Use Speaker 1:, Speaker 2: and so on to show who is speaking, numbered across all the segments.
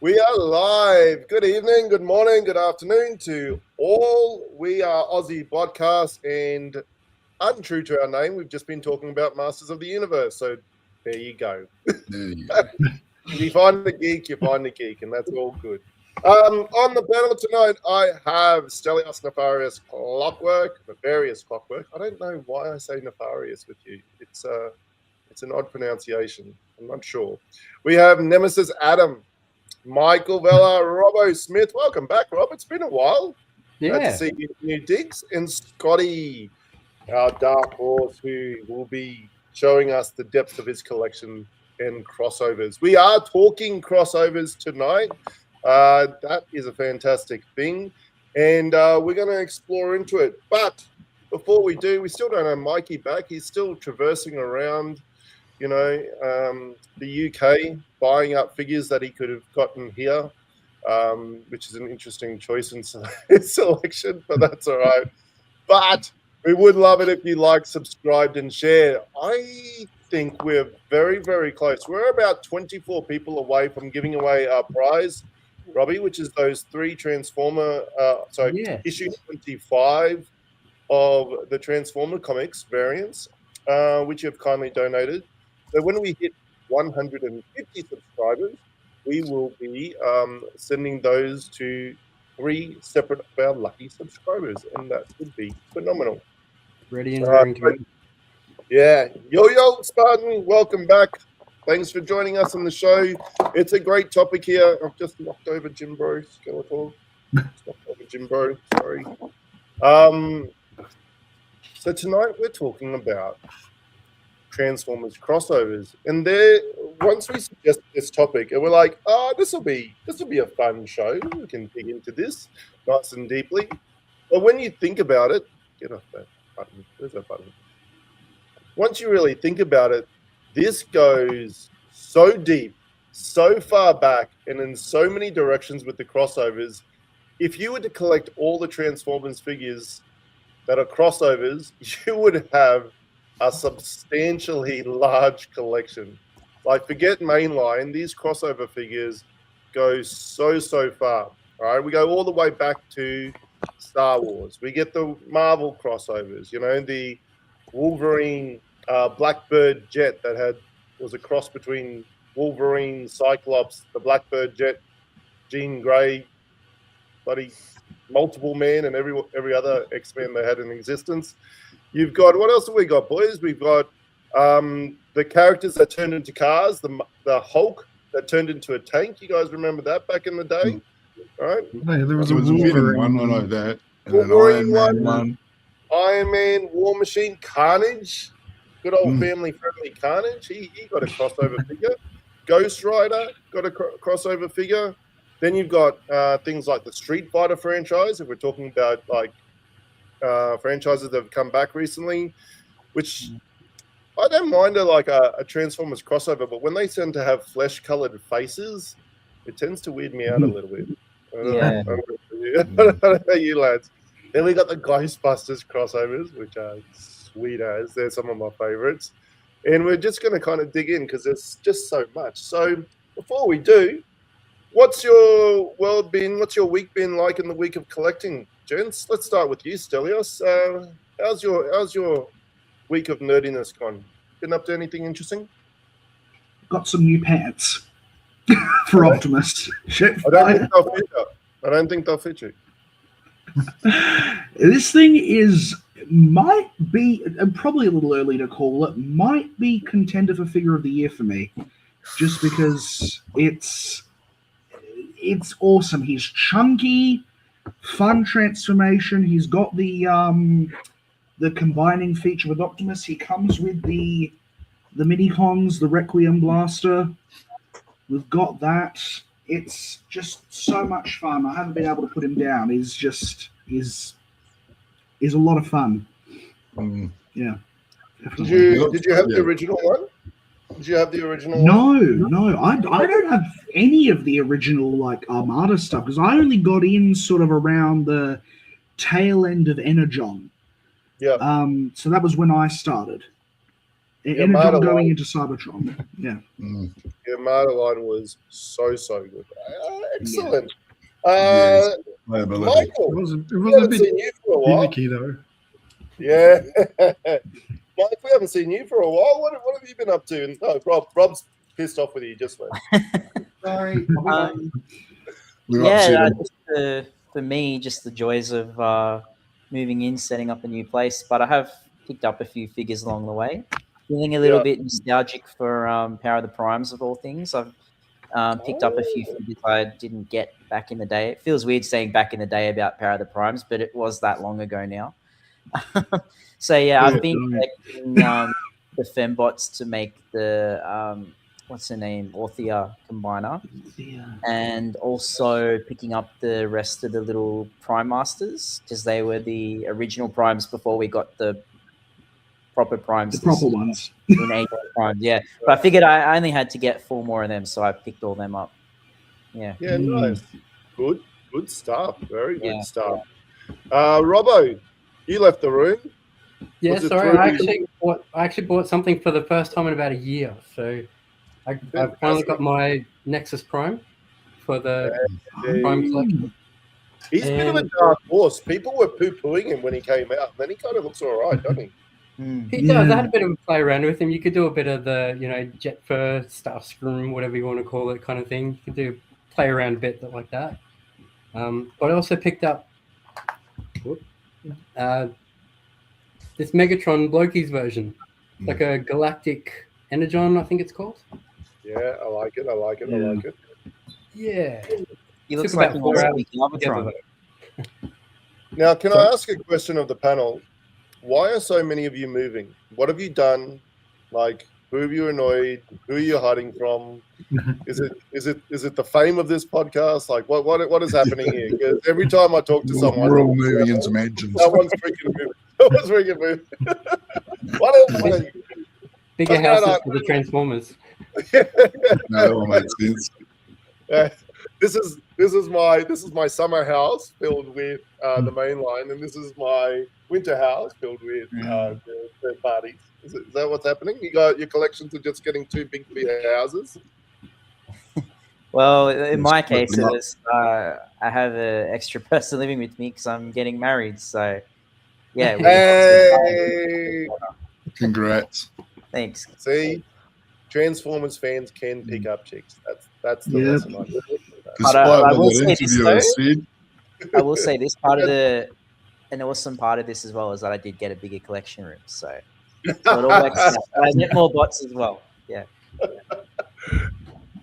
Speaker 1: We are live. Good evening, good morning, good afternoon to all. We are Aussie Botcast, and untrue to our name, we've just been talking about Masters of the Universe. So there you go. If you find the geek, you find the geek, and that's all good. On the panel tonight, I have Stelios Nefarious Nefarious Clockwork. I don't know why I say Nefarious with you. It's an odd pronunciation. I'm not sure. We have Nemesis Adam, Michael Vella, Robbo Smith. Welcome back, Rob. It's been a while.
Speaker 2: Yeah.
Speaker 1: Glad to see you, new digs. And Scotty, our dark horse, who will be showing us the depth of his collection and crossovers. We are talking crossovers tonight. That is a fantastic thing. And we're going to explore into it. But before we do, we still don't have Mikey back. He's still traversing around, the UK, buying up figures that he could have gotten here, which is an interesting choice in selection, but that's all right. But we would love it if you like, subscribed, and share. I think we're very, very close. We're about 24 people away from giving away our prize, Robbie, which is those 3 Transformer, issue 25 of the Transformer Comics variants, which you have kindly donated. So when we hit 150 subscribers, we will be sending those to 3 separate of our lucky subscribers, and that would be phenomenal.
Speaker 2: Ready and raring to go.
Speaker 1: Yeah. Yo, Spartan, welcome back. Thanks for joining us on the show. It's a great topic here. I've just knocked over Jimbo Skeletor. Sorry. So tonight we're talking about Transformers crossovers, and once we suggested this topic, and we're like, this will be a fun show. We can dig into this nice and deeply. But when you think about it, get off that button. There's a button. Once you really think about it, this goes so deep, so far back, and in so many directions with the crossovers. If you were to collect all the Transformers figures that are crossovers, you would have a substantially large collection. Like, forget mainline, these crossover figures go so far. All right, we go all the way back to Star Wars. We get the Marvel crossovers, the Wolverine Blackbird jet that was a cross between Wolverine, Cyclops, the Blackbird jet, Jean Grey, bloody Multiple Man, and every other X-Men they had in existence. You've got, what else have we got, boys? We've got the characters that turned into cars, the Hulk that turned into a tank. You guys remember that back in the day? All right.
Speaker 3: Yeah, there was a Wolverine one like that. And
Speaker 1: Wolverine
Speaker 3: an Iron Man one.
Speaker 1: Iron Man, War Machine, Carnage. Good old family-friendly Carnage. He got a crossover figure. Ghost Rider got a crossover figure. Then you've got things like the Street Fighter franchise, if we're talking about like franchises that have come back recently, which I don't mind a Transformers crossover, but when they tend to have flesh-colored faces, it tends to weird me out a little bit. I don't know about you lads. Then we got the Ghostbusters crossovers, which are sweet as. They're some of my favorites. And we're just going to kind of dig in because there's just so much. So before we do, what's your world been? What's your week been like in the week of collecting, gents? Let's start with you, Stelios. How's your week of nerdiness gone? Been up to anything interesting?
Speaker 4: Got some new pants for Optimus.
Speaker 1: I don't think they'll fit you.
Speaker 4: This thing might be, probably a little early to call it, might be contender for figure of the year for me, just because it's awesome. He's chunky, fun transformation. He's got the combining feature with Optimus. He comes with the mini-cons, the Requiem Blaster. We've got that. It's just so much fun. I haven't been able to put him down. He's a lot of fun. Yeah. Definitely.
Speaker 1: Did you have the original one? Did you have the original one?
Speaker 4: No. I don't have any of the original Armada stuff because I only got in sort of around the tail end of Energon.
Speaker 1: Yeah.
Speaker 4: So that was when I started. Energon going into Cybertron. Yeah.
Speaker 1: The Armada line was so good. Excellent.
Speaker 3: Yes. Liability.
Speaker 1: Michael,
Speaker 5: It was
Speaker 1: we
Speaker 5: a
Speaker 1: haven't
Speaker 5: bit
Speaker 1: seen you for a while.
Speaker 5: gimmicky though.
Speaker 1: Yeah. Mike, we haven't seen you for a while. What have you been up to? And, Rob's pissed off with you just left.
Speaker 2: Sorry.
Speaker 6: For me, just the joys of moving in, setting up a new place. But I have picked up a few figures along the way. Feeling a little bit nostalgic for Power of the Primes, of all things. I've picked up a few figures I didn't get back in the day. It feels weird saying back in the day about Power of the Primes, but it was that long ago now. So I've been collecting the fembots to make the what's her name, Orthia Combiner, and also picking up the rest of the little Prime Masters because they were the original Primes before we got the proper Primes.
Speaker 4: The proper ones.
Speaker 6: In Age of Primes, yeah. But I figured I only had to get 4 more of them, so I picked all them up. Yeah.
Speaker 1: Yeah, nice. Good stuff. Very good stuff. Robbo, you left the room.
Speaker 2: Yeah, sorry. I actually bought something for the first time in about a year. So I finally got my Nexus Prime for the Prime collection.
Speaker 1: He's a bit of a dark horse. People were poo-pooing him when he came out. Then he kind of looks all right, doesn't he?
Speaker 2: He does. I had a bit of a play around with him. You could do a bit of the, Jet Fur, Starscream, whatever you want to call it, kind of thing. You could play around a bit like that. But I also picked up this Megatron Loki's version, like a Galactic Energon, I think it's called.
Speaker 1: Yeah, I like it.
Speaker 2: Yeah.
Speaker 6: He looks like
Speaker 2: about 4 hours
Speaker 6: Galvatron.
Speaker 1: Now, can I ask a question of the panel? Why are so many of you moving? What have you done? Like, who have you annoyed? Who are you hiding from? Is it the fame of this podcast? Like, what is happening here? Because every time I talk to someone,
Speaker 3: we're all moving into mansions.
Speaker 1: Someone's freaking moving. What are you?
Speaker 2: Bigger houses for the Transformers.
Speaker 3: No, that all makes sense.
Speaker 1: This is my summer house filled with the main line, and this is my winter house filled with the parties. Is that what's happening? You got your collections are just getting too big for your houses?
Speaker 6: Well, in my case, it was I have an extra person living with me because I'm getting married. So, yeah.
Speaker 1: Hey!
Speaker 3: Congrats.
Speaker 6: Thanks.
Speaker 1: See, Transformers fans can pick up chicks. That's the lesson.
Speaker 6: But I will say this though. I will say this an awesome part of this as well is that I did get a bigger collection room. So it all works out. I get more bots as well. Yeah.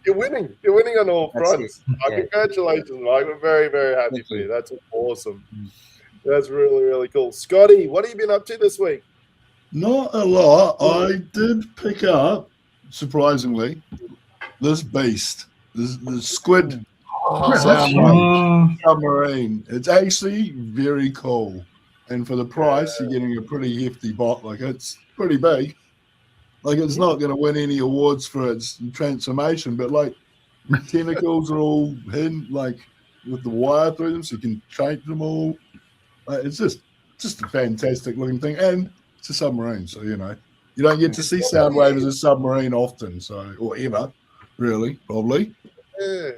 Speaker 1: You're winning on all fronts. Congratulations, Mike. We're very, very happy for you. That's awesome. That's really, really cool. Scotty, what have you been up to this week?
Speaker 3: Not a lot. I did pick up, surprisingly, this beast, the squid submarine. It's actually very cool. And for the price, you're getting a pretty hefty bot. Like, it's pretty big. Like, it's not going to win any awards for its transformation, but, like, tentacles are all hidden, like, with the wire through them, so you can change them all. It's just a fantastic looking thing. And it's a submarine, so, you don't get to see Soundwave as a submarine often, so, or ever, really, probably.
Speaker 1: Yeah.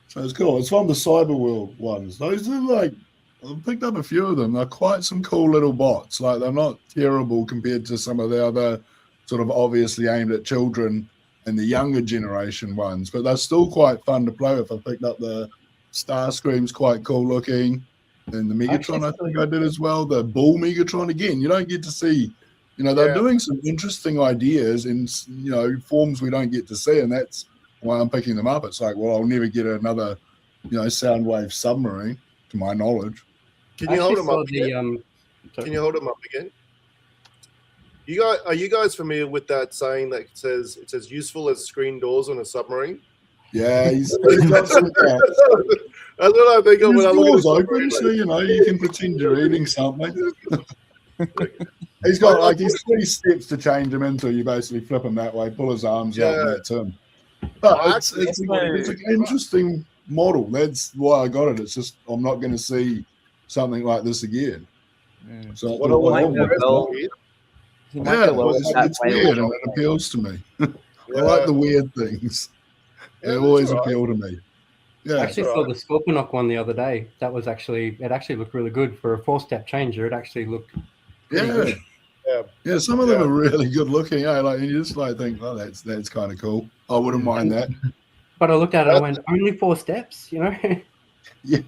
Speaker 3: So it's cool. It's from the Cyberworld ones. Those are like, I've picked up a few of them. They're quite some cool little bots. Like, they're not terrible compared to some of the other sort of obviously aimed at children and the younger generation ones, but they're still quite fun to play with. I picked up the Starscream's quite cool looking, and the Megatron I think I did as well. The Bull Megatron, again, you don't get to see, they're doing some interesting ideas in, forms we don't get to see, and that's why I'm picking them up. It's like, well, I'll never get another, Soundwave submarine, to my knowledge.
Speaker 1: Can you hold them up again? Can you hold them up again? Are you guys familiar with that saying that says it says useful as screen doors on a submarine?
Speaker 3: Yeah, he's got some
Speaker 1: That's what I think of when I look at
Speaker 3: doors open, so you can pretend you're eating something. He's got like his 3 steps to change him into. You basically flip him that way, pull his arms out, and that's him. But it's an interesting model. That's why I got it. It's just I'm not going to see something like this again. So
Speaker 6: He might go well with that
Speaker 3: it's
Speaker 6: way.
Speaker 3: weird and it appeals to me. I like the weird things. They always appeal to me. Yeah,
Speaker 2: I actually saw the Scorponok one the other day. It actually looked really good for a 4-step changer. It actually looked pretty good.
Speaker 3: Yeah, some of them are really good looking. Yeah, like you just like think, oh, that's kind of cool. I wouldn't mind that.
Speaker 2: But I looked at it, I went, only 4 steps, you know?
Speaker 3: Yeah.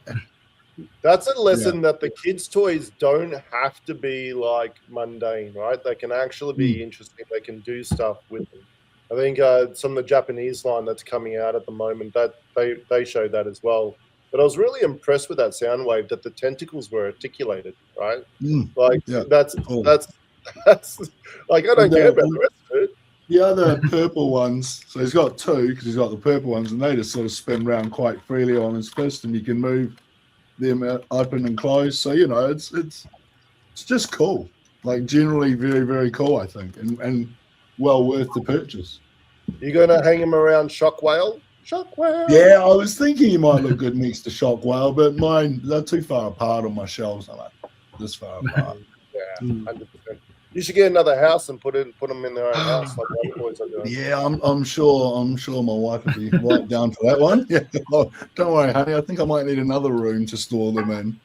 Speaker 1: That's a lesson that the kids' toys don't have to be like mundane, right? They can actually be interesting. They can do stuff with them. I think some of the Japanese line that's coming out at the moment, that they show that as well. But I was really impressed with that sound wave, that the tentacles were articulated, right? Like that's like, I don't care about the rest of it.
Speaker 3: The other purple ones, so he's got 2 because he's got the purple ones, and they just sort of spin around quite freely on his fist, and you can move them open and close. So you know, it's just cool. Like generally very, very cool, I think, and well worth the purchase.
Speaker 1: You gonna hang him around Shockwhale? Shockwhale.
Speaker 3: Yeah, I was thinking he might look good next to Shockwhale, but mine, they're too far apart on my shelves. I'm like this far apart.
Speaker 1: Yeah, 100%. You should get another house and put them in their own house, like the other boys are doing.
Speaker 3: Yeah, I'm sure my wife would be right down for that one. Yeah, oh, don't worry, honey. I think I might need another room to store them in.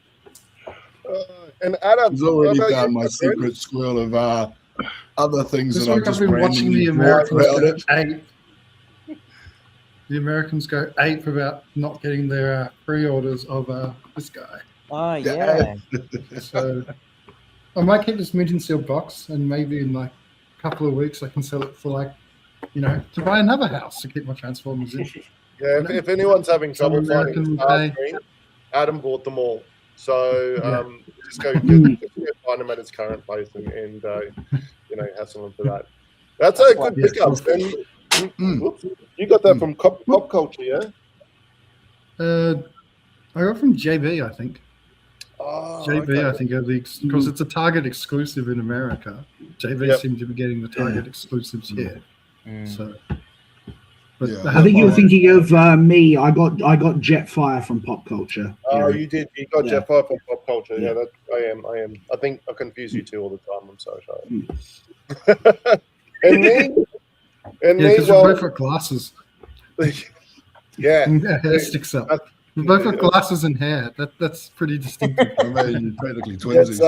Speaker 1: And Adam,
Speaker 3: he's already found my secret squirrel of other things
Speaker 5: this
Speaker 3: that
Speaker 5: week
Speaker 3: I've just
Speaker 5: been watching the Americans go ape. The Americans go ape about not getting their pre-orders of this guy.
Speaker 6: Oh yeah.
Speaker 5: So I might keep this mint in sealed box, and maybe in like a couple of weeks I can sell it for like, to buy another house to keep my Transformers in.
Speaker 1: Yeah, if anyone's having trouble finding screen, Adam bought them all. So just go find him at his current place and hassle him for that. That's a good pickup. You got that from Pop Culture, yeah?
Speaker 5: I got from JB, I think.
Speaker 1: Oh,
Speaker 5: JB,
Speaker 1: okay.
Speaker 5: I think, because it's a Target exclusive in America. JB seemed to be getting the Target exclusives here. So,
Speaker 4: I think you were thinking of me. I got Jetfire from Pop Culture.
Speaker 1: Oh, you did. You got Jetfire from Pop Culture. Yeah, I am. I think I confuse you two all the time. I'm so sorry.
Speaker 5: Because we both got glasses.
Speaker 1: Yeah.
Speaker 5: And hair sticks up. We both got glasses and hair. That's pretty distinctive.
Speaker 3: I mean, you're practically twinsies.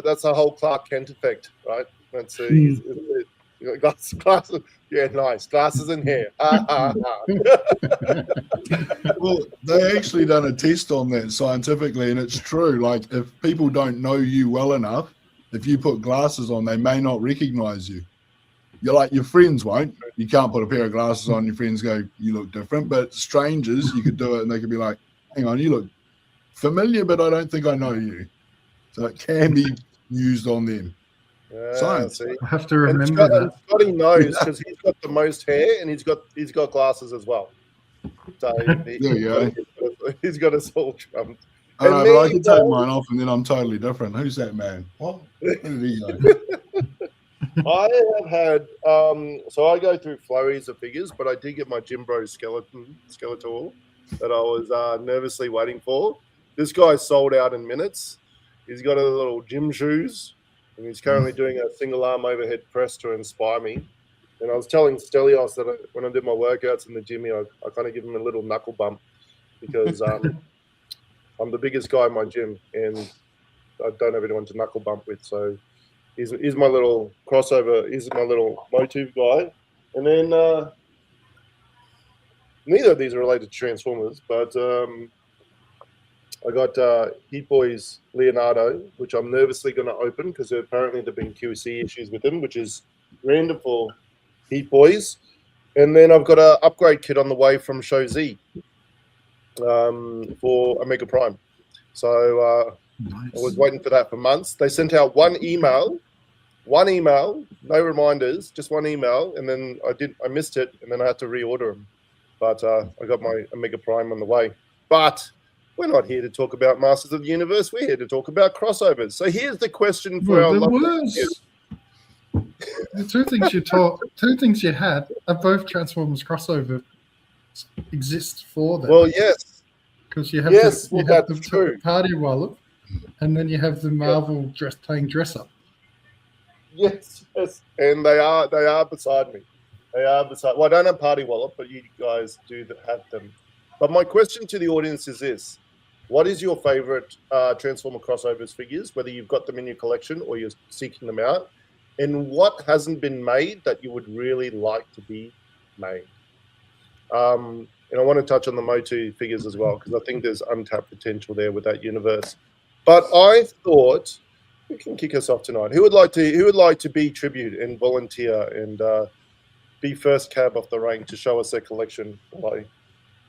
Speaker 1: That's a whole Clark Kent effect, right? That's glasses. Yeah, nice. Glasses and hair.
Speaker 3: Well, they actually done a test on that scientifically, and it's true. Like, if people don't know you well enough, if you put glasses on, they may not recognize you. You're like, your friends won't. You can't put a pair of glasses on. Your friends go, you look different. But strangers, you could do it, and they could be like, hang on, you look familiar, but I don't think I know you. So it can be used on them. Science.
Speaker 5: I have to remember that.
Speaker 1: Scotty knows because he's got the most hair, and he's got glasses as well. So he's got us all trumped.
Speaker 3: I know, but I can take mine off, and then I'm totally different. Who's that man? What? Where did he go?
Speaker 1: I have had so I go through flurries of figures, but I did get my Jim Bro Skeletor that I was nervously waiting for. This guy sold out in minutes. He's got a little gym shoes, and he's currently doing a single arm overhead press to inspire me. And I was telling Stelios that when I do my workouts in the gym, I kind of give him a little knuckle bump because I'm the biggest guy in my gym, and I don't have anyone to knuckle bump with. So he's my little crossover. He's my little motive guy. And then neither of these are related to Transformers, but I got Heat Boys Leonardo, which I'm nervously going to open because apparently there have been QC issues with him, which is random for Heat Boys. And then I've got an upgrade kit on the way from Show Z for Omega Prime. So nice. I was waiting for that for months. They sent out one email, no reminders, just one email, and then I missed it, and then I had to reorder them. But I got my Omega Prime on the way. But we're not here to talk about Masters of the Universe. We're here to talk about crossovers. So here's the question for our
Speaker 5: the two things you had are both Transformers crossover exist for them.
Speaker 1: Well, yes.
Speaker 5: Because you have the party wallet, and then you have the Marvel playing dress up.
Speaker 1: Yes, and they are beside me. They are beside. Well, I don't have Party Wallop, but you guys do have them. But my question to the audience is this: what is your favorite Transformer crossovers figures? Whether you've got them in your collection or you're seeking them out, and what hasn't been made that you would really like to be made? And I want to touch on the Motu figures as well, because I think there's untapped potential there with that universe. But I thought we can kick us off tonight. Who would like to be tribute and volunteer and be first cab off the rank to show us their collection while I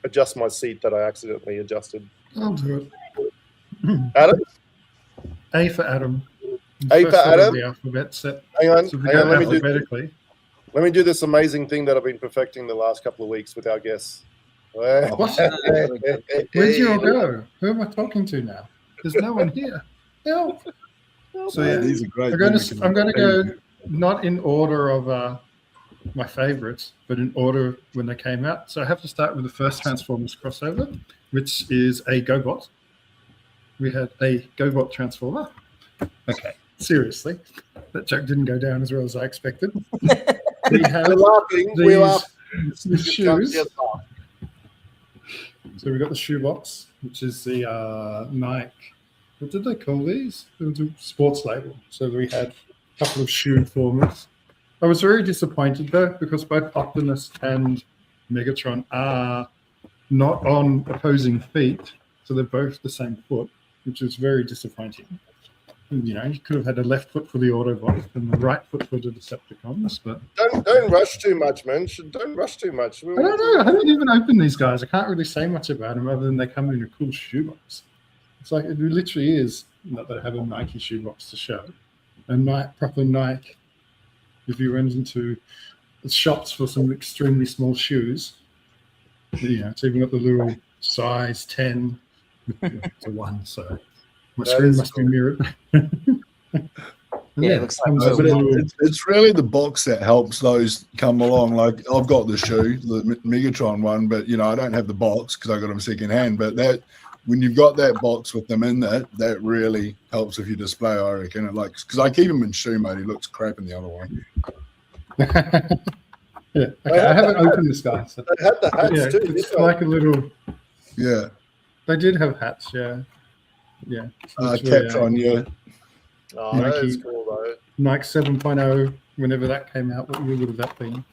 Speaker 1: adjust my seat that I accidentally adjusted?
Speaker 5: I'll do it.
Speaker 1: Adam?
Speaker 5: A for Adam.
Speaker 1: A for Adam?
Speaker 5: The alphabet set.
Speaker 1: Hang on.
Speaker 5: So let
Speaker 1: me do this amazing thing that I've been perfecting the last couple of weeks with our guests.
Speaker 5: Where'd you all go? Who am I talking to now? There's no one here. Help. So yeah,
Speaker 3: these are great.
Speaker 5: I'm going to go not in order of my favorites, but in order when they came out. So I have to start with the first Transformers crossover, which is a GoBot. We had a GoBot Transformer. Okay, seriously, that joke didn't go down as well as I expected.
Speaker 1: We're laughing.
Speaker 5: The shoes. So we got the shoebox, which is the Nike. What did they call these? It was a sports label. So we had a couple of shoe formers. I was very disappointed though, because both Optimus and Megatron are not on opposing feet, so they're both the same foot, which is very disappointing. You know, you could have had a left foot for the Autobot and the right foot for the Decepticons, but
Speaker 1: don't rush too much, man. Don't rush too much.
Speaker 5: I don't know. I haven't even opened these guys. I can't really say much about them other than they come in a cool shoebox. It's like it literally is. Not that I have a Nike shoebox to show. A proper Nike. If you went into the shops for some extremely small shoes, it's even got the little size 10 to 1. So my screen must be mirrored.
Speaker 6: It looks like
Speaker 3: it's really the box that helps those come along. Like I've got the shoe, the Megatron one, but I don't have the box because I got them second hand. But that when you've got that box with them in there, that really helps if you display. I reckon because I keep him in shoe mode. He looks crap in the other one.
Speaker 5: Yeah, okay. I haven't opened this guy. So.
Speaker 1: They had the hats too.
Speaker 5: It's like a little.
Speaker 3: Yeah,
Speaker 5: they did have hats. Yeah.
Speaker 3: Captron, yeah.
Speaker 1: Oh, that is cool though.
Speaker 5: Nike 7.0, whenever that came out, what year would that been?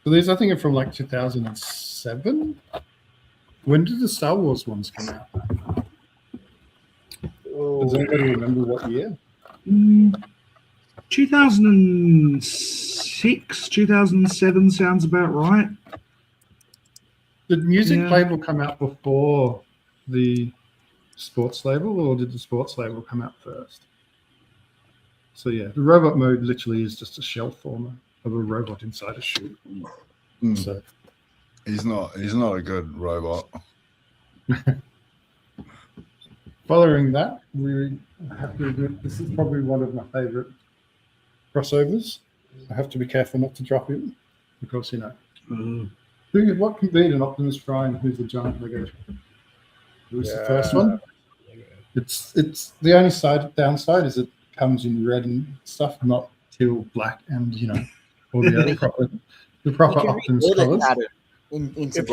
Speaker 5: So these, I think, are from like 2007. When did the Star Wars ones come out? Does anybody remember what year?
Speaker 4: 2006, 2007 sounds about right.
Speaker 5: Did music label come out before the sports label, or did the sports label come out first? So yeah, the robot mode literally is just a shell former of a robot inside a shoe. So
Speaker 3: he's not a good robot.
Speaker 5: Following that, we have to admit this is probably one of my favorite crossovers. I have to be careful not to drop him because what can beat an Optimus Prime who's a giant Lego? Who's the first one? It's the only downside is it comes in red and stuff, not teal, black, and all the other proper Optimus colors.
Speaker 1: If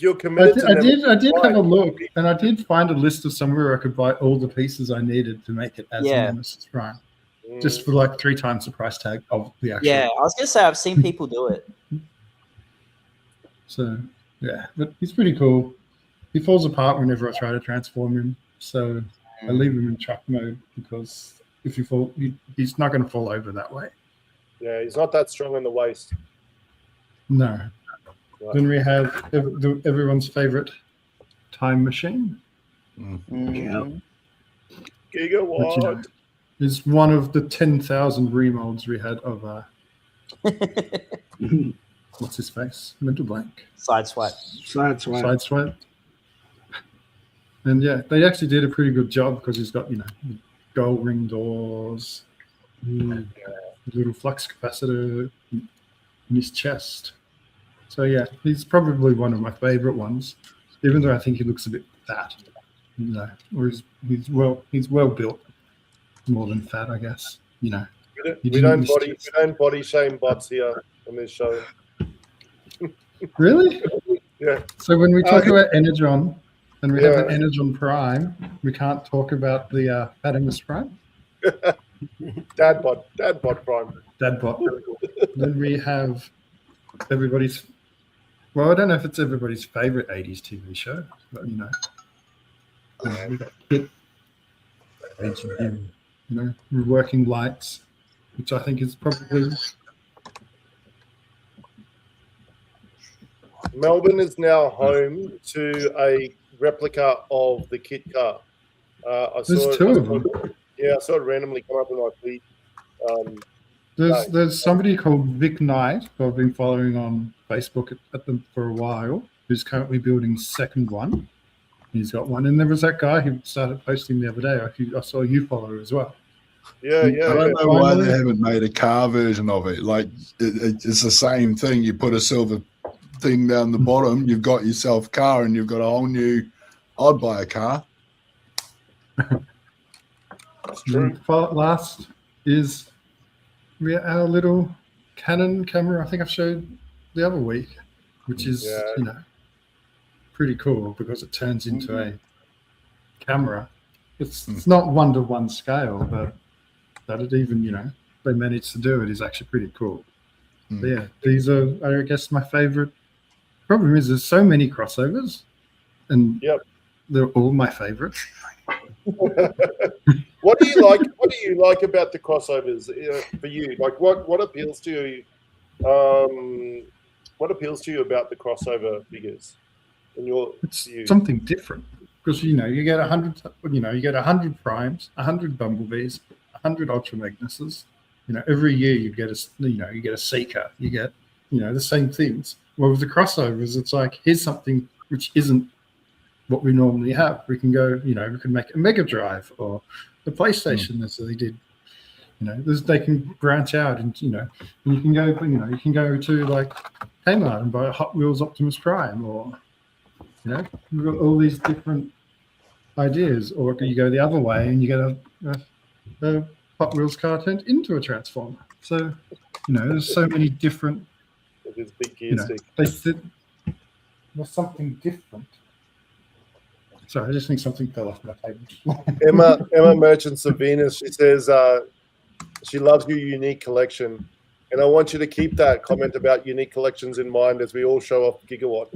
Speaker 1: you're committed,
Speaker 5: I did have a look, and I did find a list of somewhere I could buy all the pieces I needed to make it as Nemesis Prime, just for like 3 times the price tag of the actual.
Speaker 6: Yeah, I was gonna say I've seen people do it.
Speaker 5: So yeah, but he's pretty cool. He falls apart whenever I try to transform him, so I leave him in truck mode because if you fall, he's not going to fall over that way.
Speaker 1: Yeah, he's not that strong in the waist.
Speaker 5: No. Right. Then we have everyone's favorite time machine.
Speaker 1: Gigawatt.
Speaker 5: Which, is one of the 10,000 remolds we had of what's his face? Mental blank.
Speaker 4: Sideswipe.
Speaker 5: And yeah, they actually did a pretty good job because he's got gold ring doors, little flux capacitor in his chest. So yeah, he's probably one of my favorite ones, even though I think he looks a bit fat, or he's well built. more than fat, I guess. You know,
Speaker 1: We don't body shame bots here on this show.
Speaker 5: really.
Speaker 1: Yeah.
Speaker 5: So when we talk about Energon and we have
Speaker 1: Yeah.
Speaker 5: the Energon Prime, we can't talk about the Fatimus Prime.
Speaker 1: Dad bod prime.
Speaker 5: Dadbot. Then we have everybody's. Well, I don't know if it's everybody's favorite '80s TV show, but you know, we got Kit. You know, Working Lights, which I think is probably.
Speaker 1: Melbourne is now home to a replica of the Kit car.
Speaker 5: There's two of them.
Speaker 1: Yeah, I saw it randomly come up in my feed.
Speaker 5: There's somebody called Vic Knight who I've been following on Facebook at them for a while, who's currently building his second one. He's got one, and there was that guy who started posting the other day. I saw you follow as well.
Speaker 1: Yeah.
Speaker 3: I don't know why they haven't made a car version of it. Like it's the same thing. You put a silver thing down the bottom, you've got yourself a car, and you've got a whole new. I'd buy a car.
Speaker 1: That's true.
Speaker 5: Last is our little Canon camera. I think I showed the other week, which is you know pretty cool because it turns into a camera. It's not 1-to-1 scale, but that it even they managed to do it is actually pretty cool. But yeah, these are I guess my favorite. Problem is there's so many crossovers, and they're all my favorites.
Speaker 1: What do you like? What do you like about the crossovers for you? Like, what appeals to you? What appeals to you about the crossover figures? In your view?
Speaker 5: Something different because you get 100. You get 100 Primes, 100 Bumblebees, 100 Ultra Magnuses. Every year you get a Seeker. You get the same things. Well, with the crossovers, it's like here's something which isn't what we normally have. We can go, we can make a Mega Drive or the PlayStation as they did. They can branch out and and you can go to like Kmart and buy a Hot Wheels Optimus Prime, or we've got all these different ideas. Or you go the other way and you get a Hot Wheels car turned into a Transformer. So there's so many different.
Speaker 1: With his big gear stick.
Speaker 5: There's something different. Sorry, I just think something fell off my table.
Speaker 1: Emma Merchants of Venus, she says she loves your unique collection. And I want you to keep that comment about unique collections in mind as we all show off Gigawatt.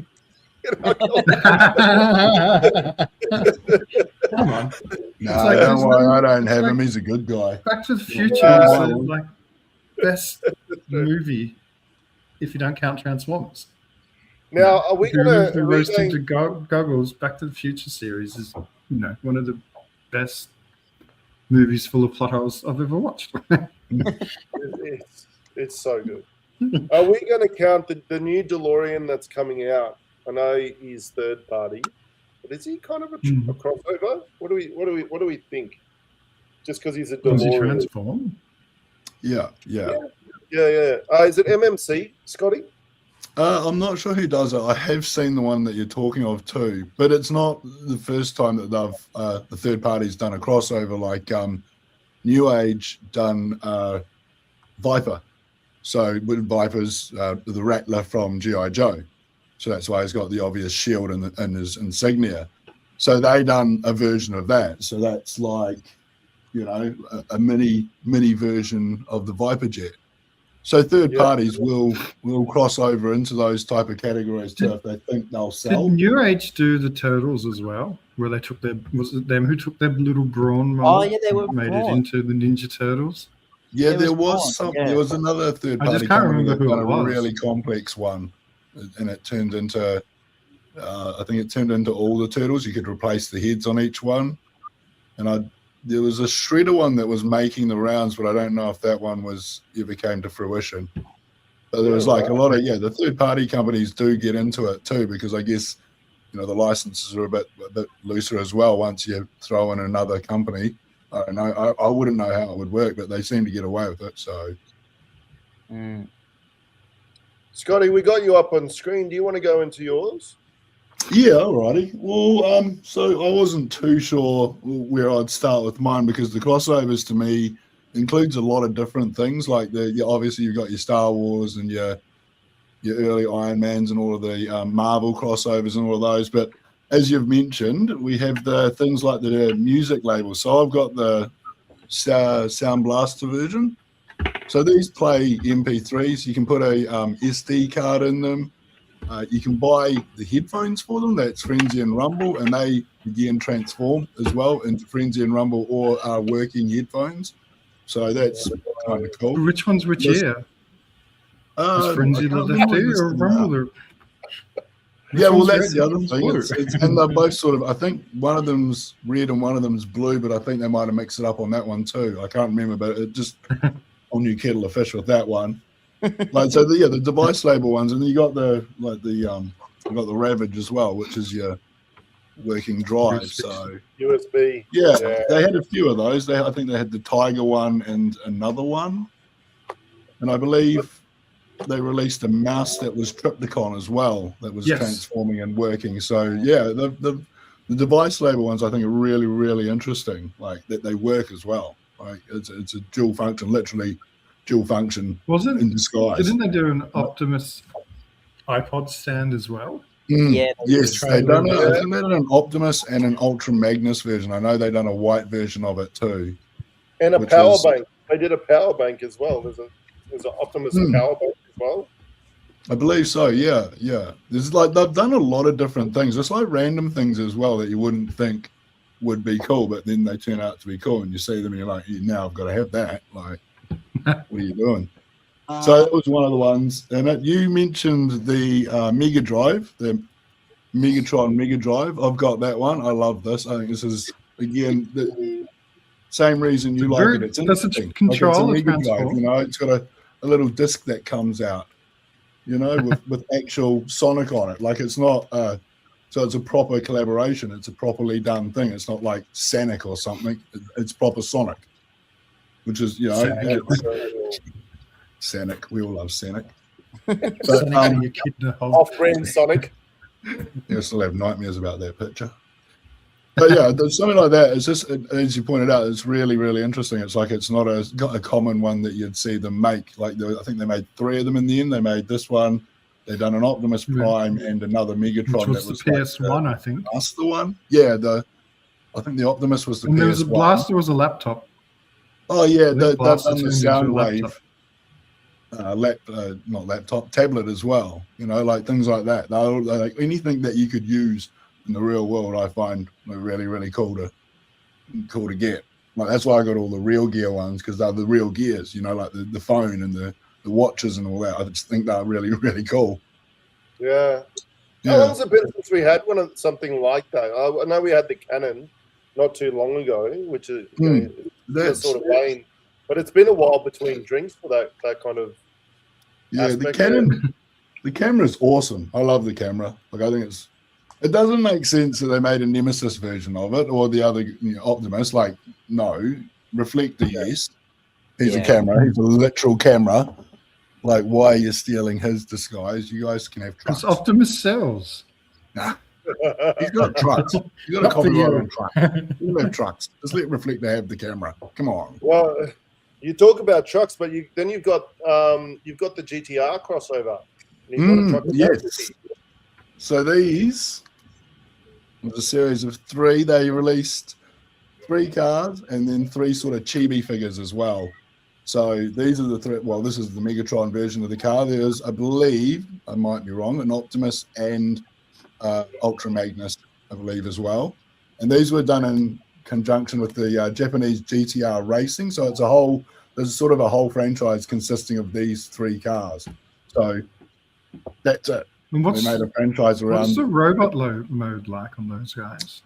Speaker 5: Come on.
Speaker 3: No, don't worry, I don't have him. He's a good guy.
Speaker 5: Back to the Future is like best movie if you don't count Transformers.
Speaker 1: Now, are we going to
Speaker 5: roasting to goggles? Back to the Future series is, one of the best movies full of plot holes I've ever watched.
Speaker 1: It's so good. Are we going to count the new DeLorean that's coming out? I know he's third party, but is he kind of a crossover? What do we think? Just because he's a DeLorean?
Speaker 5: Does he transform?
Speaker 3: Yeah.
Speaker 1: Is it MMC, Scotty?
Speaker 3: I'm not sure who does it. I have seen the one that you're talking of too, but it's not the first time that they've the third party's done a crossover. Like New Age done Viper. So with Viper's the Rattler from G.I. Joe, so that's why he's got the obvious shield and his insignia. So they done a version of that. So that's like a mini version of the Viper jet. So third parties will cross over into those type of categories too if they think they'll sell.
Speaker 5: Did New Age do the Turtles as well? Where they took was it them who took their little brawn model?
Speaker 6: Oh yeah, they were
Speaker 5: made
Speaker 6: brawn.
Speaker 5: it into the Ninja Turtles.
Speaker 3: Yeah, there
Speaker 6: was
Speaker 3: was some.
Speaker 6: yeah.
Speaker 3: There was another third
Speaker 5: I
Speaker 3: party
Speaker 5: just can't
Speaker 3: company
Speaker 5: remember
Speaker 3: that
Speaker 5: who
Speaker 3: done
Speaker 5: it
Speaker 3: a
Speaker 5: was.
Speaker 3: really complex one, and it turned into. I think it turned into all the turtles. You could replace the heads on each one, and there was a Shredder one that was making the rounds, but I don't know if that one ever came to fruition. But there was like a lot of the third party companies do get into it too, because I guess the licenses are a bit looser as well once you throw in another company. I don't know. I wouldn't know how it would work, but they seem to get away with it. So,
Speaker 1: Scotty, we got you up on screen. Do you want to go into yours?
Speaker 3: Yeah, alrighty. Well, so I wasn't too sure where I'd start with mine because the crossovers to me includes a lot of different things. Like obviously you've got your Star Wars and your early Iron Mans and all of the Marvel crossovers and all of those. But as you've mentioned, we have the things like the music labels. So I've got the Sound Blaster version. So these play MP3s. You can put a SD card in them. You can buy the headphones for them. That's Frenzy and Rumble, and they again transform as well into Frenzy and Rumble or working headphones. So that's kind of cool.
Speaker 5: Which one's which ear? Is Frenzy the left ear or Rumble?
Speaker 3: Yeah, well, that's the other thing. And they're both sort of, I think one of them's red and one of them's blue, but I think they might have mixed it up on that one too. I can't remember, but it just on New Kettle of Fish with that one. Like so, the device label ones, and then you got the Ravage as well, which is your working drive. So
Speaker 1: USB.
Speaker 3: Yeah, they had a few of those. I think they had the Tiger one and another one, and I believe they released a mouse that was Triptychon as well, that was transforming and working. So yeah, the device label ones I think are really, really interesting. Like that they work as well. Like it's a dual function, literally dual function. In disguise.
Speaker 5: Didn't they do an Optimus iPod stand as well?
Speaker 6: Yeah.
Speaker 3: Yes, they done it. I think they done an Optimus and an Ultra Magnus version. I know they done a white version of it too.
Speaker 1: And a power bank. They did a power bank as well. There's an Optimus power bank as well.
Speaker 3: I believe so. Yeah. There's like they've done a lot of different things. It's like random things as well that you wouldn't think would be cool, but then they turn out to be cool, and you see them and you're like, now I've got to have that. Like, what are you doing? So that was one of the ones. And you mentioned the Mega Drive, the Megatron Mega Drive. I've got that one. I love this. I think this is again the same reason you like it. It's interesting.
Speaker 5: Control
Speaker 3: like it's a Mega Drive, you know. It's got a little disc that comes out, you know, with actual Sonic on it. Like it's not. So it's a proper collaboration. It's a properly done thing. It's not like Sonic or something. It's proper Sonic, which is, you know, Sonic. We all love Sonic. But,
Speaker 1: off-brand Sonic.
Speaker 3: I still have nightmares about that picture. But yeah, there's something like that. It's just, as you pointed out, it's really, really interesting. It's like it's not a common one that you'd see them make. Like I think they made 3 of them in the end. They made this one. They've done an Optimus Prime and another Megatron.
Speaker 5: Which was the PS1, I think.
Speaker 3: That's the one. Yeah, I think the Optimus was the PS1.
Speaker 5: There was a Blaster was a laptop.
Speaker 3: Oh yeah, they've done the Soundwave. Not laptop, tablet as well. You know, like things like that. They're like anything that you could use in the real world, I find really, really cool to get. Like that's why I got all the Real Gear ones, because they're the real gears. You know, like the phone and the watches and all that. I just think they're really, really cool.
Speaker 1: Yeah. How long's it been since we had something like that? I know we had the Canon not too long ago, which is that's sort of lane. But it's been a while between drinks for that kind of.
Speaker 3: Yeah, the camera's awesome. I love the camera. Like I think it doesn't make sense that they made a Nemesis version of it or the other Optimus. Like no, Reflector, yes. He's a camera. He's a literal camera. Like, why are you stealing his disguise? You guys can have trucks.
Speaker 5: Because Optimus sells.
Speaker 3: Nah. He's got trucks. He's got a copyright on truck. You have trucks. Just let Reflector have the camera. Come on.
Speaker 1: Well, you talk about trucks, but then you've got the GTR crossover.
Speaker 3: Yes. So these was a series of 3. They released 3 cars and then 3 sort of chibi figures as well. So these are the 3. Well, this is the Megatron version of the car. There's, I believe, I might be wrong, an Optimus and Ultra Magnus, I believe, as well. And these were done in conjunction with the Japanese GTR Racing. So there's sort of a whole franchise consisting of these 3 cars. So that's it.
Speaker 5: And
Speaker 3: they made a franchise around.
Speaker 5: What's the robot mode like on those guys?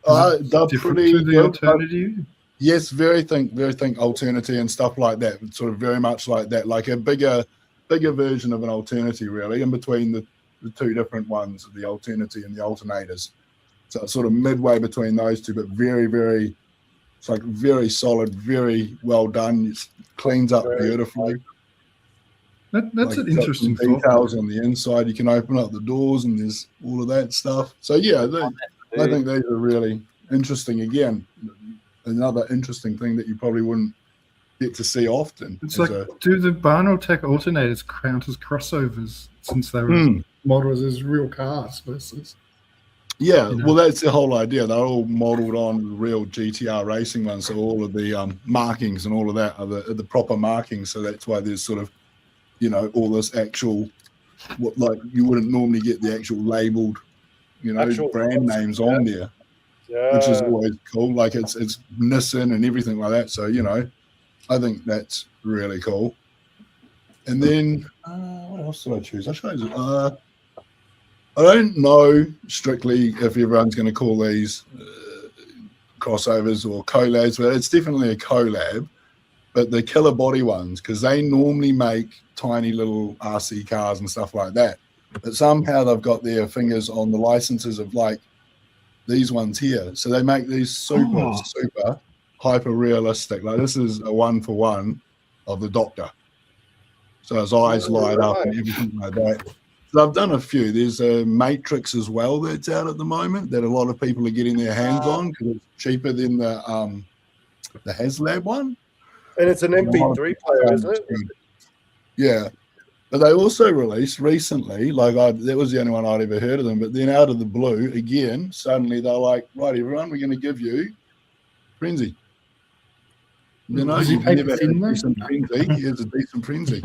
Speaker 3: They're pretty
Speaker 5: to the alternative.
Speaker 3: Yes, very think Alternity and stuff like that. It's sort of very much like that, like a bigger version of an Alternity, really, in between the 2 different ones, the Alternity and the Alternators. So it's sort of midway between those 2, but very, very, it's like very solid, very well done. It cleans up beautifully.
Speaker 5: That's
Speaker 3: Like,
Speaker 5: an interesting
Speaker 3: got some
Speaker 5: thought.
Speaker 3: details on the inside. You can open up the doors, and there's all of that stuff. So yeah, I think these are really interesting. Again, another interesting thing that you probably wouldn't get to see often.
Speaker 5: It's like, do the Barnotech alternators count as crossovers since they were modeled as real cars versus?
Speaker 3: Yeah,
Speaker 5: you know.
Speaker 3: well, that's the whole idea. They're all modeled on real GTR racing ones, so all of the markings and all of that are the proper markings. So that's why there's sort of, you know, all this actual, what, like you wouldn't normally get the actual labeled, you know,
Speaker 1: Actual
Speaker 3: brand names on there, which is always cool. Like it's Nissan and everything like that. So, you know, I think that's really cool. And then what else did I choose? I chose I don't know strictly if everyone's going to call these crossovers or collabs, but it's definitely a collab. But the killer body ones, because they normally make tiny little RC cars and stuff like that. But somehow they've got their fingers on the licenses of like these ones here. So they make these super hyper realistic. Like this is a 1-for-1 of the Doctor. So his eyes light up and everything like that. So I've done a few. There's a Matrix as well that's out at the moment that a lot of people are getting their hands on because it's cheaper than the HasLab one.
Speaker 1: And it's an MP3 player, isn't it?
Speaker 3: Yeah. But they also released recently, that was the only one I'd ever heard of them, but then out of the blue, again, suddenly they're like, right, everyone, we're going to give you Frenzy. You know, you've never had a decent Frenzy. Here's a decent Frenzy.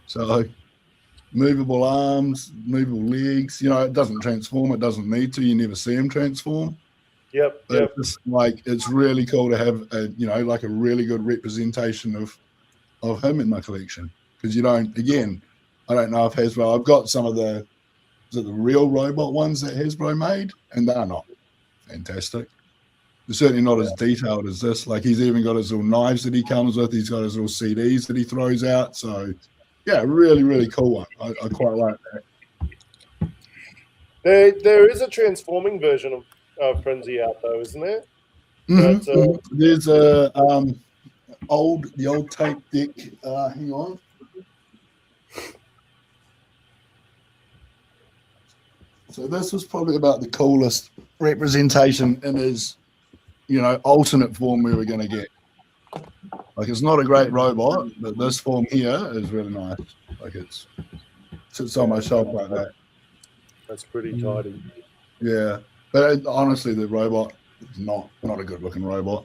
Speaker 3: So movable arms, movable legs. You know, it doesn't transform. It doesn't need to. You never see him transform.
Speaker 1: Yep.
Speaker 3: But it's really cool to have a really good representation of him in my collection because you don't. Again, I don't know if Hasbro. I've got some of the real robot ones that Hasbro made, and they're not fantastic. They're certainly not as detailed as this. Like he's even got his little knives that he comes with. He's got his little CDs that he throws out. So. Yeah, really, really cool one. I quite like that.
Speaker 1: There is a transforming version of Frenzy out though, isn't there?
Speaker 3: Mm-hmm. There's the old tape deck. Hang on. So this was probably about the coolest representation in his, alternate form we were going to get. Like it's not a great robot, but this form here is really nice. Like it sits on my shelf like that.
Speaker 1: That's pretty tidy.
Speaker 3: Yeah, but honestly, the robot is not a good looking robot.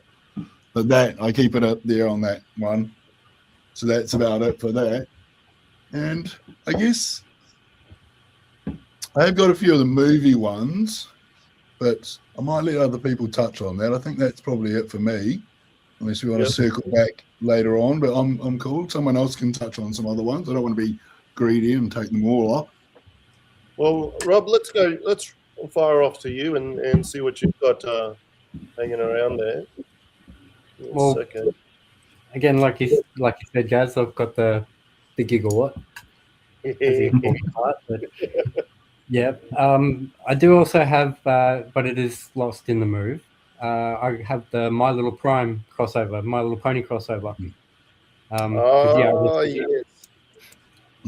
Speaker 3: But that I keep it up there on that one. So that's about it for that. And I guess I have got a few of the movie ones, but I might let other people touch on that. I think that's probably it for me. Unless we want to circle back later on, but I'm cool. Someone else can touch on some other ones. I don't want to be greedy and take them all up.
Speaker 1: Well, Rob, let's go. Let's fire off to you and see what you've got hanging around there.
Speaker 2: Well, again, like you said, Gaz, I've got the gigawatt. Yeah. I do also have, but it is lost in the move. I have the My Little Prime crossover, My Little Pony crossover.
Speaker 1: Yes.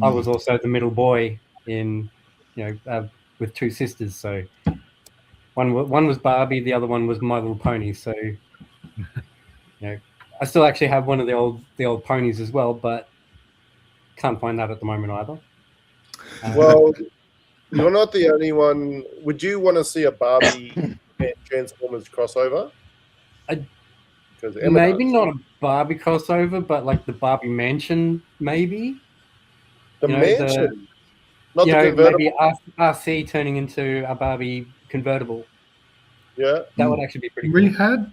Speaker 2: I was also the middle boy in, with two sisters. So one was Barbie, the other one was My Little Pony. So, I still actually have one of the old ponies as well, but can't find that at the moment either.
Speaker 1: Well, you're not the only one. Would you want to see a Barbie Transformers crossover?
Speaker 2: Maybe not a Barbie crossover, but like the Barbie mansion, maybe.
Speaker 1: The mansion? Not the convertible?
Speaker 2: Maybe RC turning into a Barbie convertible.
Speaker 1: Yeah.
Speaker 2: That would actually be pretty cool.
Speaker 5: We had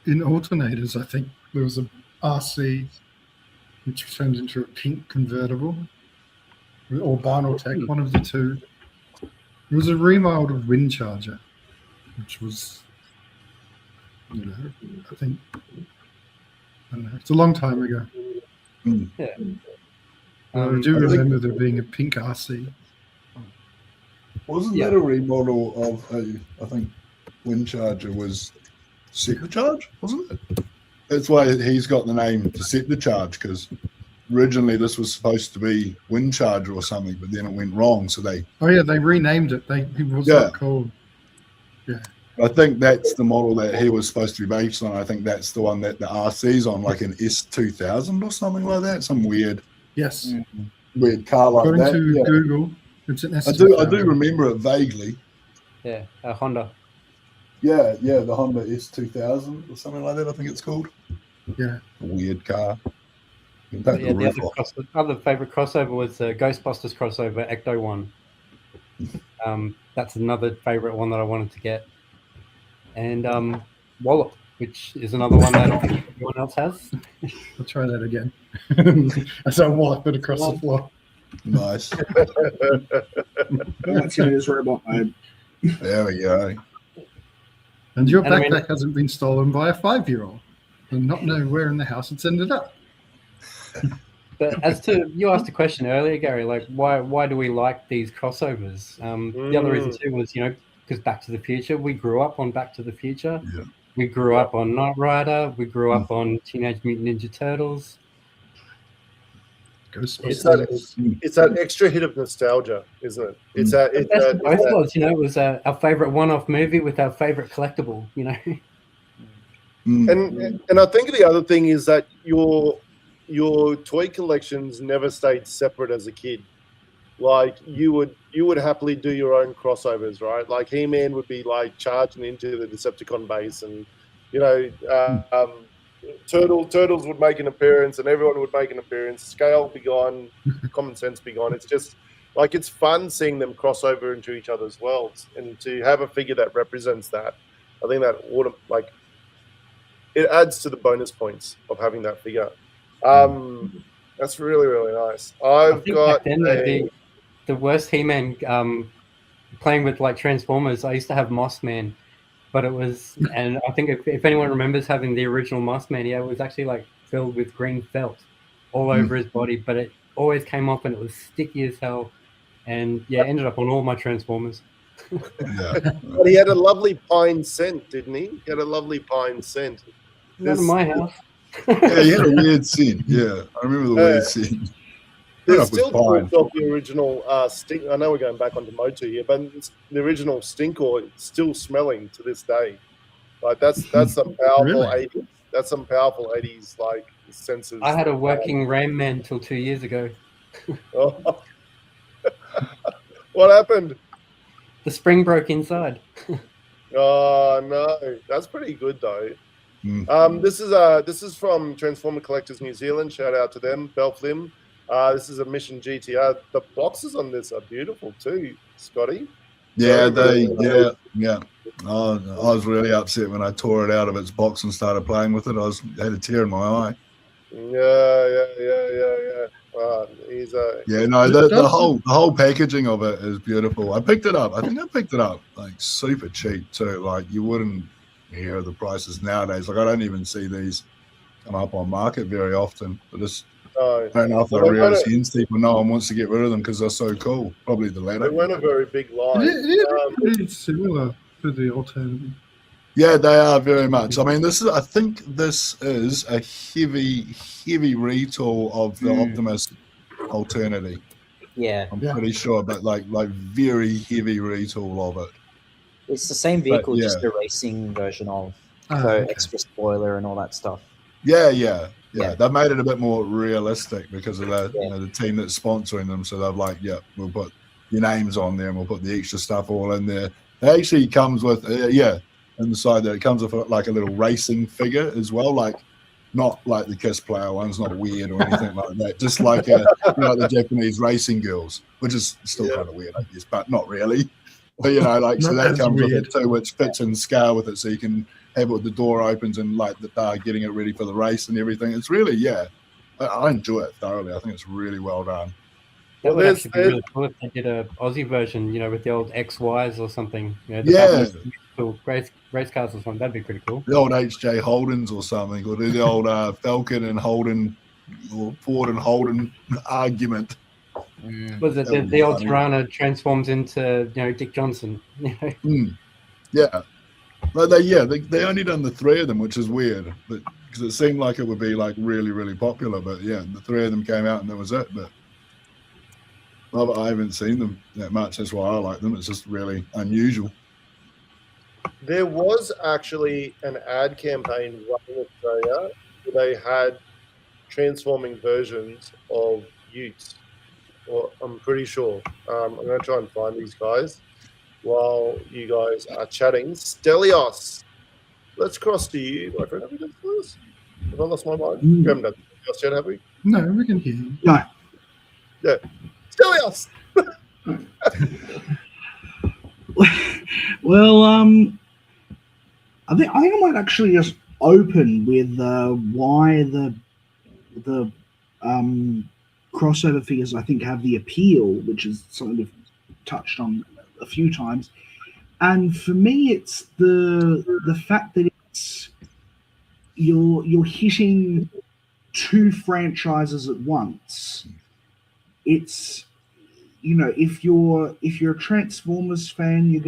Speaker 5: in alternators, I think, there was a RC which turned into a pink convertible. Or Barnotech, one of the two. It was a remodeled Wind Charger, which was, I think, I don't know, it's a long time ago.
Speaker 2: Yeah.
Speaker 5: I do remember there being a pink RC.
Speaker 3: Wasn't that a remodel of I think Wind Charger was Set the Charge, wasn't it? That's why he's got the name to Set the Charge, because originally this was supposed to be Wind Charger or something, but then it went wrong. So they
Speaker 5: renamed it. It was not called. Yeah.
Speaker 3: I think that's the model that he was supposed to be based on. I think that's the one that the RC's on, like an S2000 or something like that. Some weird car like
Speaker 5: According
Speaker 3: that.
Speaker 5: to Google, it's an
Speaker 3: I
Speaker 5: S2000.
Speaker 3: do remember it vaguely.
Speaker 2: Yeah, a Honda.
Speaker 3: Yeah, the Honda S2000 or something like that, I think it's called.
Speaker 5: Yeah.
Speaker 3: A weird car.
Speaker 2: But yeah, the other favourite crossover was the Ghostbusters crossover, Ecto One. That's another favourite one that I wanted to get. And Wallop, which is another one that I think everyone else has.
Speaker 5: I'll try that again. I saw Wallop across the floor.
Speaker 3: Nice.
Speaker 4: That's in his robot mode.
Speaker 3: There we go.
Speaker 5: And your backpack hasn't been stolen by a 5-year-old and not know where in the house it's ended up.
Speaker 2: But as to, you asked a question earlier, Gary, like why do we like these crossovers? The other reason too was, because Back to the Future, we grew up on Back to the Future.
Speaker 3: Yeah.
Speaker 2: We grew up on Knight Rider. We grew up on Teenage Mutant Ninja Turtles.
Speaker 1: It's that extra hit of nostalgia, isn't it? It's
Speaker 2: it was our favorite one-off movie with our favorite collectible.
Speaker 1: And I think the other thing is that your toy collections never stayed separate as a kid. Like you would happily do your own crossovers, right? Like He-Man would be like charging into the Decepticon base, and Turtles would make an appearance, and everyone would make an appearance. Scale be gone, common sense be gone. It's just like it's fun seeing them cross over into each other's worlds, and to have a figure that represents that, I think that it adds to the bonus points of having that figure. That's really, really nice. I've got
Speaker 2: the worst He-Man playing with like Transformers. I used to have Moss Man, but it was, and I think if anyone remembers having the original Moss Man, it was actually like filled with green felt all over his body, but it always came off and it was sticky as hell, and ended up on all my Transformers.
Speaker 1: But he had a lovely pine scent, didn't he? He had a lovely pine scent.
Speaker 2: Not in my house.
Speaker 3: Yeah, he had a weird scent. Yeah, I remember the weird scent.
Speaker 1: There's still talk of the original stink. I know we're going back onto Motu here, but the original Stinkor is still smelling to this day. Like that's some powerful 80s. That's some powerful 80s like senses.
Speaker 2: I had a working Ram Man till 2 years ago.
Speaker 1: Oh. What happened?
Speaker 2: The spring broke inside.
Speaker 1: Oh no, that's pretty good though. This is from Transformer Collectors New Zealand. Shout out to them, Belflim. This is a Mission GTR. The boxes on this are beautiful too, Scotty.
Speaker 3: Yeah, I was really upset when I tore it out of its box and started playing with it. I had a tear in my eye.
Speaker 1: Yeah.
Speaker 3: The whole packaging of it is beautiful. I picked it up. I think I picked it up like super cheap too. Like you wouldn't hear the prices nowadays. Like I don't even see these come up on market very often. But I don't know if they're real skins. People no one wants to get rid of them because they're so cool. Probably the latter.
Speaker 1: They weren't a very big line.
Speaker 5: It is pretty similar to the alternative.
Speaker 3: Yeah, they are very much. I mean, I think this is a heavy retool of the Optimus Alternity.
Speaker 6: Yeah,
Speaker 3: I'm pretty sure, but like very heavy retool of it.
Speaker 6: It's the same vehicle, just a racing version of. Extra spoiler and all that stuff.
Speaker 3: Yeah. They've made it a bit more realistic because of the team that's sponsoring them. So they've we'll put your names on there and we'll put the extra stuff all in there. It actually comes with on the side there, it comes with like a little racing figure as well, like not like the Kiss Player one's not weird or anything like that, just like the Japanese racing girls, which is still kind of weird, I guess, but not really. But so that comes with it too, which fits in scale with it, so you can have it, the door opens and like getting it ready for the race and everything. It's really I enjoy it thoroughly. I think it's really well done.
Speaker 2: That would actually be really cool if they did a Aussie version, with the old XYs or something. Race cars or something. That'd be pretty cool.
Speaker 3: The old HJ Holdens or something, or do the old Falcon and Holden, or Ford and Holden argument.
Speaker 2: Was it the old Tirana transforms into Dick Johnson?
Speaker 3: Yeah, but they only done the 3 of them, which is weird. But because it seemed like it would be like really, really popular. But yeah, the three of them came out and that was it. But I haven't seen them that much. That's why I like them. It's just really unusual.
Speaker 1: There was actually an ad campaign running in Australia where they had transforming versions of Utes. Well, I'm pretty sure. I'm going to try and find these guys while you guys are chatting. Stelios, let's cross to you, my friend. Have we done this? Have I lost my mind? We haven't done Stelios yet, have we?
Speaker 5: No, we can hear you.
Speaker 4: No.
Speaker 1: Yeah. Stelios!
Speaker 4: Well, I think I might actually just open with why the crossover figures I think have the appeal, which is something we've touched on a few times. And for me, it's the fact that it's you're hitting two franchises at once. It's, you know, if you're a Transformers fan, you're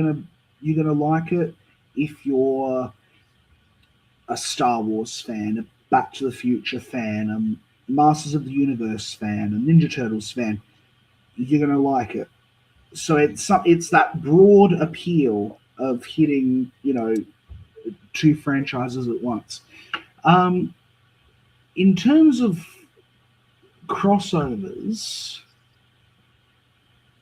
Speaker 4: gonna like it. If you're a Star Wars fan, a Back to the Future fan, a Masters of the Universe fan, a Ninja Turtles fan, you're gonna like it. So it's that broad appeal of hitting, you know, two franchises at once. In terms of crossovers,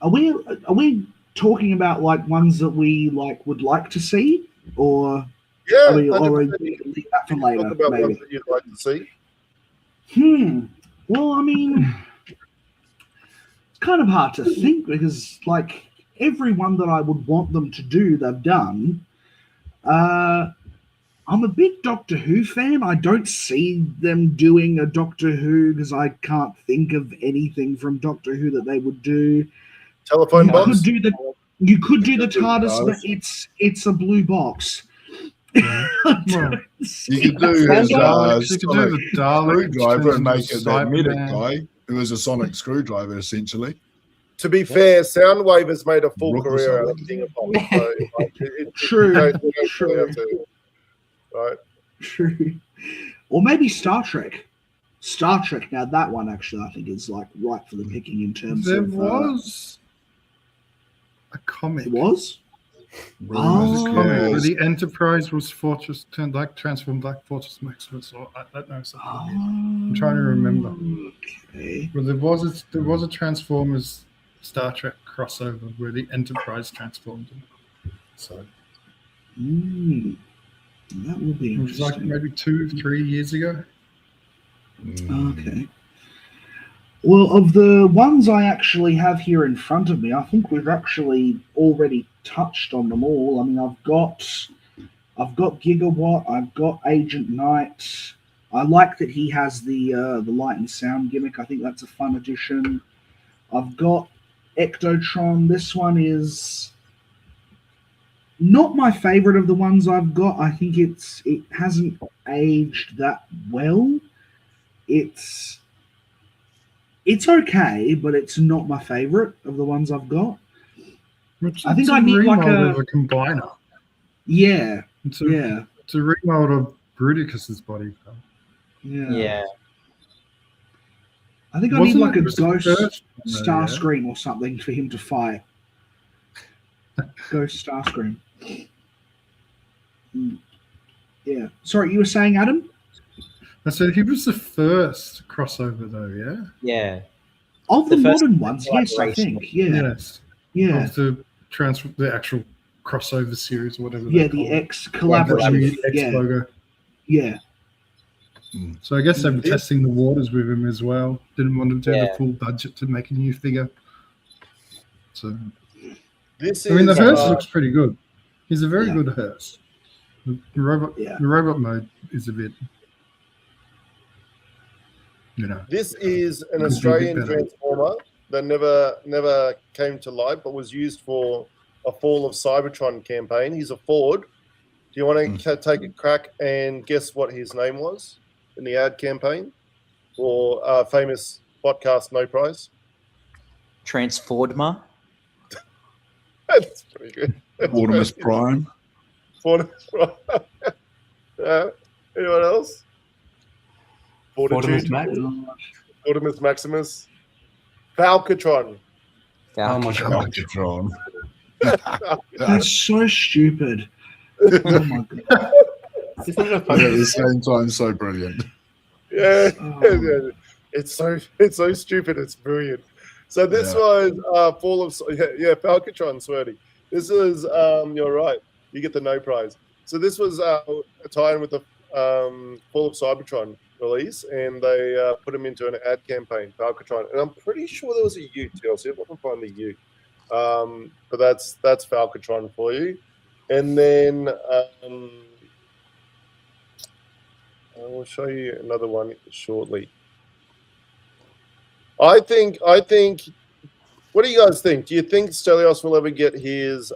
Speaker 4: are we talking about like ones that we would like to see, or
Speaker 1: Yeah,
Speaker 4: are we
Speaker 1: 100%.
Speaker 4: leave that for later?
Speaker 1: Talk about
Speaker 4: Maybe.
Speaker 1: ones that you'd like to see.
Speaker 4: Well, I mean, it's kind of hard to think because, like, every one that I would want them to do, they've done. I'm a big Doctor Who fan. I don't see them doing a Doctor Who because I can't think of anything from Doctor Who that they would do.
Speaker 1: Telephone
Speaker 4: You
Speaker 1: box.
Speaker 4: you could do the TARDIS, but it's a blue box.
Speaker 5: Well,
Speaker 3: You could do his
Speaker 5: you could do
Speaker 3: sonic
Speaker 5: the Dalek
Speaker 3: screwdriver and make it that medic
Speaker 5: Cyberman.
Speaker 3: guy who was a sonic screwdriver, essentially.
Speaker 1: To be fair, Soundwave has made a full
Speaker 3: Rook or
Speaker 1: career out of
Speaker 3: something.
Speaker 1: King of Pop. So, like,
Speaker 4: True,
Speaker 1: you don't
Speaker 4: true.
Speaker 1: have to, right?
Speaker 4: True. Or maybe Star Trek. Star Trek. Now that one actually, I think, is like right for the picking in terms
Speaker 5: There
Speaker 4: of.
Speaker 5: was a comic.
Speaker 4: It was.
Speaker 5: There was a comic
Speaker 3: Yes.
Speaker 5: where the Enterprise was transformed like Fortress Maximus, or I don't know something.
Speaker 4: I'm
Speaker 5: trying to remember.
Speaker 4: Okay.
Speaker 5: Well, there was a Transformers Star Trek crossover where the Enterprise transformed him. So
Speaker 4: That would be
Speaker 5: it was like
Speaker 4: interesting.
Speaker 5: maybe 2-3 years ago.
Speaker 4: Okay. Well, of the ones I actually have here in front of me, I think we've actually already touched on them all. I mean, I've got Gigawatt, I've got Agent Knight. I like that he has the light and sound gimmick. I think that's a fun addition. I've got Ectotron. This one is not my favorite of the ones I've got. I think it hasn't aged that well. It's okay, but it's not my favorite of the ones I've got. I think I need like
Speaker 5: a combiner.
Speaker 4: Yeah,
Speaker 5: It's a remold of Bruticus's body.
Speaker 6: Yeah.
Speaker 4: I think I need like a
Speaker 5: Wasn't it
Speaker 4: ghost
Speaker 5: the first one, though, yeah?
Speaker 4: Starscream or something for him to fight. Ghost Starscream. Yeah. Sorry, you were saying, Adam?
Speaker 5: I said he was the first crossover, though. Yeah.
Speaker 6: Yeah.
Speaker 4: Of the
Speaker 6: The first
Speaker 4: modern ones, yes, I
Speaker 6: collaboration.
Speaker 4: think. Yeah.
Speaker 5: Yes.
Speaker 4: Yeah.
Speaker 5: Of the actual crossover series or whatever.
Speaker 4: Yeah,
Speaker 5: they
Speaker 4: the
Speaker 5: call it.
Speaker 4: X
Speaker 5: Like
Speaker 4: collaborative.
Speaker 5: the X
Speaker 4: Yeah.
Speaker 5: logo.
Speaker 4: Yeah.
Speaker 5: So I guess they were testing the waters with him as well. Didn't want him to have
Speaker 6: Yeah.
Speaker 5: a full budget to make a new figure. So
Speaker 1: This
Speaker 5: I mean, the
Speaker 1: is
Speaker 5: hearse looks pretty good. He's a very
Speaker 4: Yeah.
Speaker 5: good hearse. The robot,
Speaker 4: Yeah.
Speaker 5: the robot mode is a bit,
Speaker 1: This is an
Speaker 5: Could be a bit
Speaker 1: Australian
Speaker 5: better.
Speaker 1: transformer that never came to light, but was used for a Fall of Cybertron campaign. He's a Ford. Do you want to take a crack and guess what his name was in the ad campaign for famous podcast No Prize?
Speaker 6: Transformer.
Speaker 1: That's pretty good. That's
Speaker 3: Audimus
Speaker 1: pretty-
Speaker 3: Prime.
Speaker 1: Fortimus Prime. Anyone else?
Speaker 2: Fortimus Max.
Speaker 1: Fortimus Maximus, Falcatron.
Speaker 2: Oh my god.
Speaker 3: Falcatron.
Speaker 4: That's so stupid. Oh my god.
Speaker 2: Isn't it a
Speaker 3: But at the
Speaker 2: fun?
Speaker 3: same time, so brilliant.
Speaker 1: Yeah,
Speaker 4: Oh.
Speaker 1: it's so stupid. It's brilliant. So this
Speaker 3: Yeah.
Speaker 1: was Fall of Falcatron, Sweaty. This is you're right. You get the no prize. So this was a tie-in with the Fall of Cybertron release, and they put him into an ad campaign, Falcatron. And I'm pretty sure there was a U too. I'll see if I can find the U. But that's Falcatron for you. And then I will show you another one shortly. I think. What do you guys think? Do you think Stelios will ever get his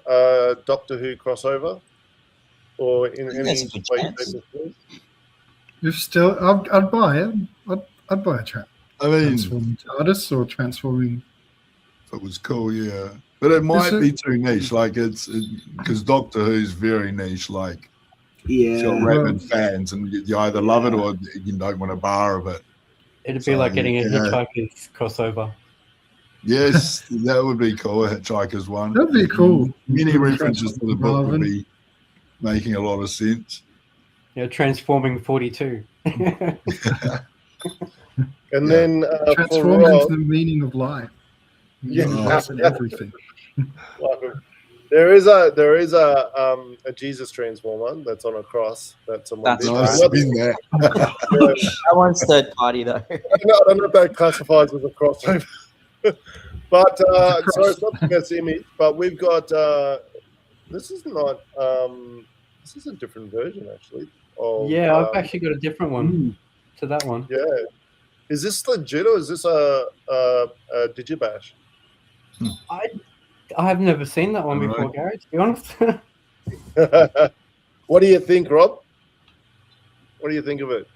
Speaker 1: Doctor Who crossover, or in
Speaker 6: I think
Speaker 1: any
Speaker 6: there's a good
Speaker 1: way,
Speaker 6: chance.
Speaker 1: shape, or form?
Speaker 5: If still, I'd buy it. I'd buy a
Speaker 3: I mean,
Speaker 5: transforming TARDIS or transforming.
Speaker 3: it was cool, yeah. But it might be too niche. Like because Doctor Who's very niche. Like it's got
Speaker 4: Yeah.
Speaker 3: rabid fans, and you either love it or you don't want a bar of it.
Speaker 2: It'd be like getting a Hitchhiker's crossover.
Speaker 3: Yes, that would be cool. A Hitchhiker's one.
Speaker 5: That'd be cool.
Speaker 3: Many references to the book would
Speaker 5: Marvin.
Speaker 3: be making a lot of sense.
Speaker 2: Yeah, transforming 42.
Speaker 1: And then for
Speaker 5: Transform
Speaker 1: Rob,
Speaker 5: into the meaning of life.
Speaker 1: Yeah.
Speaker 5: And everything.
Speaker 1: there is a Jesus transformer that's on a cross that someone
Speaker 6: That's
Speaker 1: did.
Speaker 6: right.
Speaker 3: Nice, been there.
Speaker 6: That one's third party though.
Speaker 1: I don't know if that classifies as a crossover. But so it's not the best image, but we've got this is not this is a different version actually.
Speaker 2: Yeah, I've actually got a different one to that one.
Speaker 1: Yeah. Is this legit or is this a Digibash?
Speaker 2: I have never seen that one
Speaker 3: All
Speaker 2: before,
Speaker 3: right.
Speaker 2: Gary, to be honest.
Speaker 1: What do you think, Rob? What do you think of it?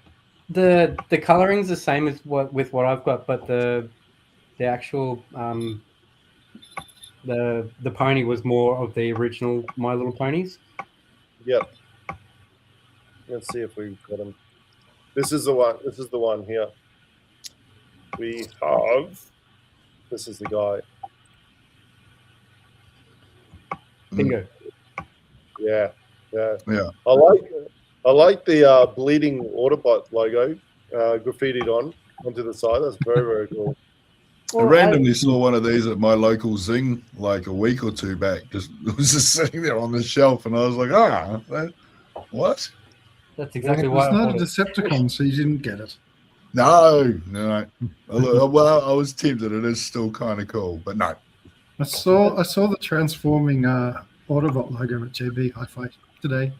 Speaker 2: The coloring's the same as what I've got, but the actual the pony was more of the original My Little Ponies.
Speaker 1: Yep. Let's see if we've got him. This is the one. This is the one here. We have. This is the guy.
Speaker 2: Bingo.
Speaker 1: Yeah.
Speaker 3: Yeah.
Speaker 1: I like the bleeding Autobot logo graffitied onto the side. That's very, very cool.
Speaker 3: I randomly saw one of these at my local Zing like a week or two back. It was just sitting there on the shelf, and I was like, what?
Speaker 2: That's exactly why
Speaker 5: It's
Speaker 2: I
Speaker 5: not a
Speaker 2: bought it.
Speaker 5: Decepticon, so you didn't get it.
Speaker 3: No. Well, I was tempted. It is still kind of cool, but no.
Speaker 5: I saw the transforming Autobot logo at JB Hi-Fi today,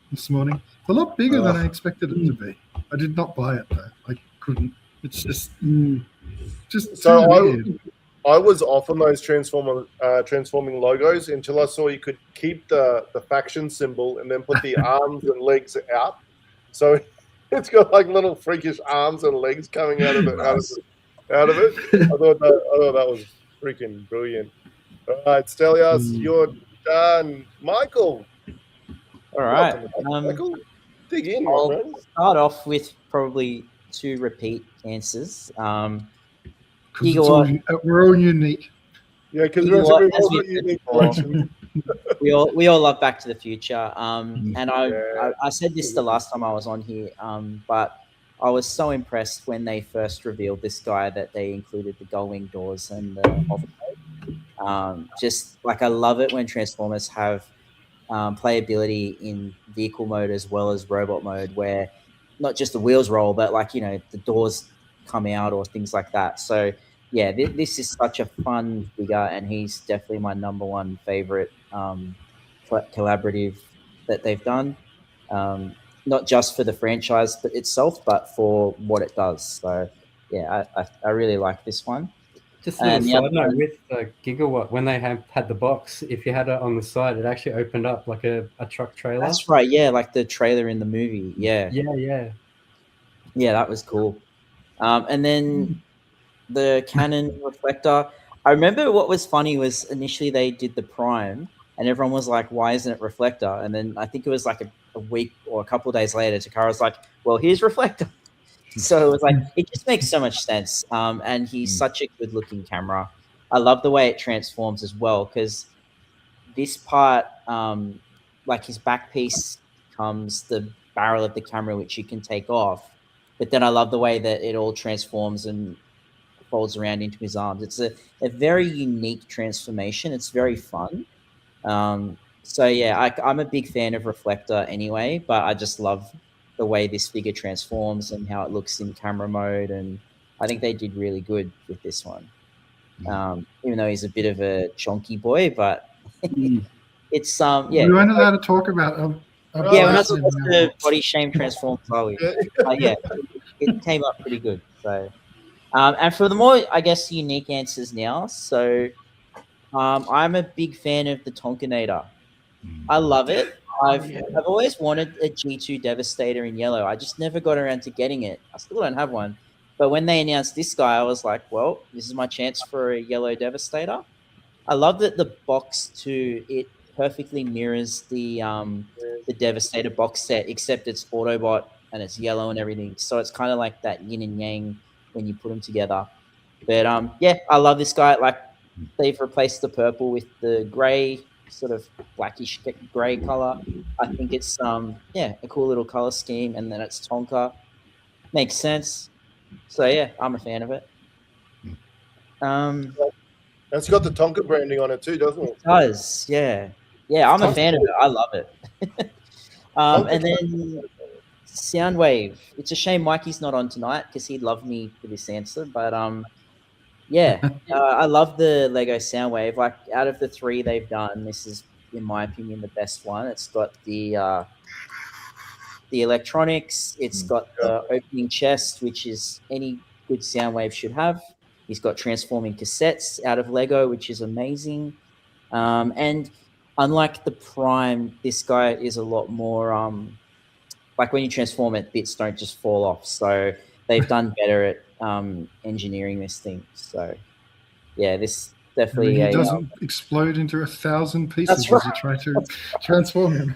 Speaker 5: this morning. It's a lot bigger than I expected it to be. I did not buy it though. I couldn't. It's just
Speaker 1: So
Speaker 5: too weird.
Speaker 1: I was off on those transforming logos until I saw you could keep the faction symbol and then put the arms and legs out. So it's got like little freakish arms and legs coming out of it. Out of it. I thought that was freaking brilliant. All right, Stelios, you're done. Michael.
Speaker 6: All right.
Speaker 1: Michael, dig in, my
Speaker 6: I'll
Speaker 1: friend.
Speaker 6: start off with probably two repeat answers.
Speaker 5: 'Cause
Speaker 6: Gigawatt.
Speaker 5: we're all unique.
Speaker 1: Yeah, because
Speaker 6: You know
Speaker 1: we're
Speaker 6: what,
Speaker 1: all
Speaker 6: as
Speaker 1: got
Speaker 6: we-
Speaker 1: unique collections.
Speaker 6: we all love Back to the Future. And
Speaker 1: Yeah.
Speaker 6: I said this the last time I was on here, but I was so impressed when they first revealed this guy that they included the gull-wing doors and the hovercraft. Just like I love it when Transformers have playability in vehicle mode as well as robot mode, where not just the wheels roll, but like the doors come out or things like that. So yeah, this is such a fun figure, and he's definitely my number one favorite collaborative that they've done. Not just for the franchise itself, but for what it does. So yeah, I really like this one.
Speaker 2: Just a little
Speaker 6: And the
Speaker 2: side
Speaker 6: other
Speaker 2: note
Speaker 6: one-
Speaker 2: with Gigawatt, when they had the box, if you had it on the side, it actually opened up like a truck trailer.
Speaker 6: That's right, yeah, like the trailer in the movie. Yeah,
Speaker 2: Yeah.
Speaker 6: that was cool. And then the Canon reflector. I remember what was funny was initially they did the Prime, and everyone was like, "Why isn't it reflector?" And then I think it was like a week or a couple of days later, Takara's like, "Well, here's reflector." So it was like it just makes so much sense. And he's such a good-looking camera. I love the way it transforms as well because this part, like his back piece comes the barrel of the camera, which you can take off. But then I love the way that it all transforms and folds around into his arms. It's a very unique transformation. It's very fun. So yeah, I'm a big fan of Reflector anyway, but I just love the way this figure transforms and how it looks in camera mode. And I think they did really good with this one. Even though he's a bit of a chonky boy, but it's yeah.
Speaker 5: We weren't allowed to talk about.
Speaker 6: Yeah, we're not supposed to body shame Transformers, are we? Yeah, it came up pretty good. So, and for the more, I guess, unique answers now. So, I'm a big fan of the Tonkinator. I love it. I've always wanted a G2 Devastator in yellow. I just never got around to getting it. I still don't have one. But when they announced this guy, I was like, well, this is my chance for a yellow Devastator. I love that the box too, it perfectly mirrors the Devastator box set, except it's Autobot and it's yellow and everything. So it's kind of like that yin and yang when you put them together. But yeah, I love this guy. Like they've replaced the purple with the gray, sort of blackish gray color. I think it's yeah, a cool little color scheme, and then it's Tonka. Makes sense. So yeah, I'm a fan of it.
Speaker 1: It's got the Tonka branding on it too, doesn't it?
Speaker 6: It does, yeah. Yeah, I'm a fan of it. I love it. And then Soundwave. It's a shame Mikey's not on tonight because he'd love me for this answer. But yeah, I love the Lego Soundwave. Like out of the three they've done, this is, in my opinion, the best one. It's got the electronics. It's got the opening chest, which is any good Soundwave should have. He's got transforming cassettes out of Lego, which is amazing. And unlike the Prime, this guy is a lot more like when you transform it, bits don't just fall off. So they've done better at engineering this thing. So yeah, this definitely
Speaker 5: he doesn't explode into 1,000 pieces
Speaker 6: That's
Speaker 5: as you try to transform him.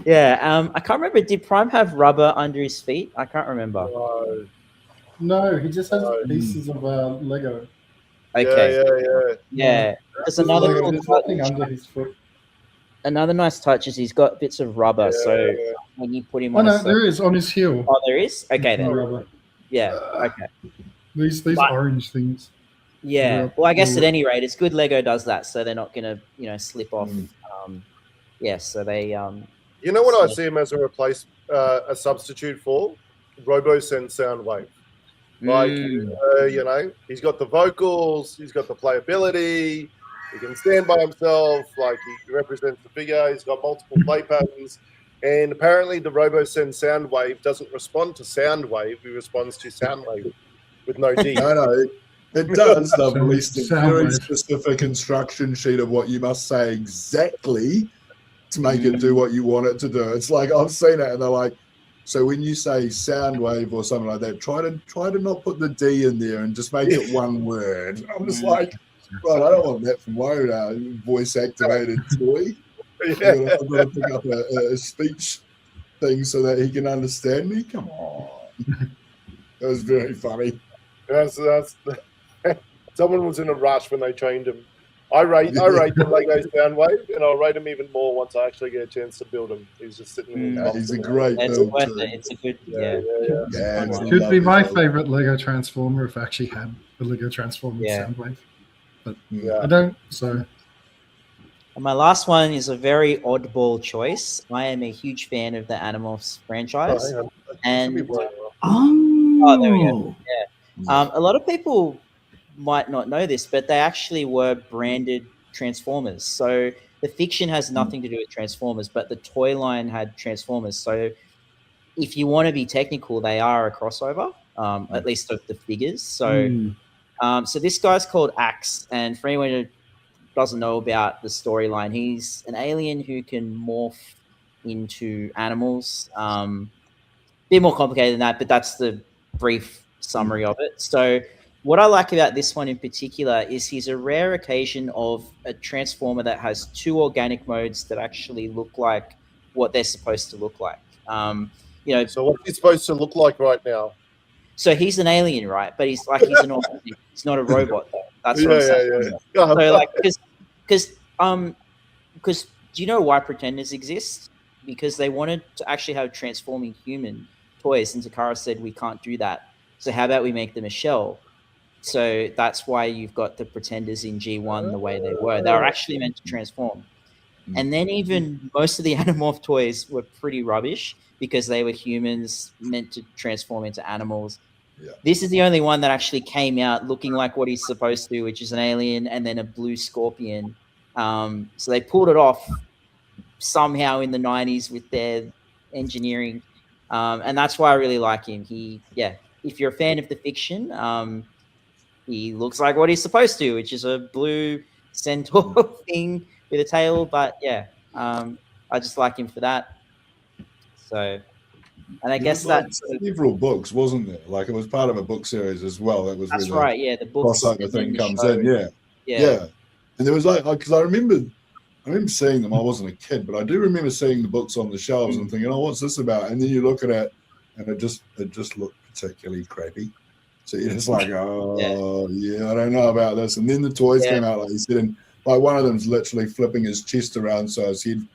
Speaker 6: Yeah, I can't remember. Did Prime have rubber under his feet? I can't remember.
Speaker 5: No, he just has pieces of Lego.
Speaker 6: Okay. Yeah. There's another
Speaker 5: Lego,
Speaker 6: cool
Speaker 5: there's
Speaker 6: touch.
Speaker 5: nothing under his foot.
Speaker 6: Another nice touch is he's got bits of rubber. So when you put him
Speaker 5: Oh
Speaker 6: on,
Speaker 5: no, there is on his heel.
Speaker 6: Oh, there is. Okay then.
Speaker 5: Rubber.
Speaker 6: Yeah. Okay.
Speaker 5: These
Speaker 6: But-
Speaker 5: orange things.
Speaker 6: Yeah. Well, I guess at any rate, it's good Lego does that, so they're not gonna, slip off. Yeah. So they.
Speaker 1: You know what I see him as a substitute for? RoboSense Soundwave. Like, he's got the vocals, he's got the playability, he can stand by himself, like he represents the figure, he's got multiple play patterns, and apparently the RoboSense Soundwave doesn't respond to Soundwave, he responds to Soundwave with no D.
Speaker 3: No, it does. They've released a very
Speaker 5: Soundwave.
Speaker 3: specific instruction sheet of what you must say exactly to make it do what you want it to do. It's like I've seen it, and they're like, so when you say Soundwave or something like that, try to not put the D in there and just make it one word. I'm just like, right, I don't want that from my voice activated toy.
Speaker 1: Yeah.
Speaker 3: I've got to pick up a speech thing so that he can understand me. Come on, that was very funny.
Speaker 1: That's someone was in a rush when they trained him. I rate the Lego Soundwave, and I'll rate him even more once I actually get a chance to build him. He's just sitting there.
Speaker 3: He's a great
Speaker 6: It's
Speaker 3: build
Speaker 6: worth
Speaker 3: too.
Speaker 6: it. It's a good.
Speaker 1: Yeah.
Speaker 3: it's a
Speaker 5: Could be
Speaker 3: lovely
Speaker 5: my
Speaker 3: build.
Speaker 5: favorite Lego Transformer if I actually had the Lego Transformer
Speaker 6: Yeah.
Speaker 5: Soundwave. But
Speaker 1: Yeah.
Speaker 5: I don't, so
Speaker 6: And my last one is a very oddball choice. I am a huge fan of the Animorphs franchise,
Speaker 1: Oh, hang on.
Speaker 6: and
Speaker 1: Should be right.
Speaker 6: Oh, there we go. A lot of people might not know this, but they actually were branded Transformers. So the fiction has nothing to do with Transformers, but the toy line had Transformers. So if you want to be technical, they are a crossover, at least of the figures. So, so this guy's called Axe, and for anyone who doesn't know about the storyline, he's an alien who can morph into animals. Bit more complicated than that, but that's the brief summary of it. So what I like about this one in particular is he's a rare occasion of a Transformer that has two organic modes that actually look like what they're supposed to look like.
Speaker 1: So what's he supposed to look like right now?
Speaker 6: So he's an alien, right? But he's an authentic. He's not a robot. Though. That's what I'm saying.
Speaker 1: Yeah.
Speaker 6: So like, because do you know why pretenders exist? Because they wanted to actually have transforming human toys, and Takara said we can't do that. So how about we make them a shell? So that's why you've got the pretenders in G1 the way they were. They were actually meant to transform. And then even most of the Animorph toys were pretty rubbish because they were humans meant to transform into animals.
Speaker 3: Yeah.
Speaker 6: This is the only one that actually came out looking like what he's supposed to, which is an alien and then a blue scorpion. So they pulled it off somehow in the 90s with their engineering. And that's why I really like him. If you're a fan of the fiction, he looks like what he's supposed to, which is a blue centaur thing with a tail. But I just like him for that. So, and I guess that's
Speaker 3: several books, wasn't there? Like it was part of a book series as well. That was
Speaker 6: that's right. Yeah, the books
Speaker 3: crossover thing comes
Speaker 6: show.
Speaker 3: in. Yeah. And there was because I remember seeing them. I wasn't a kid, but I do remember seeing the books on the shelves and thinking, "Oh, what's this about?" And then you look at it, and it just looked particularly crappy. So you're just like, "Oh, yeah, I don't know about this." And then the toys came out, like you said, and like one of them's literally flipping his chest around so his head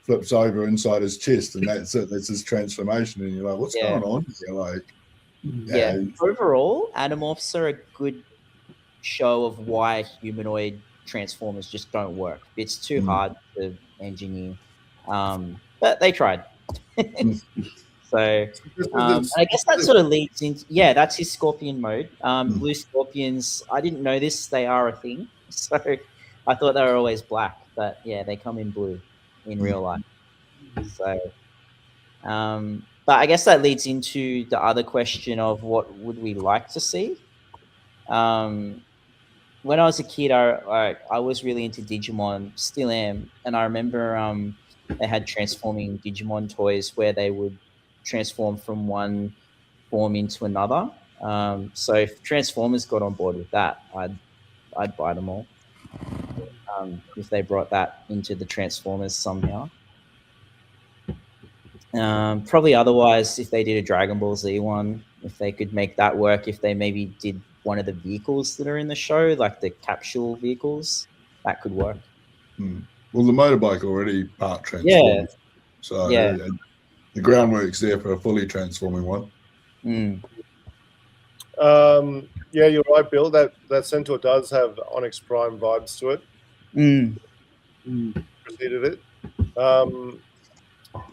Speaker 3: flips over inside his chest, and that's it. That's his transformation, and you're like, "What's going on?" You're like,
Speaker 6: Overall, Animorphs are a good show of why humanoid transformers just don't work. It's too hard to engineer, but they tried. So I guess that sort of leads into that's his scorpion mode. Blue scorpions, I didn't know this, they are a thing, so I thought they were always black, but they come in blue in real life. So but I guess that leads into the other question of what would we like to see. When I was a kid, I was really into Digimon, still am, and I remember they had transforming Digimon toys where they would transform from one form into another. So if Transformers got on board with that, I'd buy them all. If they brought that into the Transformers somehow. Probably otherwise, if they did a Dragon Ball Z one, if they could make that work, if they maybe did one of the vehicles that are in the show, like the capsule vehicles, that could work.
Speaker 3: Well, the motorbike already part transformed. So the groundwork's there for a fully transforming one.
Speaker 1: You're right, Bill. That Centaur does have Onyx Prime vibes to it. Preceded it.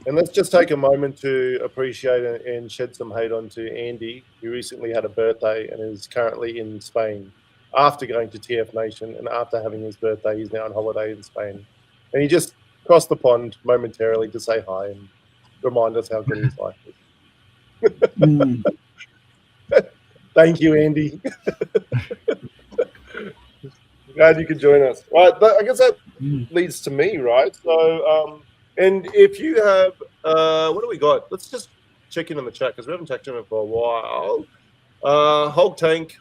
Speaker 1: And let's just take a moment to appreciate and shed some hate onto Andy, who recently had a birthday and is currently in Spain. After going to TF Nation and after having his birthday, he's now on holiday in Spain. And he just crossed the pond momentarily to say hi and remind us how good his life is. Thank you, Andy. Glad you could join us. Right, I guess that leads to me, right? So, and if you have, what do we got? Let's just check in on the chat because we haven't checked in it for a while. Hulk Tank.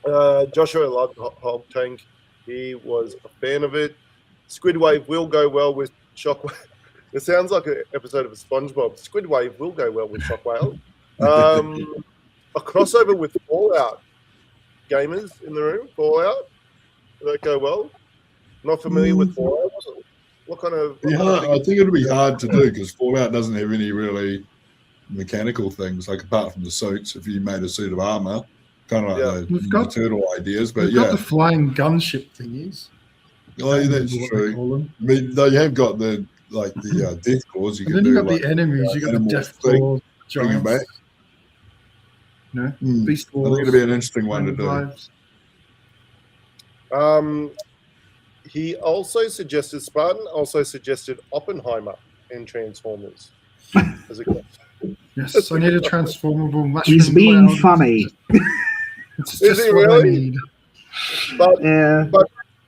Speaker 1: Joshua loved Hulk Tank. He was a fan of it. Squidwave will go well with Shockwave. It sounds like an episode of SpongeBob. Squidwave will go well with Shockwave. A crossover with Fallout. Gamers in the room, Fallout. Will that go well? Not familiar with Fallout? What kind of...
Speaker 3: I think it'll be hard to do because Fallout doesn't have any really mechanical things, like apart from the suits. If you made a suit of armor, kind of like the turtle ideas, but
Speaker 5: we've got the flying gunship thingies.
Speaker 3: Oh, that's true. I mean, they have got the death claws. You
Speaker 5: and
Speaker 3: can
Speaker 5: then
Speaker 3: do
Speaker 5: you got the enemies. You got the death claws, giants.
Speaker 3: Back.
Speaker 5: Beast Wars.
Speaker 3: I think it'll be an interesting one to
Speaker 1: do. He also suggested Spartan. Also suggested Oppenheimer in Transformers. As a
Speaker 5: yes, I need a transformable mushroom.
Speaker 4: He's being funny.
Speaker 5: It's just
Speaker 1: Is he
Speaker 5: what
Speaker 1: really?
Speaker 5: I need.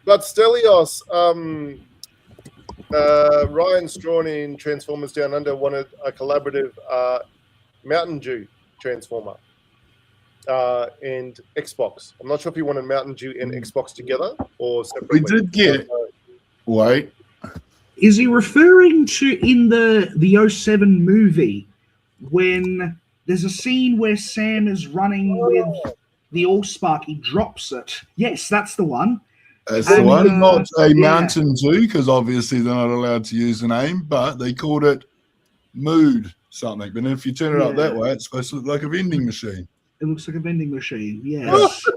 Speaker 1: But Stelios, Ryan Strawn in Transformers Down Under wanted a collaborative Mountain Dew Transformer and Xbox. I'm not sure if you wanted Mountain Dew and Xbox together or separately.
Speaker 3: We did get. Wait.
Speaker 4: Is he referring to in the 07 movie when There's a scene where Sam is running with the Allspark. He drops it. Yes, that's the one.
Speaker 3: That's the one. Not a
Speaker 4: yeah.
Speaker 3: mountain zoo, because obviously they're not allowed to use the name, but they called it Mood something. But if you turn it up that way, it's supposed to look like a vending machine.
Speaker 4: It looks like a vending machine, yes.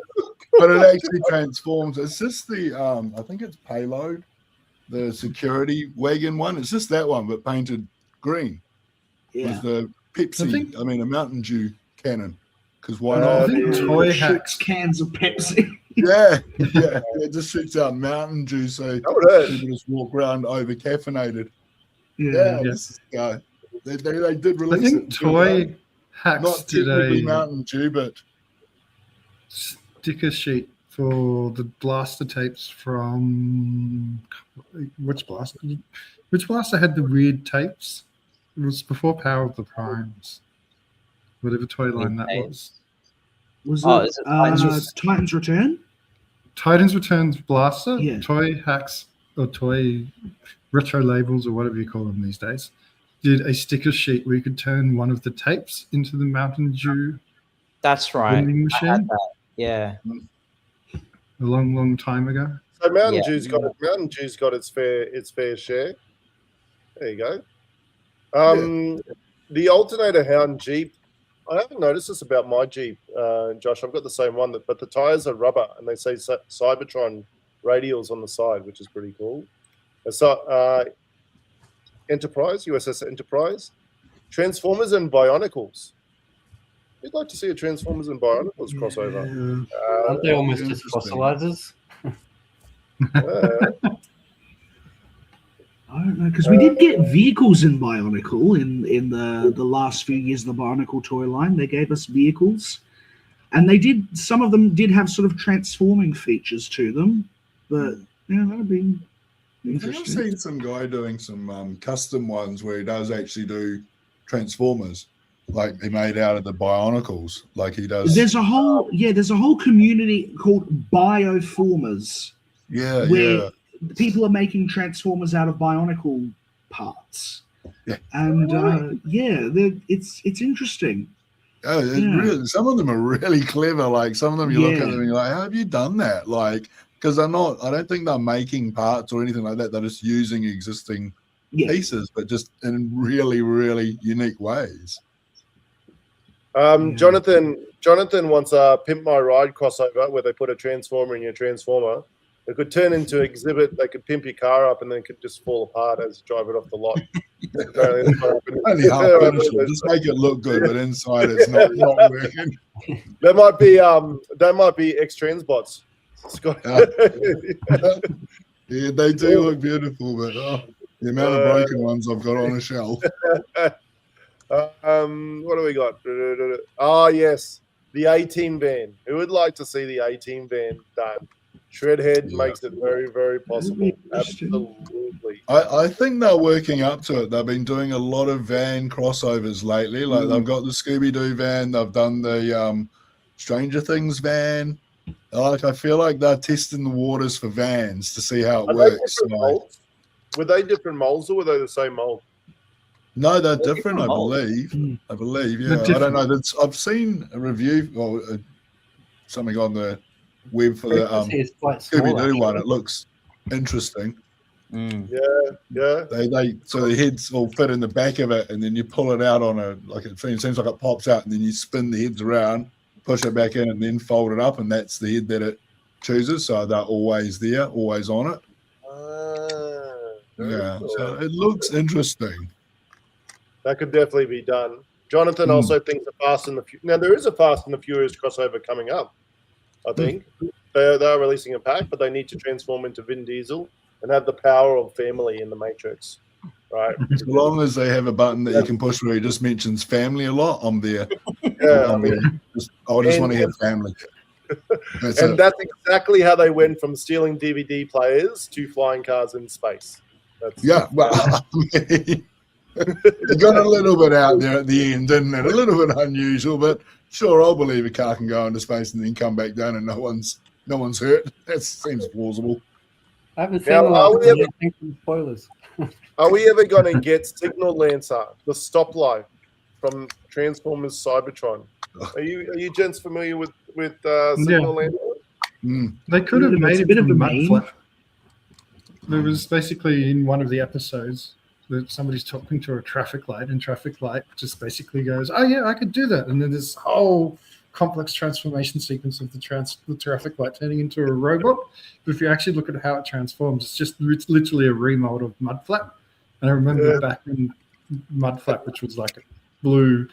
Speaker 3: But it actually transforms. It's just the, I think it's Payload, the security wagon one. It's just that one, but painted green.
Speaker 4: Yeah.
Speaker 3: With the Pepsi, a Mountain Dew cannon. Because why
Speaker 5: I
Speaker 3: not?
Speaker 5: think Toy
Speaker 4: Shoots
Speaker 5: Hacks.
Speaker 4: cans of Pepsi.
Speaker 3: Yeah. It just shoots out Mountain Dew, so people just walk around over caffeinated. Yeah. This is, they did
Speaker 5: I
Speaker 3: release
Speaker 5: think
Speaker 3: it.
Speaker 5: Toy Hacks
Speaker 3: Not
Speaker 5: did
Speaker 3: technically
Speaker 5: a
Speaker 3: Mountain Dew, but
Speaker 5: sticker sheet for the blaster tapes from which blaster? Which blaster had the weird tapes? It was before Power of the Primes. Whatever toy line that was.
Speaker 4: Was
Speaker 6: is it
Speaker 4: Titan's Return?
Speaker 5: Titan's Returns blaster,
Speaker 4: Yeah.
Speaker 5: Toy Hacks or Toy Retro Labels or whatever you call them these days, did a sticker sheet where you could turn one of the tapes into the Mountain Dew
Speaker 6: That's right.
Speaker 5: vending
Speaker 6: I had
Speaker 5: machine
Speaker 6: that. Yeah.
Speaker 5: a long time ago.
Speaker 1: So Mountain Dew's got its fair share. There you go. The alternator hound Jeep. I haven't noticed this about my Jeep, Josh. I've got the same one, but the tires are rubber, and they say Cybertron radials on the side, which is pretty cool. So, Enterprise, USS Enterprise, Transformers and Bionicles. We'd like to see a Transformers and Bionicles crossover.
Speaker 2: Aren't they almost just fossilizers?
Speaker 4: I don't know, because we did get vehicles in Bionicle in the last few years of the Bionicle toy line. They gave us vehicles, and some of them did have sort of transforming features to them. But that'd be interesting.
Speaker 3: I've seen some guy doing some custom ones where he does actually do Transformers, like he made out of the Bionicles, like he does.
Speaker 4: There's a whole community called Bioformers.
Speaker 3: Yeah.
Speaker 4: People are making Transformers out of Bionicle parts.
Speaker 3: Yeah.
Speaker 4: And it's interesting.
Speaker 3: Oh, really, some of them are really clever. Like some of them, you look at them and you're like, "How have you done that?" Like, because I don't think they're making parts or anything like that. They're just using existing pieces, but just in really, really unique ways.
Speaker 1: Jonathan wants a Pimp My Ride crossover where they put a Transformer in your Transformer. It could turn into exhibit. They could pimp your car up, and then it could just fall apart as you drive it off the lot.
Speaker 3: Only half finished. Just make it look good, but inside it's not working.
Speaker 1: That might be X-Trans bots. Scott.
Speaker 3: Yeah, they do look beautiful, but the amount of broken ones I've got on a shelf.
Speaker 1: What do we got? Oh yes, the A-Team van. Who would like to see the A-Team van done? Shredhead makes it very, very possible. Absolutely.
Speaker 3: I think they're working up to it. They've been doing a lot of van crossovers lately. Like they've got the Scooby-Doo van. They've done the Stranger Things van. Like I feel like they're testing the waters for vans to see how it works.
Speaker 1: Were they different molds or were they the same mold?
Speaker 3: No, they're different, I believe. Yeah. I don't know. I've seen a review or something on the web for the Scooby-Doo one. It looks interesting. Yeah. So the heads all fit in the back of it, and then you pull it out on it seems like it pops out, and then you spin the heads around, push it back in, and then fold it up, and that's the head that it chooses. So they're always there, always on it.
Speaker 1: Cool.
Speaker 3: So it looks interesting. That
Speaker 1: could definitely be done. Jonathan also thinks now there is a Fast and the Furious crossover coming up. I think they are releasing a pack, but they need to transform into Vin Diesel and have the power of family in the Matrix, right?
Speaker 3: As long as they have a button that you can push where he just mentions family a lot, I'm there. I just want to have family. That's
Speaker 1: exactly how they went from stealing DVD players to flying cars in space.
Speaker 3: You got a little bit out there at the end, didn't it? A little bit unusual, but sure, I'll believe a car can go into space and then come back down and no one's hurt. That seems plausible.
Speaker 2: I haven't seen spoilers.
Speaker 1: Are we ever going to get Signal Lancer, the stoplight from Transformers Cybertron. Are you gents familiar with Signal Lancer?
Speaker 5: They could have made
Speaker 4: It's a
Speaker 5: it
Speaker 4: bit of
Speaker 5: from
Speaker 4: a
Speaker 5: mud
Speaker 4: meme.
Speaker 5: flap. There was basically in one of the episodes that somebody's talking to a traffic light, and traffic light just basically goes, "Oh yeah, I could do that," and then this whole complex transformation sequence of the traffic light turning into a robot. But if you actually look at how it transforms, it's literally a remold of Mudflap. And I remember back in Mudflap, which was like a blue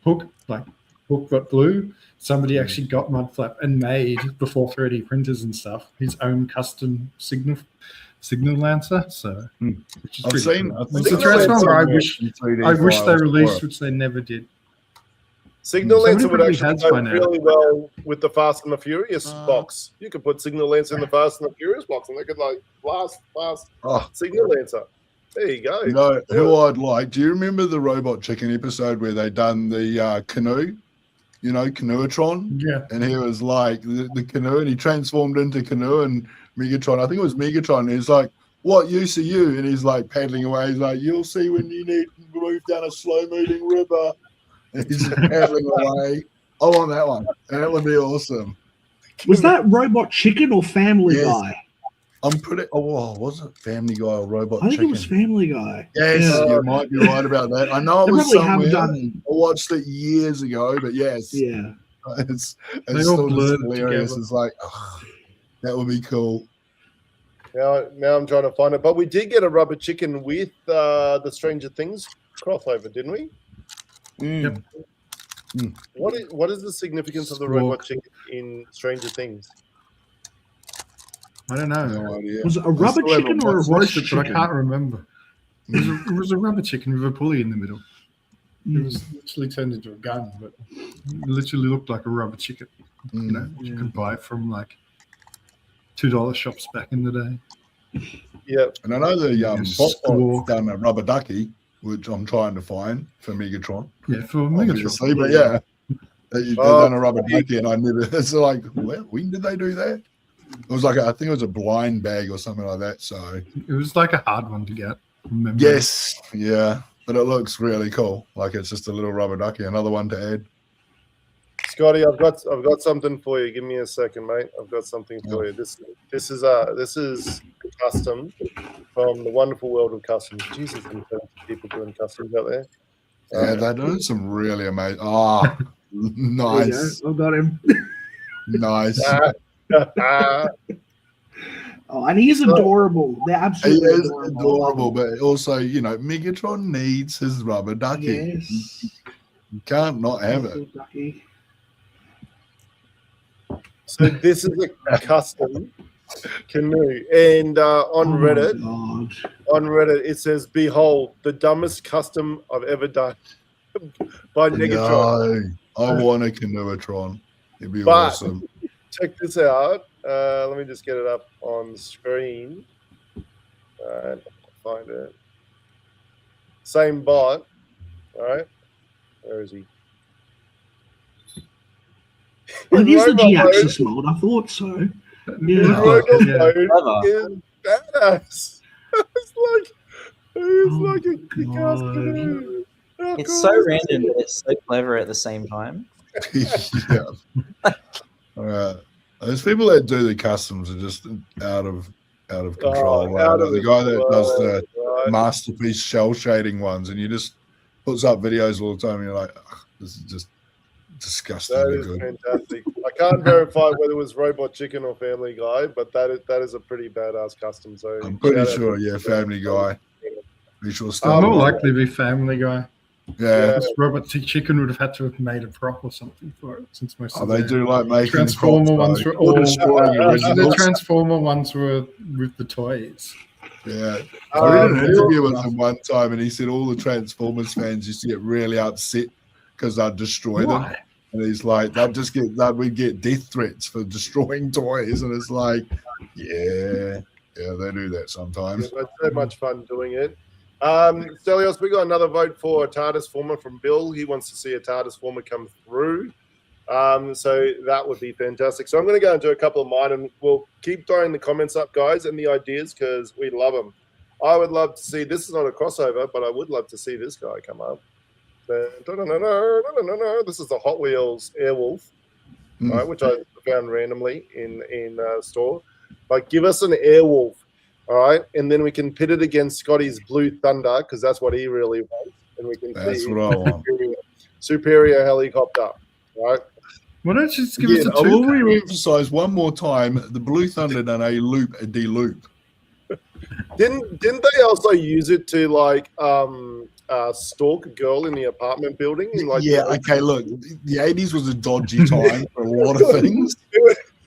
Speaker 5: hook but blue, somebody actually got Mudflap and made, before 3D printers and stuff, his own custom signal Lancer. So which is
Speaker 3: I've
Speaker 5: pretty
Speaker 3: seen.
Speaker 5: cool.
Speaker 3: I
Speaker 5: It's
Speaker 3: think
Speaker 5: a
Speaker 3: I've
Speaker 5: transformer
Speaker 3: seen
Speaker 5: I wish they
Speaker 3: files
Speaker 5: released,
Speaker 3: for it.
Speaker 5: which they never did.
Speaker 1: Signal Lancer
Speaker 5: Somebody
Speaker 1: would
Speaker 5: probably
Speaker 1: actually
Speaker 5: has
Speaker 1: go
Speaker 5: by now.
Speaker 1: really well with the Fast and the Furious box. You could put Signal Lancer in the Fast and the Furious box, and they could like blast
Speaker 3: Oh.
Speaker 1: Signal Lancer. There you go.
Speaker 3: You know who I'd like? Do you remember the Robot Chicken episode where they done the canoe? You know, Canoeatron?
Speaker 5: Yeah.
Speaker 3: And he was like the canoe, and he transformed into Canoe and Megatron. I think it was Megatron. And he's like, "What use are you?" And he's like paddling away. He's like, "You'll see when you need to move down a slow-moving river." And he's paddling away. I want that one. That would be awesome.
Speaker 4: Was that Robot Chicken or Family
Speaker 3: Yes.
Speaker 4: Guy?
Speaker 3: I'm pretty. Oh, was it Family Guy or Robot
Speaker 4: I think
Speaker 3: Chicken?
Speaker 4: it was Family Guy.
Speaker 3: Yes,
Speaker 4: Yeah.
Speaker 3: you might be right about that. I know it
Speaker 4: They
Speaker 3: was
Speaker 4: probably have
Speaker 3: somewhere.
Speaker 4: done.
Speaker 3: I watched it years ago, but yes,
Speaker 4: Yeah.
Speaker 3: it's
Speaker 5: They all
Speaker 3: still just
Speaker 5: blurred
Speaker 3: hilarious.
Speaker 5: together.
Speaker 3: It's like, that would be cool.
Speaker 1: Now I'm trying to find it. But we did get a rubber chicken with the Stranger Things crossover, didn't we?
Speaker 5: Yep.
Speaker 1: What is the significance of the
Speaker 5: Squawk.
Speaker 1: robot chicken in Stranger Things?
Speaker 5: I don't know.
Speaker 3: No idea.
Speaker 4: Was it a rubber
Speaker 3: still haven't
Speaker 4: chicken or a
Speaker 3: watched
Speaker 4: roast
Speaker 5: But I
Speaker 4: chicken?
Speaker 5: can't remember. It was a rubber chicken with a pulley in the middle. It was literally turned into a gun, but it literally looked like a rubber chicken. You know, which you could buy from like $2 shops back in the day.
Speaker 1: Yeah.
Speaker 3: And I know the
Speaker 5: Yes,
Speaker 3: Botbot's
Speaker 5: Squawk.
Speaker 3: done a rubber ducky, which I'm trying to find for Megatron.
Speaker 5: Yeah, for Megatron.
Speaker 3: Obviously, but yeah, they've done a rubber ducky, and I never. It's like, when did they do that? It was like I think it was a blind bag or something like that. So
Speaker 5: It was like a hard one to get. Remember?
Speaker 3: yes, yeah, but it looks really cool. Like it's just a little rubber ducky. Another one to add.
Speaker 1: Scotty, I've got something for you. Give me a second, mate. I've got something for you. This is custom from the wonderful world of customs. Jesus, in terms of people doing customs out there.
Speaker 3: Yeah, they're doing some really amazing. Oh, nice,
Speaker 4: I've got him.
Speaker 3: nice.
Speaker 4: Oh, and he is adorable. They're
Speaker 3: He
Speaker 4: absolutely
Speaker 3: is
Speaker 4: adorable.
Speaker 3: adorable, but also, you know, Megatron needs his rubber ducky.
Speaker 4: Yes.
Speaker 3: You can't not have it.
Speaker 4: Ducky.
Speaker 1: So this is a custom canoe, and on Reddit,
Speaker 4: God.
Speaker 1: it says, "Behold, the dumbest custom I've ever done by Negatron."
Speaker 3: No, I want a Canoeatron. It'd be
Speaker 1: But-
Speaker 3: awesome.
Speaker 1: Check this out. Let me just get it up on screen. Find it. Same bot. All right. Where is he?
Speaker 4: Well, it is the
Speaker 1: Robot
Speaker 4: G-axis mode. I thought so. Yeah.
Speaker 1: Robot
Speaker 5: Yeah.
Speaker 1: mode is badass. It's like a kick-ass
Speaker 4: God.
Speaker 1: canoe. How
Speaker 6: It's
Speaker 1: cool
Speaker 6: so
Speaker 1: is
Speaker 6: random,
Speaker 1: it?
Speaker 6: but it's so clever at the same time.
Speaker 3: Yeah. All right. Those people that do the customs are just out of control.
Speaker 1: out of
Speaker 3: the guy that does the
Speaker 1: right?
Speaker 3: masterpiece shell shading ones, and you just puts up videos all the time, and you're like, "Ugh, this is just
Speaker 1: That
Speaker 3: disgustingly
Speaker 1: is
Speaker 3: good."
Speaker 1: fantastic. I can't verify whether it was Robot Chicken or Family Guy, but that is a pretty badass custom. So
Speaker 3: I'm pretty
Speaker 1: shout out
Speaker 3: sure,
Speaker 1: to-
Speaker 3: yeah, Family Guy. Be sure
Speaker 5: More
Speaker 3: stuff.
Speaker 5: likely be Family Guy.
Speaker 3: Yeah.
Speaker 5: This Robot Chicken would have had to have made a prop or something for it, since most
Speaker 3: Oh,
Speaker 5: of
Speaker 3: they
Speaker 5: the
Speaker 3: do like making
Speaker 5: Transformer
Speaker 3: props,
Speaker 5: ones
Speaker 3: though.
Speaker 5: were all
Speaker 3: destroying
Speaker 5: the
Speaker 3: originals.
Speaker 5: Transformer ones were with the toys.
Speaker 3: Yeah. I read an
Speaker 1: Um,
Speaker 3: interview with him one time, and he said all the Transformers fans used to get really upset because I'd destroy them.
Speaker 5: Why?
Speaker 3: And he's like, we'd get death threats for destroying toys. And it's like, yeah, they do that sometimes.
Speaker 1: It's so much fun doing it. Stelios, we got another vote for a TARDIS former from Bill. He wants to see a TARDIS former come through. So that would be fantastic. So I'm going to go and do a couple of mine, and we'll keep throwing the comments up, guys, and the ideas, because we love them. I would love to see, this is not a crossover, but I would love to see this guy come up. This is the Hot Wheels Airwolf, right, which I found randomly in store. Like, give us an Airwolf, all right, and then we can pit it against Scotty's Blue Thunder because that's what he really wants, and we can
Speaker 3: That's
Speaker 1: see
Speaker 3: what I want.
Speaker 1: superior helicopter, right?
Speaker 5: Why don't you just give us a
Speaker 3: I will
Speaker 5: two-pack?
Speaker 3: re-emphasize one more time: the Blue Thunder done a de-loop.
Speaker 1: Didn't they also use it to like stalk a girl in the apartment building? In, like,
Speaker 3: Yeah, okay, look, the 80s was a dodgy time for a lot of things.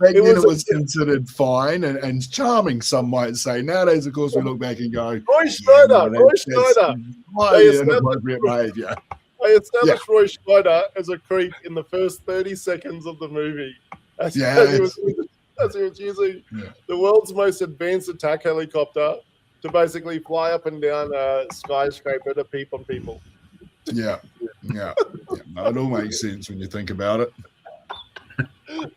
Speaker 3: Back then it was considered fine and charming, some might say. Nowadays, of course, we look back and go,
Speaker 1: Roy Schneider,
Speaker 3: that's
Speaker 1: They
Speaker 3: highly
Speaker 1: established-
Speaker 3: inappropriate behavior.
Speaker 1: I established Roy Schneider as a creep in the first 30 seconds of the movie. As he was using the world's most advanced attack helicopter to basically fly up and down a skyscraper to peep on people.
Speaker 3: Yeah. No, it all makes sense when you think about it.
Speaker 1: It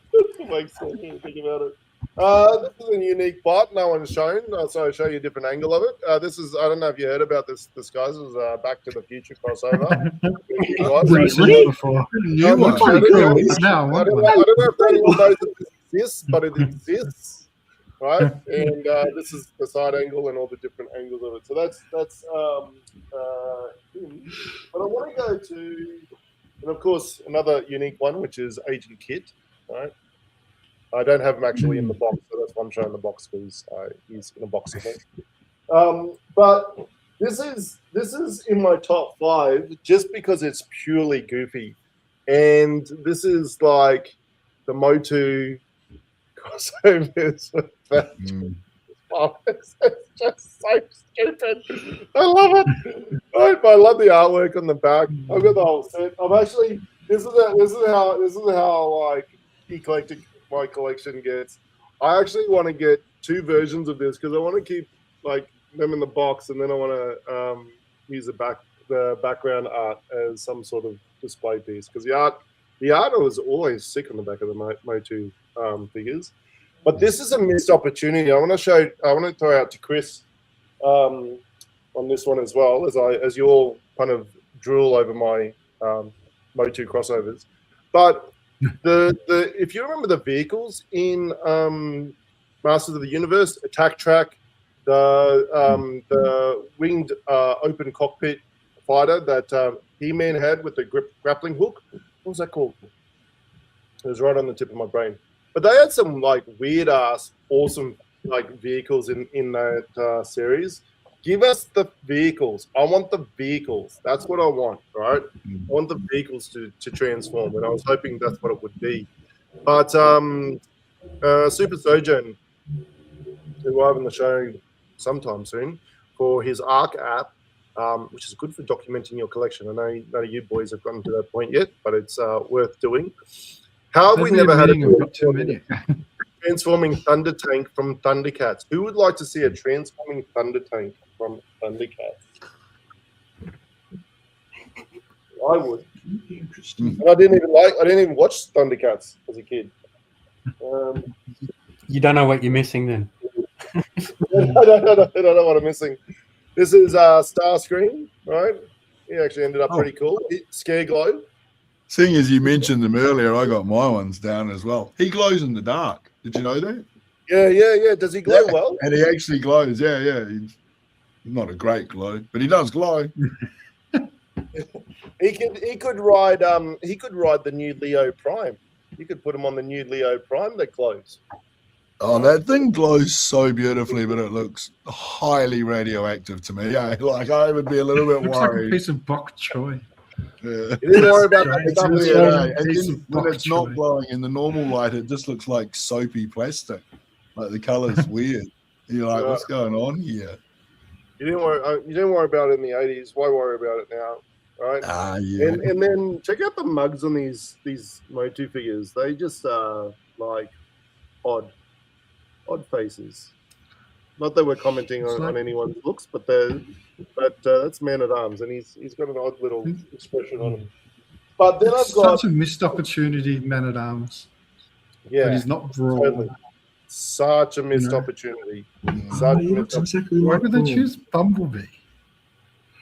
Speaker 1: makes sense when you think about it. This is a unique bot. No one's shown, so I'll show you a different angle of it. This is, I don't know if you heard about this guys. This is Back to the Future crossover.
Speaker 4: Really?
Speaker 5: Before.
Speaker 3: New one.
Speaker 1: I don't know
Speaker 5: Now,
Speaker 1: if anyone knows that this exists, but it exists, right? And this is the side angle and all the different angles of it. So that's but I want to go to, and of course, another unique one, which is Agent Kit, right? I don't have him actually in the box, so that's why I'm showing the box because he's in a box with me. But this is in my top 5 just because it's purely goofy, and this is like the Motu crossovers. It's just so stupid. I love it. I love the artwork on the back. I've got the whole set. I'm actually this is how like eclectic my collection gets. I actually want to get 2 versions of this because I want to keep like them in the box, and then I want to use the background art as some sort of display piece because the art was always sick on the back of the Motu figures. But this is a missed opportunity. I want to throw out to Chris on this one as well, as you all kind of drool over my Motu crossovers. But the if you remember the vehicles in Masters of the Universe, Attack Track, the winged open cockpit fighter that He-Man had with the grappling hook, what was that called? It was right on the tip of my brain. But they had some like weird ass, awesome like vehicles in that series. Give us the vehicles. I want the vehicles. That's what I want, right? I want the vehicles to transform, and I was hoping that's what it would be. But Super Sojourn, who will have on the show sometime soon, for his ARC app, which is good for documenting your collection. I know none of you boys have gotten to that point yet, but it's worth doing. How have we never had a transforming Thunder Tank from Thundercats? Who would like to see a transforming Thunder Tank from Thundercats? I would.
Speaker 4: Interesting.
Speaker 1: And I didn't even watch Thundercats as a kid.
Speaker 2: You don't know what you're missing then.
Speaker 1: I don't know what I'm missing. This is Starscream, right? He actually ended up pretty cool. Scare Glow.
Speaker 3: Seeing as you mentioned them earlier, I got my ones down as well. He glows in the dark. Did you know that?
Speaker 1: Yeah. Does he glow well?
Speaker 3: And he actually glows. Yeah. He's not a great glow, but he does glow.
Speaker 1: He could ride the new Leo Prime. You could put him on the new Leo Prime that glows.
Speaker 3: Oh, that thing glows so beautifully, but it looks highly radioactive to me. Yeah, like I would be a little bit
Speaker 5: looks like a
Speaker 3: worried.
Speaker 5: piece of bok choy.
Speaker 3: Yeah.
Speaker 1: You didn't worry about that stuff.
Speaker 3: Yeah, and
Speaker 5: piece
Speaker 3: then
Speaker 5: of
Speaker 3: when
Speaker 5: bok
Speaker 3: it's not
Speaker 5: choy.
Speaker 3: glowing in the normal light, it just looks like soapy plastic. Like the color's weird. You're like, what's going on here?
Speaker 1: You didn't worry about it in the 80s. Why worry about it now? Right?
Speaker 3: Yeah.
Speaker 1: And then check out the mugs on these Motu figures. They just like odd faces. Not that we're commenting on anyone's looks, but that's Man at Arms, and he's got an odd little expression on him. But then I've got
Speaker 5: such a missed opportunity, Man at Arms.
Speaker 1: yeah,
Speaker 5: But he's not raw.
Speaker 1: totally. Such a missed opportunity.
Speaker 4: Oh, he looks exactly
Speaker 5: Why
Speaker 4: like
Speaker 5: would they
Speaker 4: Paul.
Speaker 5: choose Bumblebee?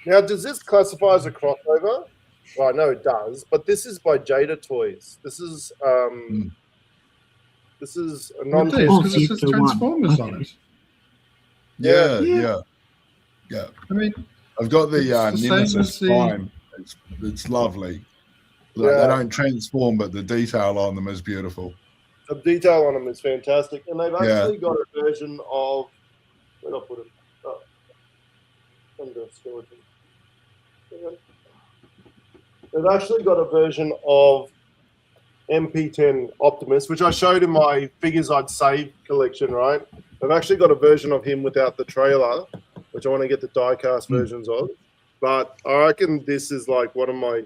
Speaker 1: Now, does this classify as a crossover? Well, I know it does, but this is by Jada Toys. This is this is a non.
Speaker 5: Because it
Speaker 4: Oh,
Speaker 5: says
Speaker 4: so one.
Speaker 5: Transformers on
Speaker 4: Okay.
Speaker 5: it.
Speaker 3: Yeah.
Speaker 5: I mean,
Speaker 3: I've got the
Speaker 5: It's the same
Speaker 3: Nemesis
Speaker 5: as the-
Speaker 3: Prime. It's lovely. Like,
Speaker 1: Yeah.
Speaker 3: they don't transform, but the detail on them is beautiful.
Speaker 1: The detail on them is fantastic, and they've
Speaker 3: Yeah.
Speaker 1: actually got a version of. Where did I put it? Oh, under skeleton. They've actually got a version of MP10 Optimus, which I showed in my Figures I'd Save collection, right? They've actually got a version of him without the trailer, which I want to get the diecast versions of. But I reckon this is like one of my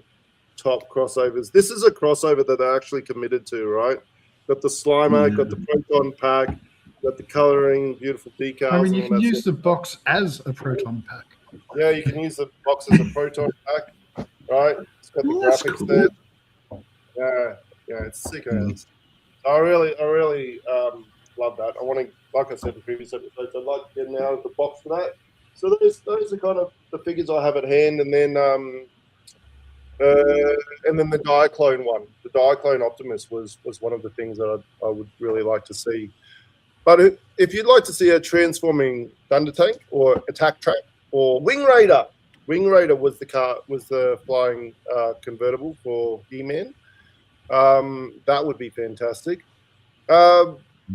Speaker 1: top crossovers. This is a crossover that they're actually committed to, right? Got the Slimer, got the Proton Pack, got the coloring, beautiful decals.
Speaker 5: I mean, you
Speaker 1: and
Speaker 5: can
Speaker 1: all that
Speaker 5: use
Speaker 1: sort
Speaker 5: the box as a proton pack.
Speaker 1: Yeah, you can use the box as a Proton Pack, right? It's got the
Speaker 4: Well, that's
Speaker 1: graphics
Speaker 4: cool.
Speaker 1: there. Yeah, it's sick as. I really love that. I want to, like I said in previous episodes, I'd like to get out of the box for that. So those are kind of the figures I have at hand, and then the Diaclone one. The Diaclone Optimus was one of the things that I would really like to see. But if you'd like to see a transforming Thunder Tank or Attack Track or Wing Raider was the flying convertible for He-Man. That would be fantastic.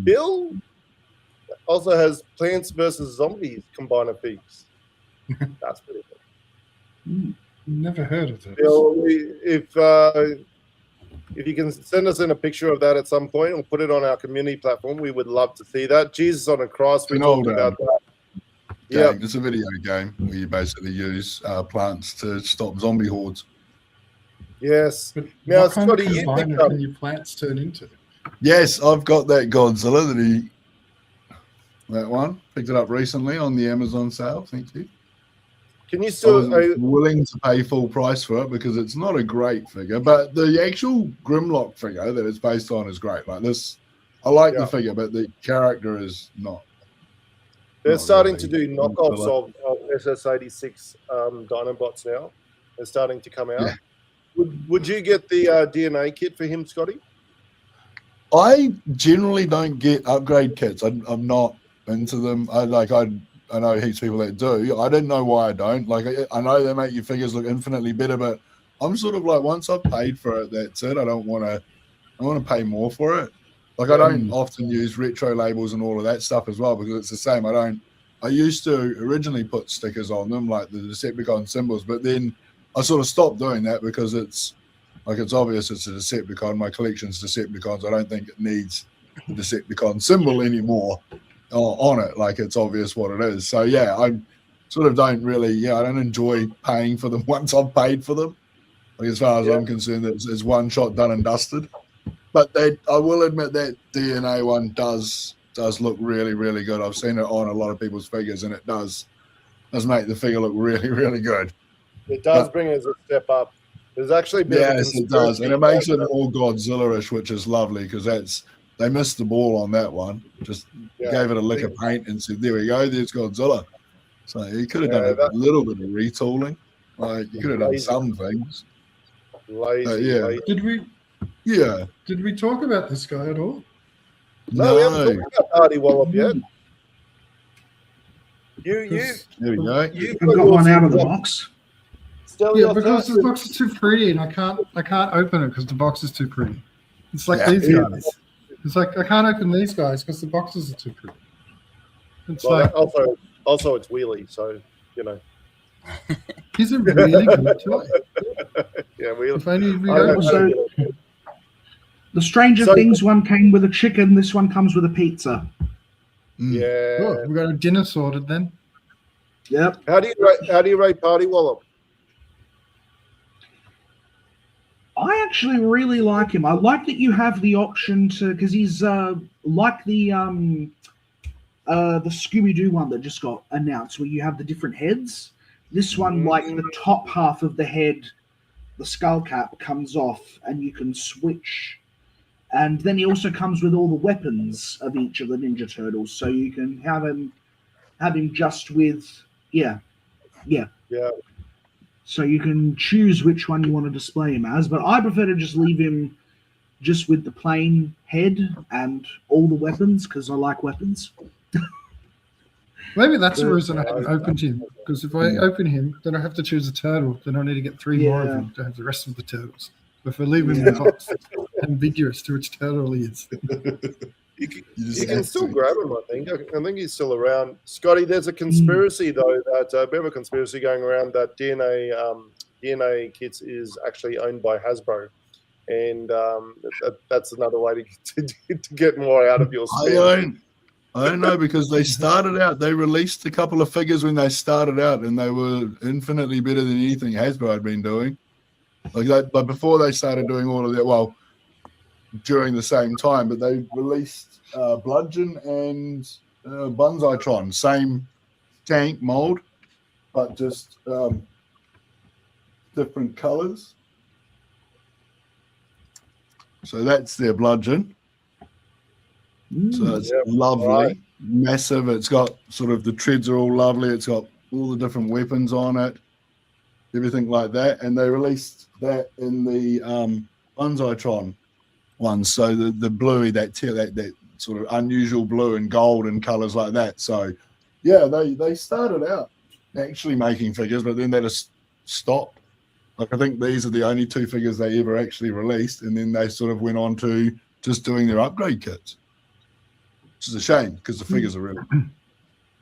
Speaker 1: Bill also has Plants vs. Zombies combiner piece. That's pretty good.
Speaker 5: Never heard of this.
Speaker 1: Bill, if you can send us in a picture of that at some point or put it on our community platform, we would love to see that. Jesus on a Cross, we talked about that.
Speaker 3: Yeah, it's a video game where you basically use plants to stop zombie hordes.
Speaker 1: Yes.
Speaker 5: But
Speaker 1: Now,
Speaker 5: what kind of
Speaker 1: Scotty, you
Speaker 5: combiner
Speaker 1: picked up.
Speaker 5: can your plants turn into?
Speaker 3: Yes, I've got that Godzilla that one. Picked it up recently on the Amazon sale. Thank you.
Speaker 1: Can you
Speaker 3: I
Speaker 1: still?
Speaker 3: was willing to pay full price for it because it's not a great figure, but the actual Grimlock figure that it's based on is great. Like this, I like the figure, but the character is not.
Speaker 1: They're
Speaker 3: not
Speaker 1: starting
Speaker 3: really
Speaker 1: to do knockoffs of SS86 Dinobots now. They're starting to come out.
Speaker 3: Yeah.
Speaker 1: Would you get the DNA kit for him, Scotty?
Speaker 3: I generally don't get upgrade kits. I'm not into them. I know heaps of people that do. I didn't know why I don't. Like I know they make your figures look infinitely better, but I'm sort of like once I've paid for it, that's it. I want to pay more for it. Like I don't often use retro labels and all of that stuff as well because it's the same. I used to originally put stickers on them like the Decepticon symbols, but then I sort of stopped doing that because it's obvious it's a Decepticon. My collection's Decepticons. I don't think it needs the Decepticon symbol anymore on it. Like it's obvious what it is. So yeah, I sort of don't really. I don't enjoy paying for them once I've paid for them. Like as far as I'm concerned, it's one shot done and dusted. But I will admit that DNA one does look really, really good. I've seen it on a lot of people's figures, and it does make the figure look really, really good.
Speaker 1: It does bring us a step up. There's actually been
Speaker 3: it does, and it makes it more Godzilla-ish, which is lovely because they missed the ball on that one. Just gave it a lick of paint and said, "There we go, there's Godzilla." So you could have done a little bit of retooling. Like you could have done some things.
Speaker 1: Lazy.
Speaker 5: Did we?
Speaker 3: Yeah.
Speaker 5: Did we talk about this guy at all?
Speaker 1: No, we haven't talked about Party Wallop yet.
Speaker 3: There we go.
Speaker 4: I've got one out of the box.
Speaker 5: Yeah, because the box is too pretty, and I can't open it because the box is too pretty. It's like these guys. It's like I can't open these guys because the boxes are too pretty. It's like
Speaker 1: also it's wheelie, so you know.
Speaker 5: He's a really good toy.
Speaker 1: Yeah, wheelie.
Speaker 5: If only we
Speaker 4: Also, the Stranger Things one came with a chicken. This one comes with a pizza.
Speaker 1: Yeah.
Speaker 5: Oh, we got a dinner sorted then.
Speaker 4: Yep.
Speaker 1: How do you rate Party Wallop?
Speaker 4: I actually really like him. I like that you have the option to, because he's like the Scooby-Doo one that just got announced, where you have the different heads. This one, like the top half of the head, the skull cap comes off, and you can switch. And then he also comes with all the weapons of each of the Ninja Turtles, so you can have him just with
Speaker 1: Yeah.
Speaker 4: So you can choose which one you want to display him as, but I prefer to just leave him just with the plain head and all the weapons, because I like weapons.
Speaker 5: Maybe that's the
Speaker 1: Good.
Speaker 5: reason I haven't opened him. Because if I open him, then I have to choose a turtle. Then I need to get 3 more of
Speaker 4: Yeah.
Speaker 5: them to have the rest of the turtles. But if I leave him in the box, it's ambiguous to which turtle he is.
Speaker 1: You can still grab him, I think. I think he's still around. Scotty, there's a conspiracy, though, that a bit of a conspiracy going around that DNA kits is actually owned by Hasbro. And that's another way to get more out of your spend.
Speaker 3: I don't know, because they started out, they released a couple of figures when they started out, and they were infinitely better than anything Hasbro had been doing. Like that, but before they started doing all of that, well, during the same time, but they released Bludgeon and Bunzaitron, same tank mold, but just different colors. So that's their Bludgeon. So it's lovely, massive. It's got sort of the treads are all lovely. It's got all the different weapons on it, everything like that. And they released that in the Bunzaitron one. So the bluey, that sort of unusual blue and gold and colors like that. So yeah, they started out actually making figures, but then they just stopped. Like I think these are the only 2 figures they ever actually released, and then they sort of went on to just doing their upgrade kits. Which is a shame, because the figures are really good.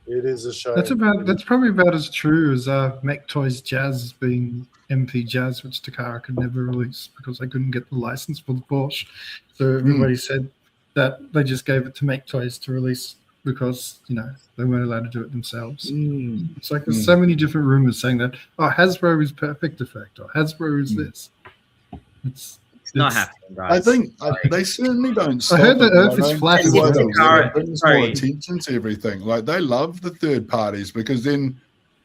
Speaker 1: It is a shame.
Speaker 5: That's probably about as true as Mech Toys Jazz being MP Jazz, which Takara could never release because they couldn't get the license for the Porsche. So everybody said that they just gave it to Mech Toys to release because, they weren't allowed to do it themselves. It's like there's so many different rumors saying that, Hasbro is Perfect Effect, or Hasbro is this.
Speaker 6: It's not happening, guys.
Speaker 3: I think they certainly don't stop.
Speaker 5: I heard that Earth is flat.
Speaker 3: It brings more attention to everything. Like they love the third parties, because then,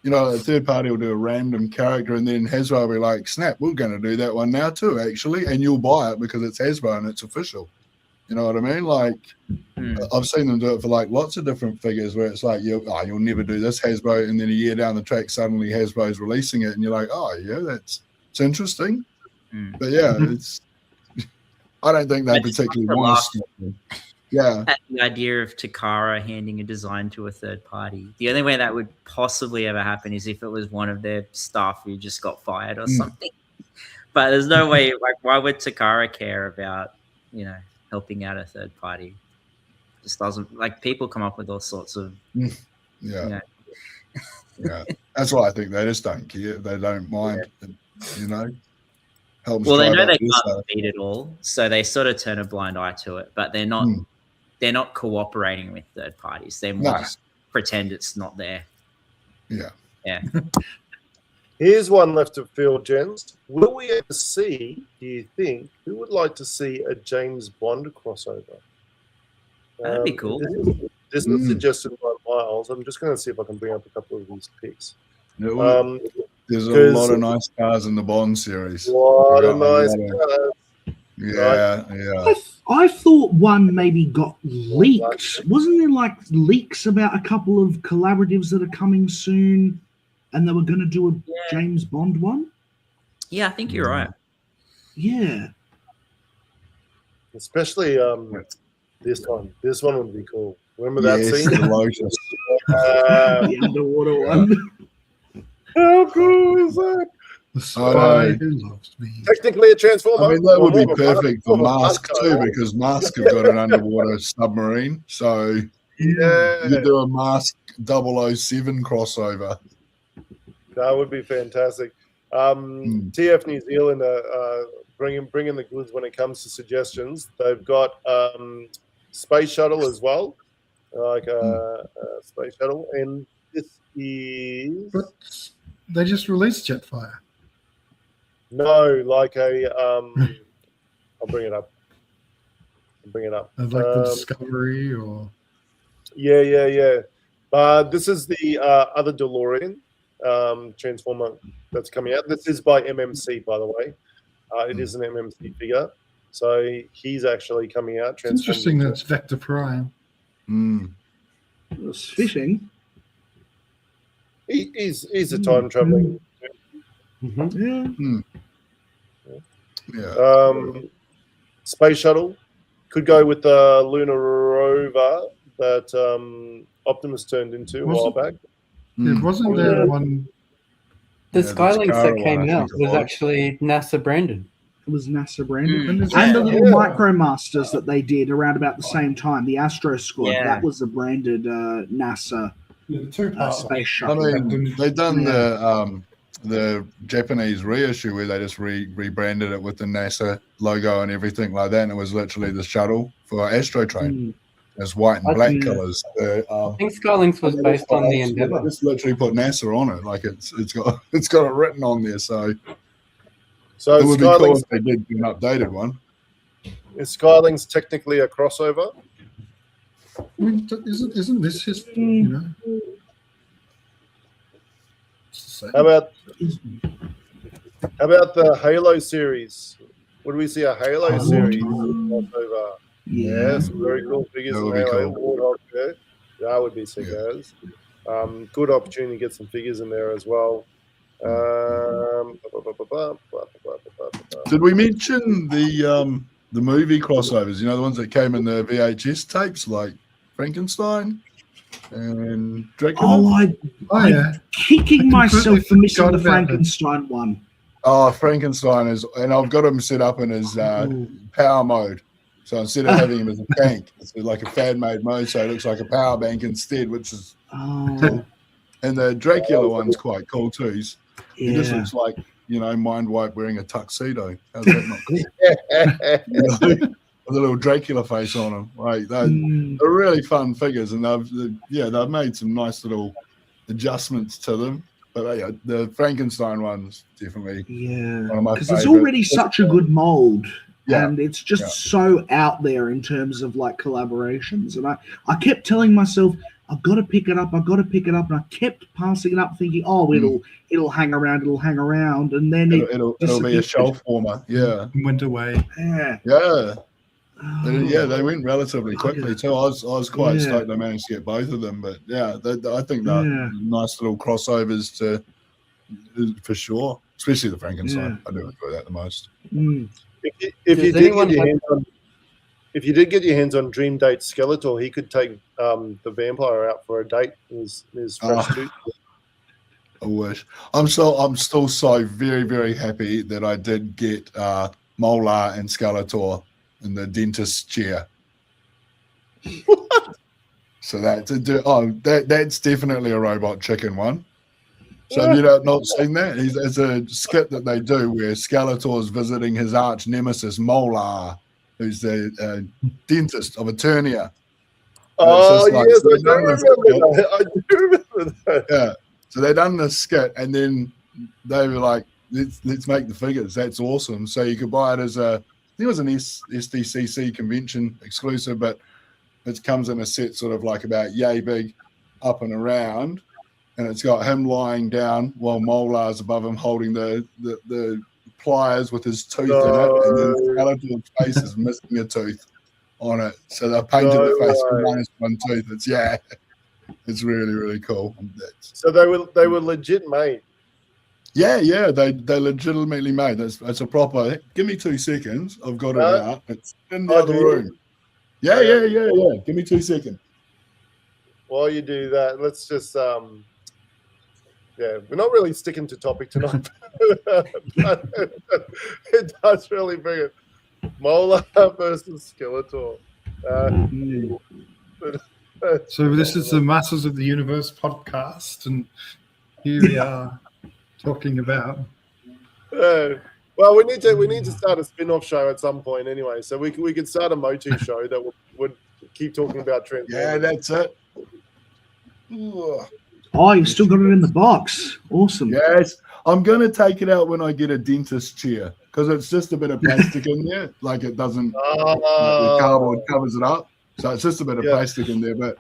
Speaker 3: a third party will do a random character, and then Hasbro will be like, snap, we're going to do that one now too, actually. And you'll buy it because it's Hasbro and it's official. You know what I mean? Like, I've seen them do it for like lots of different figures where it's like, you'll never do this, Hasbro. And then a year down the track, suddenly Hasbro's releasing it. And you're like, oh, yeah, it's interesting. But yeah, I don't think they particularly want to stop them. Yeah.
Speaker 6: The idea of Takara handing a design to a third party. The only way that would possibly ever happen is if it was one of their staff who just got fired or something. But there's no way, like, why would Takara care about, helping out a third party? Just doesn't, like, people come up with all sorts of
Speaker 3: yeah. That's why I think they just don't care. They don't mind, helps.
Speaker 6: Well, they know they can't beat it all, so they sort of turn a blind eye to it. But they're not they're not cooperating with third parties. They're more just pretend it's not there. Yeah.
Speaker 1: Here's one left to field, gents. Will we ever see, do you think, who would like to see a James Bond crossover?
Speaker 6: That'd be cool.
Speaker 1: This is suggested by Miles. I'm just going to see if I can bring up a couple of these picks.
Speaker 3: There's a lot of nice cars in the Bond series.
Speaker 1: A lot of nice cars.
Speaker 3: Yeah.
Speaker 4: I thought one maybe got leaked. Wasn't there like leaks about a couple of collaboratives that are coming soon, and they were going to do a James Bond one?
Speaker 6: Yeah, I think you're right.
Speaker 4: Yeah.
Speaker 1: Especially this one. This one would be cool. Remember that scene?
Speaker 3: The Lotus.
Speaker 4: The underwater one.
Speaker 1: How cool is that?
Speaker 5: The spy who loves me.
Speaker 1: Technically a transformer.
Speaker 3: I mean, that would be perfect for Mask too, because Mask have got an underwater submarine. So you do a Mask 007 crossover.
Speaker 1: That would be fantastic. TF New Zealand bringing the goods when it comes to suggestions. They've got Space Shuttle as well, like a Space Shuttle, and this is.
Speaker 5: But they just released Jetfire.
Speaker 1: No, like a. I'll bring it up.
Speaker 5: Like the Discovery or.
Speaker 1: Yeah. This is the other DeLorean Transformer that's coming out. This is by MMC, by the way. It is an MMC figure. So he's actually coming out.
Speaker 5: It's interesting that it's Vector Prime.
Speaker 4: It's fishing.
Speaker 1: He's a time traveling.
Speaker 2: Mhm.
Speaker 3: Yeah.
Speaker 1: Space shuttle could go with the lunar rover that Optimus turned into a while back.
Speaker 5: Yeah, wasn't there one?
Speaker 2: The
Speaker 3: Yeah, the
Speaker 2: Skylinks
Speaker 3: Takara
Speaker 2: that came
Speaker 3: one, I
Speaker 2: out
Speaker 3: think it
Speaker 2: was
Speaker 3: was.
Speaker 2: actually NASA branded.
Speaker 4: It was NASA branded.
Speaker 5: When is
Speaker 4: And the
Speaker 5: it?
Speaker 4: little
Speaker 1: Yeah.
Speaker 4: Micromasters that they did around about the same time, the Astro Squad,
Speaker 6: Yeah.
Speaker 4: that was a branded NASA
Speaker 5: Yeah, the two-part.
Speaker 4: space
Speaker 3: I
Speaker 4: shuttle.
Speaker 3: mean, they done
Speaker 4: Yeah.
Speaker 3: the Japanese reissue where they just rebranded it with the NASA logo and everything like that, and it was literally the shuttle for Astro Train.
Speaker 4: Mm.
Speaker 3: It's white and
Speaker 2: I
Speaker 3: black
Speaker 4: think-
Speaker 3: colors.
Speaker 2: I think Skylinks was based on the
Speaker 3: They
Speaker 2: Endeavour.
Speaker 3: just literally put NASA on it, like it's got it written on there. So
Speaker 1: So
Speaker 3: it would be cool
Speaker 1: Skylinks,
Speaker 3: if they did do an updated one.
Speaker 1: is Skylinks technically a crossover?
Speaker 5: I mean, isn't this his? You know. It's the same.
Speaker 1: How about the Halo series? Would we see a Halo series crossover? Yeah, some very cool figures
Speaker 3: That
Speaker 1: in
Speaker 3: would be
Speaker 1: Halo.
Speaker 3: cool.
Speaker 1: Warthog there. That would be sick as. Good opportunity to get some figures in there as well.
Speaker 3: Did we mention the movie crossovers? You know, the ones that came in the VHS tapes, like Frankenstein and Dracula.
Speaker 5: Oh yeah.
Speaker 4: Kicking
Speaker 5: I
Speaker 4: myself
Speaker 5: completely
Speaker 4: for missing
Speaker 5: forgot
Speaker 4: the
Speaker 5: about that.
Speaker 4: Frankenstein one.
Speaker 3: Oh, Frankenstein is, and I've got him set up in his power mode. So instead of having him as a tank, it's like a fan made mode, so it looks like a power bank instead, which is
Speaker 4: Oh,
Speaker 3: and the Dracula one's quite cool too. He just
Speaker 4: yeah.
Speaker 3: looks like, you know, Mind Wipe wearing a tuxedo. How's that not cool? You know, with a little Dracula face on him. Like they're really fun figures, and they've made some nice little adjustments to them. But yeah, the Frankenstein one's definitely
Speaker 4: Yeah,
Speaker 3: one of my
Speaker 4: because it's
Speaker 3: favourite.
Speaker 4: already such a good mold,
Speaker 3: Yeah,
Speaker 4: and it's just so out there in terms of like collaborations. And I kept telling myself, I've got to pick it up, and I kept passing it up, thinking, oh, it'll hang around, and then
Speaker 3: it'll be a
Speaker 4: disappeared.
Speaker 3: shelf warmer. Yeah,
Speaker 5: And went away.
Speaker 4: Yeah,
Speaker 3: yeah.
Speaker 4: Oh,
Speaker 3: Yeah, they went relatively quickly too. I was quite
Speaker 4: Yeah.
Speaker 3: stoked I managed to get both of them, but yeah, I think they're
Speaker 4: Yeah.
Speaker 3: nice little crossovers for sure. Especially the Frankenstein. I do enjoy that the most.
Speaker 4: Mm.
Speaker 1: If you
Speaker 2: Does anyone
Speaker 1: did get your
Speaker 2: have-
Speaker 1: hands on, if you did get your hands on Dream Date Skeletor, he could take the vampire out for a date. His fresh tooth.
Speaker 3: I wish. I'm still so very, very happy that I did get Molar and Skeletor in the dentist chair. So that's definitely a Robot Chicken one. So have you not seen that? It's a skit that they do where Skeletor's visiting his arch nemesis Molar, who's the dentist of Eternia.
Speaker 1: Oh
Speaker 3: just like-
Speaker 1: yes,
Speaker 3: so
Speaker 1: I
Speaker 3: they've
Speaker 1: do
Speaker 3: done this
Speaker 1: remember that. I do remember that.
Speaker 3: Yeah. So they done this skit, and then they were like, "Let's make the figures. That's awesome." So you could buy it as I think it was an SDCC convention exclusive, but it comes in a set sort of like about yay big, up and around, and it's got him lying down while Molar's above him holding the pliers with his tooth in it, and then Skeletor's face is missing a tooth on it. So they painted the face with minus one tooth. It's really, really cool.
Speaker 1: So they were legit made.
Speaker 3: Yeah, they legitimately made. It's a proper. Give me 2 seconds. I've got it out. It's in the other room. Yeah. Give me 2 seconds.
Speaker 1: While you do that, let's just we're not really sticking to topic tonight. But it does really bring it. Molar versus Skeletor.
Speaker 5: So this is the Masters of the Universe podcast, and here we are talking about.
Speaker 1: Well, we need to start a spin-off show at some point anyway. So we could start a Motu show that would keep talking about Transformers.
Speaker 3: Yeah, that's it.
Speaker 4: Oh, you've still got it in the box. Awesome.
Speaker 3: Yes, I'm gonna take it out when I get a dentist chair because it's just a bit of plastic in there. Like it doesn't. The cardboard covers it up, so it's just a bit of plastic in there. But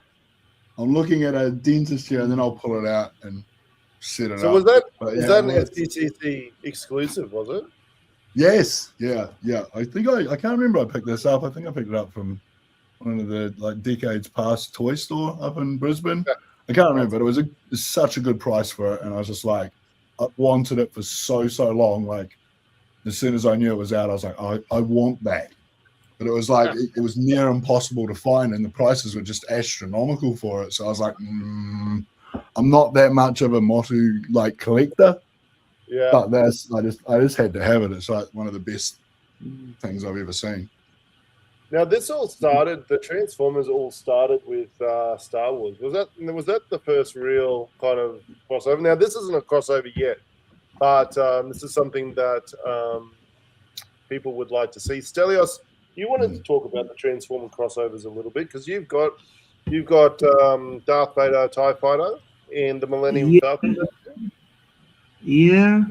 Speaker 3: I'm looking at a dentist chair, and then I'll pull it out and set it up.
Speaker 1: So was that an
Speaker 3: it works.
Speaker 1: SDCC exclusive? Was it?
Speaker 3: Yes, yeah. I think I can't remember. I picked this up. I think I picked it up from one of the decades past toy store up in Brisbane. I can't remember, but it was such a good price for it, and I was just like, wanted it for so long. Like as soon as I knew it was out, I was like, I want that. But it was like it was near impossible to find, and the prices were just astronomical for it. So I was like, I'm not that much of a Motu like collector.
Speaker 1: Yeah.
Speaker 3: But I just had to have it. It's like one of the best things I've ever seen.
Speaker 1: Now the Transformers all started with Star Wars. Was that the first real kind of crossover? Now this isn't a crossover yet, but this is something that people would like to see. Stelios, you wanted to talk about the Transformer crossovers a little bit because you've got Darth Vader TIE Fighter and the Millennium Falcon.
Speaker 4: Yeah,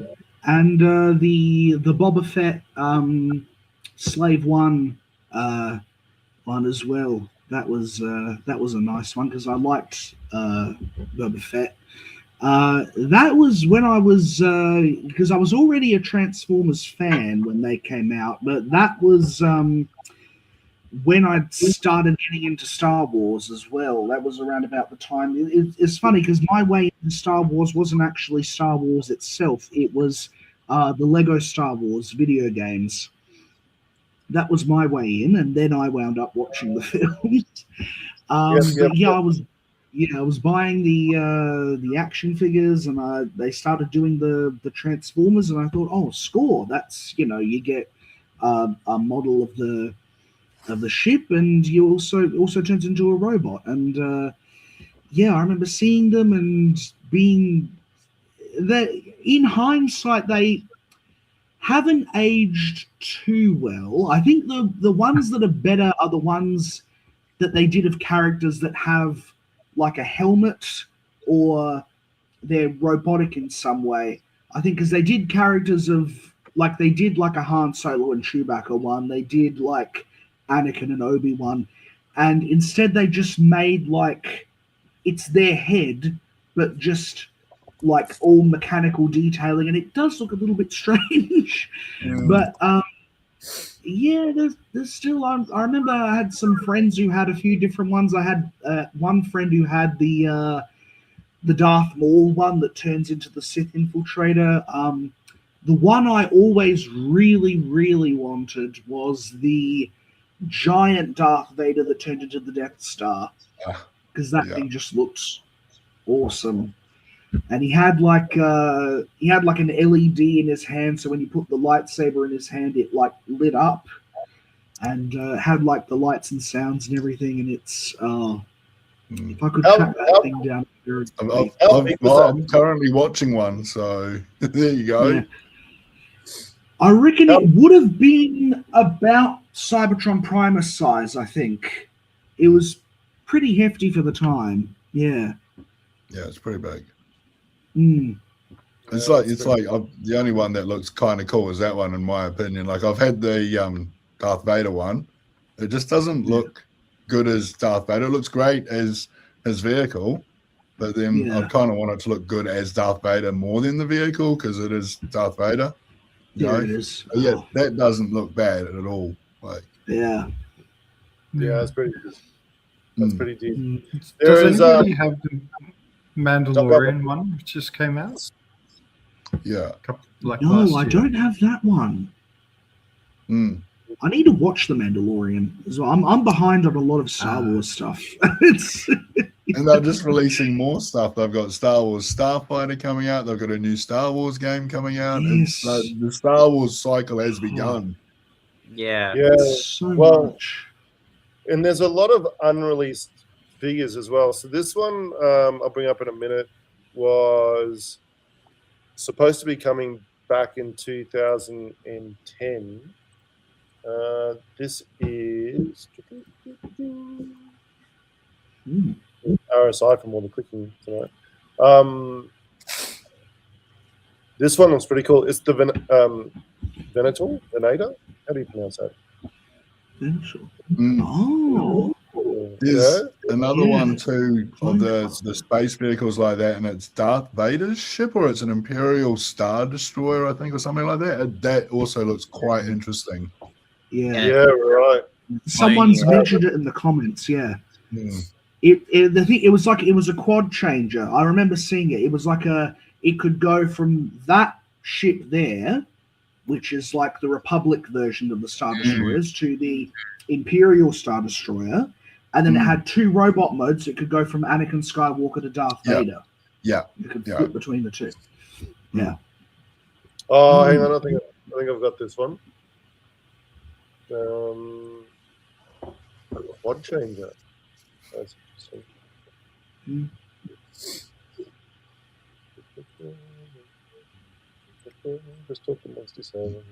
Speaker 4: and the Boba Fett Slave One one as well. That was a nice one because I liked Boba Fett. That was when I was because I was already a Transformers fan when they came out, but that was when I started getting into Star Wars as well. That was around about the time. It's funny because my way into Star Wars wasn't actually Star Wars itself. It was the Lego Star Wars video games. That was my way in, and then I wound up watching the films. But yeah, I was buying the action figures, and they started doing the Transformers, and I thought, oh, score! That's you get a model of the ship, and you also turns into a robot. And yeah, I remember seeing them and being that. In hindsight, they haven't aged too well. I think the ones that are better are the ones that they did of characters that have like a helmet or they're robotic in some way. I think because they did characters of like they did like a Han Solo and Chewbacca one. They did like Anakin and Obi-Wan, and instead they just made like it's their head, but just like all mechanical detailing, and it does look a little bit strange. But yeah, there's still. I remember I had some friends who had a few different ones. I had one friend who had the Darth Maul one that turns into the Sith infiltrator. The one I always really wanted was the giant Darth Vader that turned into the Death Star, because that thing just looks awesome. And he had like an LED in his hand, so when you put the lightsaber in his hand, it like lit up, and had like the lights and sounds and everything. And it's if I could track that thing down,
Speaker 3: I'm currently watching one, so there you go.
Speaker 4: Yeah. I reckon it would have been about Cybertron Primus size. I think it was pretty hefty for the time. Yeah.
Speaker 3: Yeah, it's pretty big.
Speaker 4: Mm.
Speaker 3: It's like the only one that looks kind of cool is that one, in my opinion. Like I've had the Darth Vader one. It just doesn't look good as Darth Vader. It looks great as his vehicle, but then I kind of want it to look good as Darth Vader more than the vehicle because it is Darth Vader.
Speaker 4: There it is.
Speaker 3: Yeah, that doesn't look bad at all. Like
Speaker 1: yeah, that's pretty good. That's pretty deep.
Speaker 5: Does anybody have the Mandalorian one which just came out?
Speaker 3: Yeah.
Speaker 4: No, I don't have that one. I need to watch The Mandalorian as well. I'm behind on a lot of Star Wars stuff.
Speaker 3: And they're just releasing more stuff. They've got Star Wars Starfighter coming out. They've got a new Star Wars game coming out.
Speaker 4: Yes.
Speaker 3: The Star Wars cycle has begun.
Speaker 6: Yeah.
Speaker 4: So much.
Speaker 1: And there's a lot of unreleased figures as well. So this one, I'll bring up in a minute, was supposed to be coming back in 2010. This is RSI from all the clicking tonight. This one was pretty cool. It's the Venator? How do you pronounce that?
Speaker 4: Oh.
Speaker 3: There's another one too of the space vehicles like that, and it's Darth Vader's ship, or it's an Imperial Star Destroyer, I think, or something like that. That also looks quite interesting.
Speaker 1: Yeah, right.
Speaker 4: Someone's mentioned it in the comments. Yeah. It was a quad changer. I remember seeing it. It was like it could go from that ship there, which is like the Republic version of the Star Destroyers, to the Imperial Star Destroyer, and then it had 2 robot modes. It could go from Anakin Skywalker to Darth Vader.
Speaker 3: Yeah.
Speaker 4: You could flip between the 2. Yeah.
Speaker 1: Oh, hang on. I think I've got this one. Pod changer. That's interesting. Just talking amongst yourselves.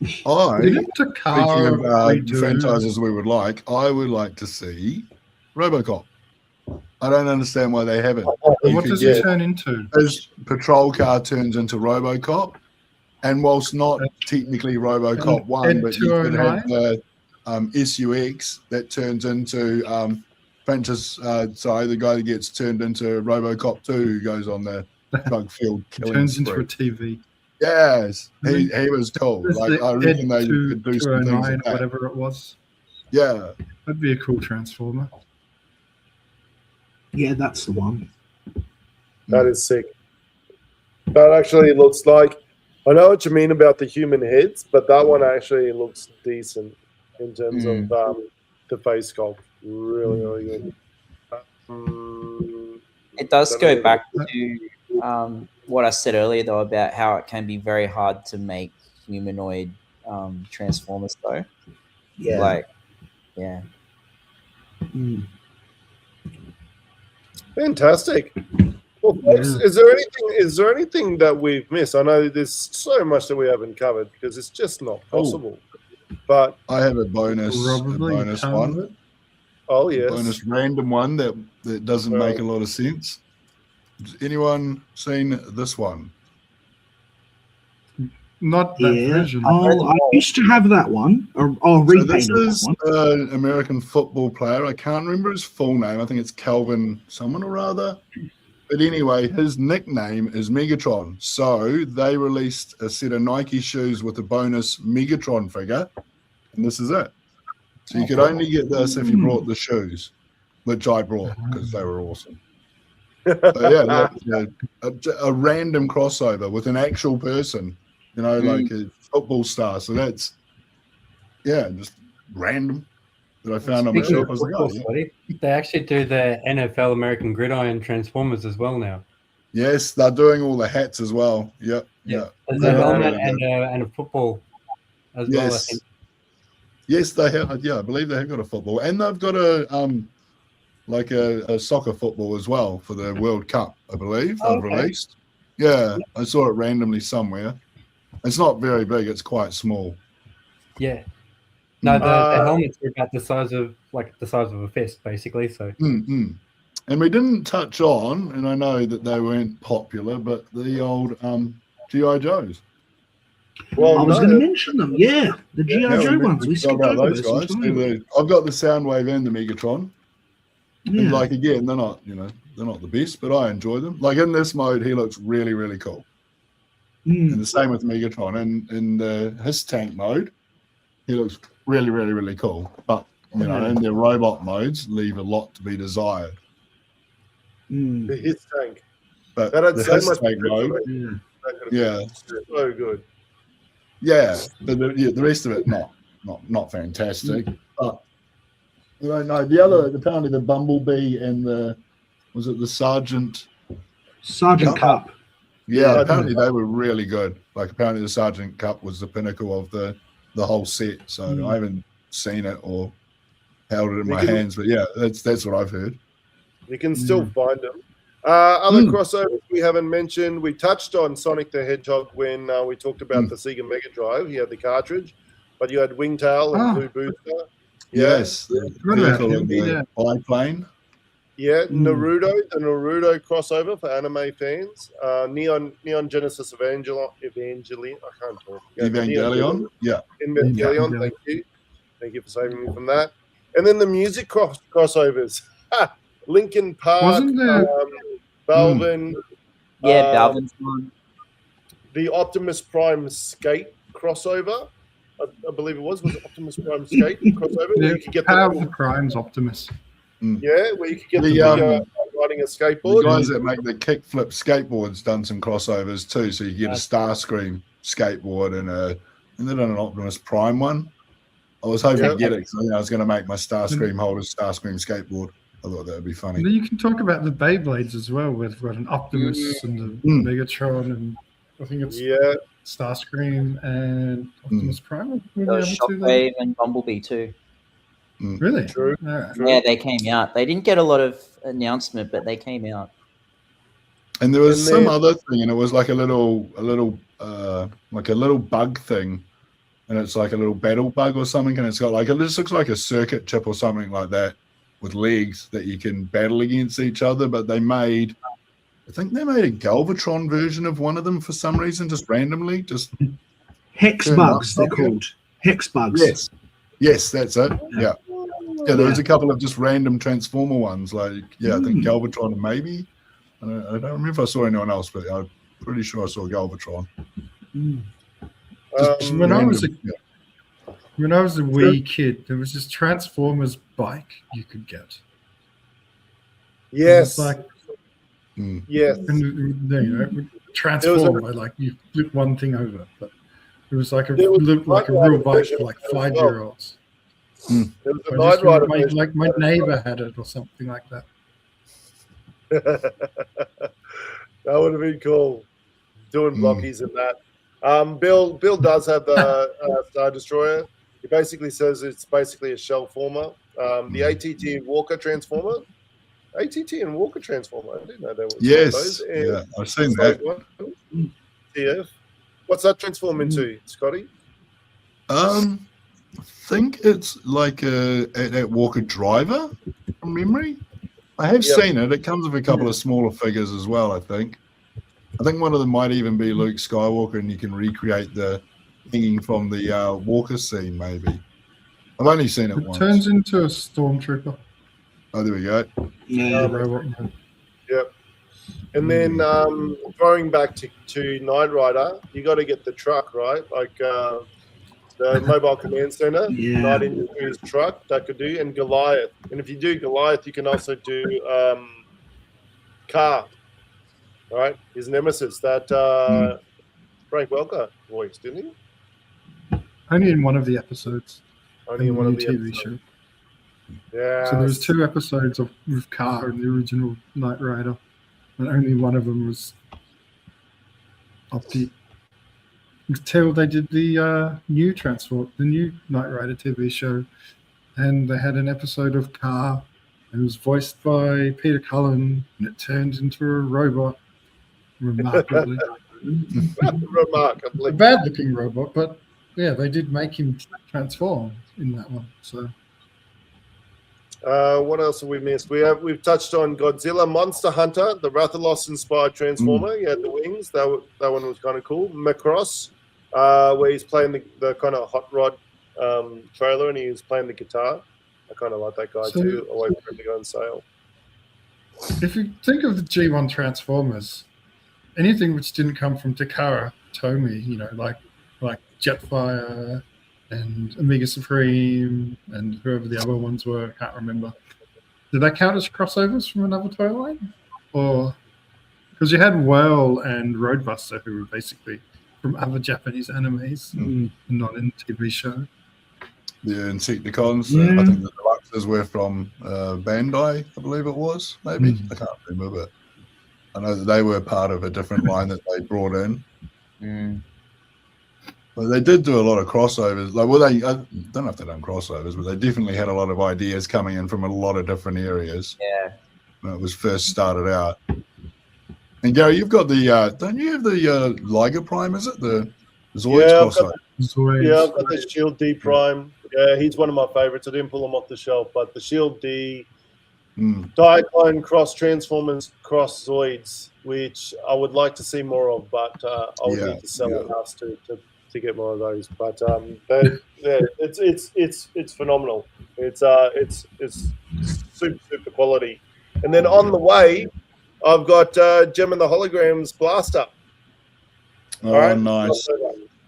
Speaker 3: Speaking of franchises we would like, I would like to see RoboCop. I don't understand why they haven't.
Speaker 5: What does it turn into?
Speaker 3: His patrol car turns into RoboCop, and whilst not technically RoboCop 1, but you could have the SUX that turns into the guy that gets turned into RoboCop 2 who goes on the drug field killing
Speaker 5: turns
Speaker 3: spree.
Speaker 5: into a TV.
Speaker 3: Yes, he was cool. Like I reckon they could do some things with that.
Speaker 5: Whatever it was.
Speaker 3: Yeah,
Speaker 5: that'd be a cool Transformer.
Speaker 4: Yeah, that's the one.
Speaker 1: That is sick. That actually looks like, I know what you mean about the human heads, but that one actually looks decent in terms of the face sculpt. Really, really good.
Speaker 6: It does go back to what I said earlier, though, about how it can be very hard to make humanoid Transformers, though.
Speaker 4: Yeah.
Speaker 1: Fantastic. Well, folks, is there anything that we've missed? I know there's so much that we haven't covered because it's just not possible. But
Speaker 3: I have a bonus one.
Speaker 1: Oh yes,
Speaker 3: bonus random one that doesn't make a lot of sense. Has anyone seen this one?
Speaker 5: Not that version.
Speaker 4: Oh, I used to have that one. Repainted.
Speaker 3: So this is an American football player. I can't remember his full name. I think it's Calvin someone or other. But anyway, his nickname is Megatron. So they released a set of Nike shoes with a bonus Megatron figure. And this is it. So you could only get this if you brought the shoes, which I brought because they were awesome. So yeah, a random crossover with an actual person. You know, like a football star. So that's, just random that I found on my shelf. I was like,
Speaker 2: they actually do the NFL American Gridiron Transformers as well now.
Speaker 3: Yes, they're doing all the hats as well. Yep. Yeah.
Speaker 2: There's a helmet and a football as well, I think.
Speaker 3: Yes, they have. Yeah, I believe they have got a football. And they've got a soccer football as well for the World Cup, I believe. They've released. Yeah, I saw it randomly somewhere. It's not very big. It's quite small.
Speaker 2: Yeah. No, the helmets are about the size of a fist, basically. So.
Speaker 3: And we didn't touch on, and I know that they weren't popular, but the old G.I. Joes.
Speaker 4: Well, I was going to mention them. Yeah, the G.I. Joe ones. We skipped over those guys.
Speaker 3: I've got the Soundwave and the Megatron. And like again, they're not the best, but I enjoy them. Like in this mode, he looks really, really cool. And the same with Megatron. And in his tank mode, he looks really, really, really cool. But in their robot modes, leave a lot to be desired.
Speaker 1: The his tank.
Speaker 3: But
Speaker 1: that had
Speaker 3: the
Speaker 1: so
Speaker 3: his
Speaker 1: much
Speaker 3: tank mode,
Speaker 1: so good.
Speaker 3: Yeah, but the rest of it not fantastic. But apparently the Bumblebee and the Sergeant
Speaker 4: Cup.
Speaker 3: Yeah, apparently they were really good. Like apparently the Sergeant Cup was the pinnacle of the whole set. So I haven't seen it or held it in my hands, but yeah, that's what I've heard.
Speaker 1: You can still find them. Other crossovers we haven't mentioned. We touched on Sonic the Hedgehog when we talked about the Sega Mega Drive. He had the cartridge, but you had Wingtail and Blue Booster.
Speaker 3: Yes, the biplane.
Speaker 1: Yeah, Naruto, the Naruto crossover for anime fans. Neon Genesis Evangelion. I can't talk.
Speaker 3: Evangelion.
Speaker 1: Evangelion. Thank you. Thank you for saving me from that. And then the music crossovers. Linkin Park. Wasn't there? Balvin.
Speaker 6: Balvin's one.
Speaker 1: The Optimus Prime Skate crossover. I believe it was it Optimus Prime Skate crossover?
Speaker 5: Power of the Prime's Optimus.
Speaker 1: Yeah, where you could get the riding a
Speaker 3: The
Speaker 1: skateboard.
Speaker 3: guys that make the kickflip skateboards done some crossovers too. So you get a Starscream skateboard and then an Optimus Prime one. I was hoping to get it because I was going to make my Starscream holder Starscream skateboard. I thought that would be funny.
Speaker 5: And then you can talk about the Beyblades as well. We've got an Optimus and the Megatron, and I think it's Starscream and Optimus Prime.
Speaker 6: Shockwave and Bumblebee too.
Speaker 5: Really?
Speaker 1: True.
Speaker 6: Yeah, they came out. They didn't get a lot of announcement, but they came out.
Speaker 3: And there was some other thing, and it was like a little bug thing, and it's like a little battle bug or something, and it's got like, it just looks like a circuit chip or something like that with legs that you can battle against each other. But I think they made a Galvatron version of one of them for some reason, just randomly, just
Speaker 4: Hex bugs, they're called. Hex bugs.
Speaker 3: Yes, that's it. Yeah. There was a couple of just random Transformer ones, like I think Galvatron maybe. I don't remember if I saw anyone else, but I'm pretty sure I saw Galvatron.
Speaker 5: When I was a wee kid, there was this Transformers bike you could get.
Speaker 1: Yes.
Speaker 5: Yes. And it would transform by like you flip one thing over, but it was like looked like a real bike for like 5-year-olds.
Speaker 1: There was a Knight Rider
Speaker 5: like my neighbor had it or something like that.
Speaker 1: That would have been cool. Doing blockies and that. Bill does have the Star Destroyer. He basically says it's basically a shell former. The ATT and Walker Transformer. ATT and Walker Transformer. I didn't know there was
Speaker 3: those.
Speaker 1: And
Speaker 3: yeah, I've seen that.
Speaker 1: TF. What's that transform into, Scotty?
Speaker 3: I think it's like a Walker Driver from memory. I have seen it. It comes with a couple of smaller figures as well, I think. I think one of them might even be Luke Skywalker, and you can recreate the hanging from the Walker scene, maybe. I've only seen it once.
Speaker 5: It turns into a stormtrooper.
Speaker 3: Oh, there we go.
Speaker 1: Yep. And then throwing back to Knight Rider, you got to get the truck, right? Like the mobile command center, Knight Industries truck, that could do, and Goliath. And if you do Goliath, you can also do Car, right? His nemesis, that Frank Welker voiced, didn't he?
Speaker 5: Only in one of the episodes.
Speaker 1: Only in one of the
Speaker 5: TV
Speaker 1: episodes.
Speaker 5: show.
Speaker 1: Yeah.
Speaker 5: So there was 2 episodes with Car in the original Knight Rider, and only one of them was until they did the new Knight Rider TV show, and they had an episode of Car, and it was voiced by Peter Cullen, and it turned into a robot, remarkably.
Speaker 1: Remarkably.
Speaker 5: A bad-looking robot, but yeah, they did make him transform in that one. So.
Speaker 1: What else have we missed? We've touched on Godzilla, Monster Hunter, the Rathalos-inspired Transformer. He had the wings. That one was kind of cool. Macross, where he's playing the kind of hot rod trailer, and he was playing the guitar. I kind of like that guy too. I wait for him to go and sail.
Speaker 5: If you think of the G1 Transformers, anything which didn't come from Takara Tomy, like Jetfire and Omega Supreme and whoever the other ones were, I can't remember. Did that count as crossovers from another toy line? Or because you had Whale and Roadbuster, who were basically from other Japanese animes, not in the TV show.
Speaker 3: Yeah, Insecticons. I think the deluxes were from Bandai, I believe it was. Maybe I can't remember, but I know that they were part of a different line that they brought in. Well, they did do a lot of crossovers. I don't know if they've done crossovers, but they definitely had a lot of ideas coming in from a lot of different areas.
Speaker 6: Yeah.
Speaker 3: When it was first started out. And Gary, you've got the, don't you have the Liger Prime, is it? The Zoids crossover?
Speaker 1: I've got the Shield D Prime. Yeah, he's one of my favorites. I didn't pull him off the shelf, but the Shield D, Diaclone cross Transformers cross Zoids, which I would like to see more of, but I would need to sell a house to get more of those. But it's phenomenal. It's super quality. And then on the way, I've got Gem and the Holograms Blaster.
Speaker 3: Oh, nice.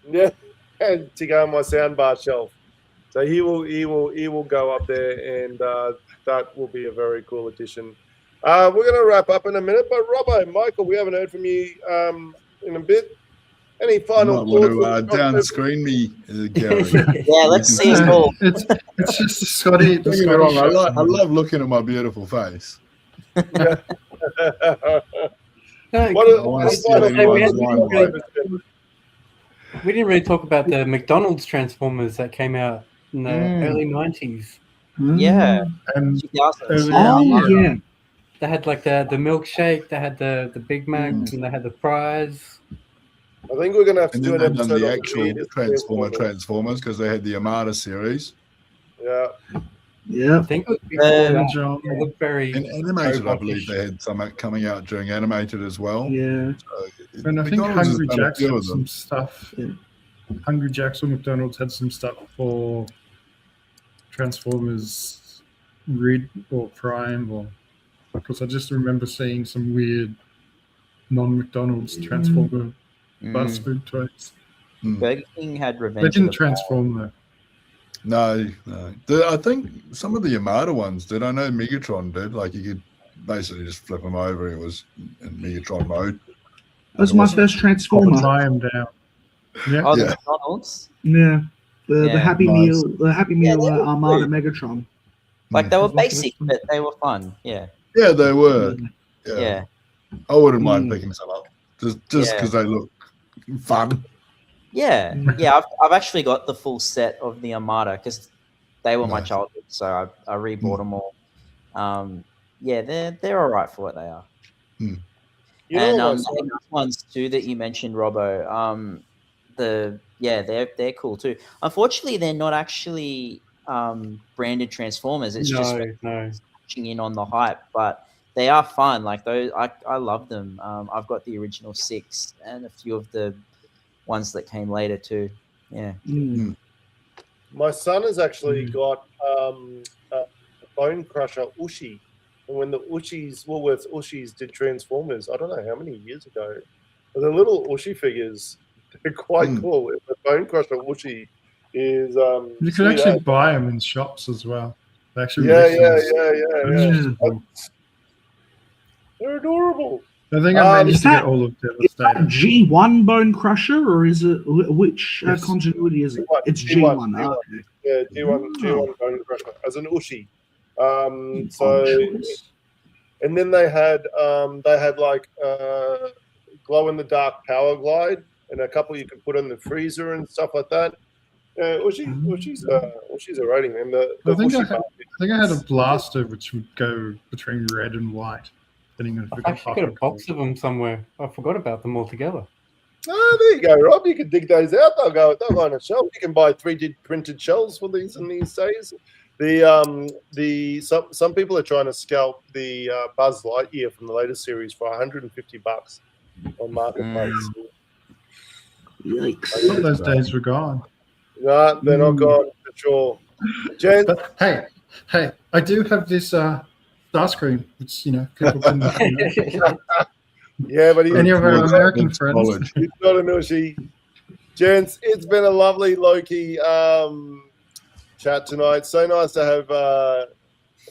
Speaker 1: Yeah, and to go on my soundbar shelf. So he will go up there, and that will be a very cool addition. We're going to wrap up in a minute, but Robbo, Michael, we haven't heard from you in a bit. Any
Speaker 3: You
Speaker 1: final
Speaker 3: might want
Speaker 1: thoughts?
Speaker 3: to down screen me, Gary.
Speaker 6: Yeah, let's see us all.
Speaker 5: It's just the Scotty.
Speaker 3: Don't get me wrong, I love looking at my beautiful face.
Speaker 2: No,
Speaker 1: What
Speaker 3: I want to steal anyone's limelight.
Speaker 2: we didn't really talk about the McDonald's Transformers that came out in the early 90s.
Speaker 6: Yeah.
Speaker 5: And
Speaker 6: 2000s.
Speaker 4: Oh yeah.
Speaker 2: They had like the milkshake, they had the Big Mac, and they had the fries.
Speaker 1: I think we're going to have to
Speaker 3: And
Speaker 1: do
Speaker 3: then
Speaker 1: an
Speaker 3: they've done
Speaker 1: episode
Speaker 3: the
Speaker 1: on
Speaker 3: actual
Speaker 1: weirdest
Speaker 3: Transformers because they had the Armada series.
Speaker 1: Yeah.
Speaker 4: Yeah.
Speaker 2: I think it was before that. They looked very.
Speaker 3: And animated, I
Speaker 2: robotish.
Speaker 3: believe they had some coming out during animated as well.
Speaker 4: Yeah.
Speaker 3: So,
Speaker 5: And I think
Speaker 3: McDonald's has
Speaker 5: Hungry
Speaker 3: done a
Speaker 5: Jack's
Speaker 3: few
Speaker 5: had
Speaker 3: of them.
Speaker 5: some stuff. Hungry Jack's or McDonald's had some stuff for Transformers Red or Prime, or because I just remember seeing some weird non-McDonald's Transformer fast food toys.
Speaker 6: Burger King had Revenge.
Speaker 5: They
Speaker 6: of
Speaker 5: didn't
Speaker 6: the
Speaker 5: transform though.
Speaker 3: No. I think some of the Armada ones did. I know Megatron did. Like you could basically just flip them over. It was in Megatron mode.
Speaker 4: That was my first Transformer.
Speaker 5: Tie them down. Yeah.
Speaker 6: Oh, the
Speaker 3: Yeah.
Speaker 6: McDonald's.
Speaker 4: Yeah. The
Speaker 6: Yeah.
Speaker 4: Happy
Speaker 3: Nice.
Speaker 4: Meal, the Happy Meal
Speaker 6: they were
Speaker 4: Armada
Speaker 6: great.
Speaker 4: Megatron.
Speaker 6: Like they were
Speaker 5: That's
Speaker 6: basic,
Speaker 5: awesome.
Speaker 6: but they were fun. Yeah.
Speaker 3: Yeah, they were.
Speaker 6: Yeah.
Speaker 3: I wouldn't mind picking some up just
Speaker 6: Yeah.
Speaker 3: because they look fun.
Speaker 6: Yeah. Yeah. I've actually got the full set of the Armada because they were my
Speaker 3: Nice.
Speaker 6: childhood, so I rebought them all. Yeah, they're all right for what they are.
Speaker 1: You
Speaker 6: And
Speaker 1: know,
Speaker 6: the other ones too that you mentioned, Robbo. They're cool too. Unfortunately, they're not actually branded Transformers. It's just
Speaker 2: No.
Speaker 6: catching in on the hype, but they are fun. Like those, I love them. I've got the original 6 and a few of the ones that came later too. Yeah.
Speaker 1: my son has actually got a Bone Crusher Ushi. And when the Woolworths Ushis did Transformers, I don't know how many years ago, but the little Ushi figures, they're quite cool. The Bone Crusher Ushi is.
Speaker 5: You could actually buy them in shops as well. They actually
Speaker 1: Yeah.
Speaker 5: release them.
Speaker 1: They're adorable.
Speaker 5: I think I managed
Speaker 4: Is
Speaker 5: to
Speaker 4: that-
Speaker 5: get all of
Speaker 4: Is that
Speaker 5: Devastator.
Speaker 4: G1 Bone Crusher, or is it which
Speaker 5: Yes.
Speaker 4: continuity is it?
Speaker 1: G1,
Speaker 4: It's
Speaker 1: G1,
Speaker 4: G1.
Speaker 1: G1.
Speaker 4: Okay.
Speaker 1: Yeah, G1 Bone Crusher as an Ushi.
Speaker 4: Odd
Speaker 1: So.
Speaker 4: choice.
Speaker 1: And then they had like glow in the dark power glide and a couple you could put in the freezer and stuff like that. Ushi's a rating, and the
Speaker 5: I think
Speaker 1: Ushi
Speaker 5: I think I had a blaster which would go between red and white, depending on if
Speaker 2: I've actually got a box of them somewhere. I forgot about them altogether.
Speaker 1: Oh, there you go, Rob. You can dig those out. They'll go on a shelf. You can buy 3D printed shells for these in these days. Some people are trying to scalp the Buzz Lightyear from the latest series for $150 on Marketplace.
Speaker 4: Yikes.
Speaker 5: I thought those days were gone.
Speaker 1: No, they're not gone for sure. Jen,
Speaker 5: But hey, I do have this Starscream, which people can.
Speaker 1: yeah, but
Speaker 5: Any of our
Speaker 3: It's
Speaker 5: American
Speaker 3: it's
Speaker 5: friends.
Speaker 3: knowledge.
Speaker 1: It's not an Ushi. Gents, it's been a lovely Loki chat tonight. So nice to have a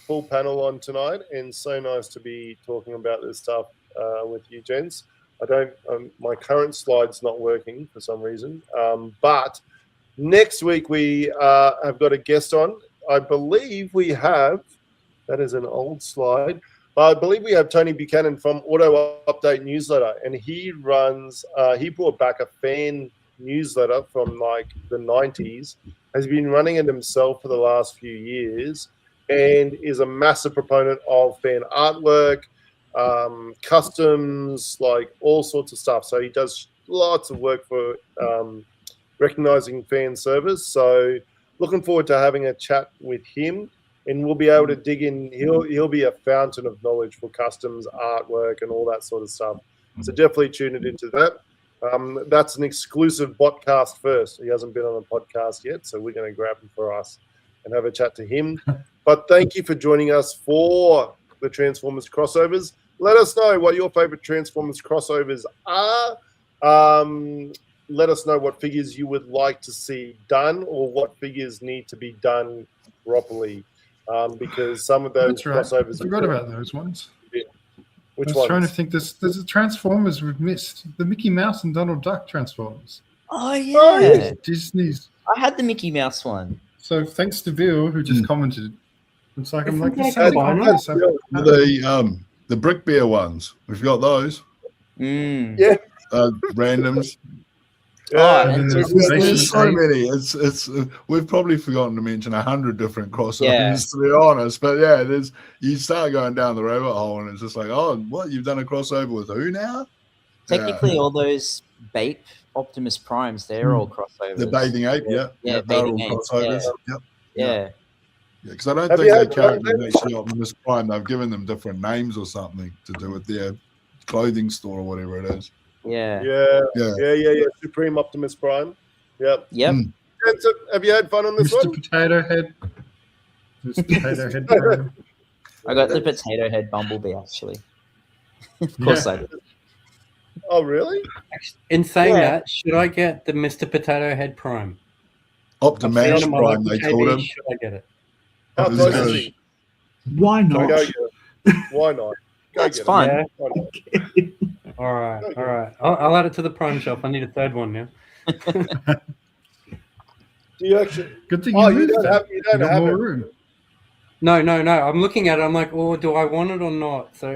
Speaker 1: full panel on tonight, and so nice to be talking about this stuff with you, gents. My current slide's not working for some reason, but next week we have got a guest on. I believe we have. That is an old slide. I believe we have Tony Buchanan from Auto Update Newsletter, and he runs. He brought back a fan newsletter from like the 90s. Has been running it himself for the last few years, and is a massive proponent of fan artwork, customs, like all sorts of stuff. So he does lots of work for recognizing fan service. So looking forward to having a chat with him. And we'll be able to dig in. He'll be a fountain of knowledge for customs, artwork, and all that sort of stuff. So definitely tune it into that. That's an exclusive Botcast first. He hasn't been on a podcast yet, so we're going to grab him for us and have a chat to him. But thank you for joining us for the Transformers crossovers. Let us know what your favorite Transformers crossovers are. Let us know what figures you would like to see done, or what figures need to be done properly. Because some of those
Speaker 5: That's right.
Speaker 1: crossovers
Speaker 5: I forgot about those ones.
Speaker 1: a Which
Speaker 5: I was
Speaker 1: one?
Speaker 5: trying to think. There's a Transformers we've missed. The Mickey Mouse and Donald Duck Transformers.
Speaker 6: Oh yeah,
Speaker 1: Oh, yeah.
Speaker 5: Disney's.
Speaker 6: I had the Mickey Mouse one.
Speaker 5: So thanks to Bill who just commented. It's like I'm like,
Speaker 2: Isn't
Speaker 5: this
Speaker 2: that
Speaker 5: sounds
Speaker 2: combined?
Speaker 5: obvious.
Speaker 3: The brick beer ones. We've got those.
Speaker 6: Mm.
Speaker 1: Yeah.
Speaker 3: Randoms.
Speaker 1: Yeah.
Speaker 5: And then there's
Speaker 3: There's so
Speaker 5: Basement
Speaker 3: many. It's we've probably forgotten to mention 100 different crossovers,
Speaker 6: Yeah.
Speaker 3: to be honest. But yeah, there's you start going down the rabbit hole, and it's just like, oh, what, you've done a crossover with who now?
Speaker 6: Technically, all those Bape Optimus Primes, they're all crossovers.
Speaker 3: The bathing ape, yeah,
Speaker 6: Yeah,
Speaker 3: they're all
Speaker 6: bathing apes,
Speaker 3: crossovers.
Speaker 6: yeah.
Speaker 3: Yep.
Speaker 6: Yeah.
Speaker 3: Because I don't
Speaker 1: Have
Speaker 3: think
Speaker 1: you
Speaker 3: their
Speaker 1: had
Speaker 3: characters actually Optimus Prime. They've given them different names or something to do with their clothing store or whatever it is.
Speaker 6: Yeah.
Speaker 1: Yeah. Supreme Optimus Prime. Yep.
Speaker 3: Mm.
Speaker 1: So, have you had fun on this
Speaker 5: Mr.
Speaker 1: one?
Speaker 5: Potato Head. Mr. Potato Head. Prime.
Speaker 6: I got the Potato Head Bumblebee, actually. Of course I did.
Speaker 1: Oh, really?
Speaker 2: In saying
Speaker 6: Yeah.
Speaker 2: that, should I get the Mr. Potato Head Prime?
Speaker 3: Optimus
Speaker 2: I've seen him on
Speaker 3: Prime,
Speaker 2: Local
Speaker 3: they
Speaker 2: TV,
Speaker 3: called him.
Speaker 2: Should I get it?
Speaker 1: How
Speaker 3: This
Speaker 1: close
Speaker 3: is
Speaker 1: is
Speaker 3: good.
Speaker 1: he?
Speaker 4: Why not?
Speaker 1: Go get it. Why not? Go
Speaker 6: That's
Speaker 1: get it.
Speaker 6: fun.
Speaker 2: Yeah.
Speaker 1: Why not?
Speaker 2: All right. I'll add it to the Prime shelf. I need a third one now.
Speaker 1: Do you actually?
Speaker 5: Good thing
Speaker 1: Oh,
Speaker 5: you
Speaker 1: you
Speaker 5: moved
Speaker 1: don't
Speaker 5: that.
Speaker 1: have. You don't
Speaker 5: got
Speaker 1: have
Speaker 5: more
Speaker 1: it.
Speaker 5: room.
Speaker 2: No. I'm looking at it. I'm like, oh, do I want it or not? So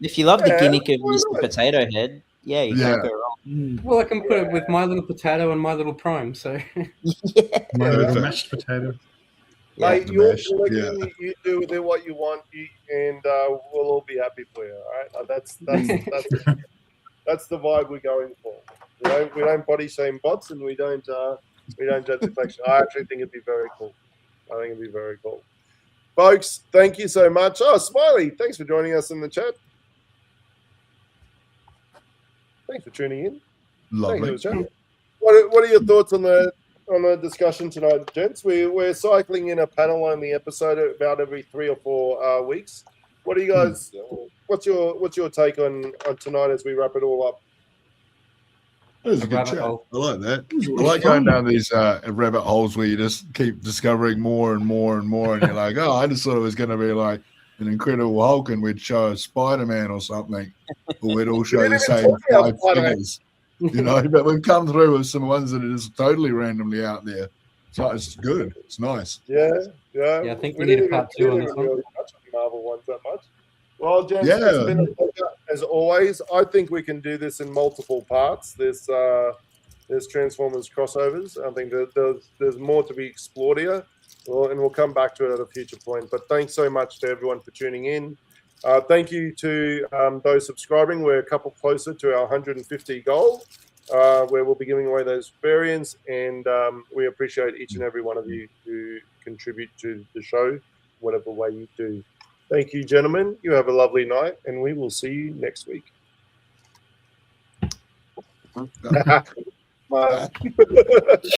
Speaker 6: If you love the
Speaker 1: Yeah,
Speaker 6: gimmick of
Speaker 1: why
Speaker 6: Mr.
Speaker 1: not?
Speaker 6: Potato Head, yeah, you
Speaker 3: Yeah.
Speaker 6: can't go wrong.
Speaker 4: Mm.
Speaker 2: well, I can put it with My Little Potato and My Little Prime. So
Speaker 6: Yeah.
Speaker 5: My
Speaker 1: Yeah.
Speaker 5: little mashed potato.
Speaker 1: Mate,
Speaker 3: the
Speaker 1: your
Speaker 3: mesh,
Speaker 1: collection, you do with it what you want, and we'll all be happy for you. All right, that's the vibe we're going for. We don't body shame bots, and we don't judge the collection. I actually think it'd be very cool. I think it'd be very cool, folks. Thank you so much. Oh, Smiley, thanks for joining us in the chat. Thanks for tuning in.
Speaker 3: Lovely.
Speaker 1: Thank you, chat. What are your thoughts on the discussion tonight, gents? We're cycling in a panel-only episode about every 3 or 4 weeks. What do you guys? What's your take on tonight as we wrap it all up?
Speaker 3: That was a
Speaker 2: A
Speaker 3: good
Speaker 2: rabbit
Speaker 3: chat.
Speaker 2: hole.
Speaker 3: I like that.
Speaker 4: was
Speaker 3: I
Speaker 4: really
Speaker 3: like going
Speaker 4: fun.
Speaker 3: down these rabbit holes where you just keep discovering more and more and more, and you're like, oh, I just thought it was going to be like an Incredible Hulk, and we'd show a Spider-Man or something, or we'd all show the
Speaker 1: didn't even
Speaker 3: same
Speaker 1: talk about
Speaker 3: 5
Speaker 1: Spider-Man.
Speaker 3: figures, you know. But we've come through with some ones that are just totally randomly out there. So it's good. It's nice.
Speaker 1: Yeah.
Speaker 2: Yeah, I think we need a part 2 on this one.
Speaker 1: Really touch on the Marvel ones that much. Well, gents,
Speaker 3: Yeah.
Speaker 1: it's been a pleasure as always. I think we can do this in multiple parts. There's Transformers crossovers. I think that there's more to be explored here. Well, and we'll come back to it at a future point. But thanks so much to everyone for tuning in. Thank you to those subscribing. We're a couple closer to our 150 goal, where we'll be giving away those variants. And we appreciate each and every one of you who contribute to the show, whatever way you do. Thank you, gentlemen. You have a lovely night, and we will see you next week. Bye.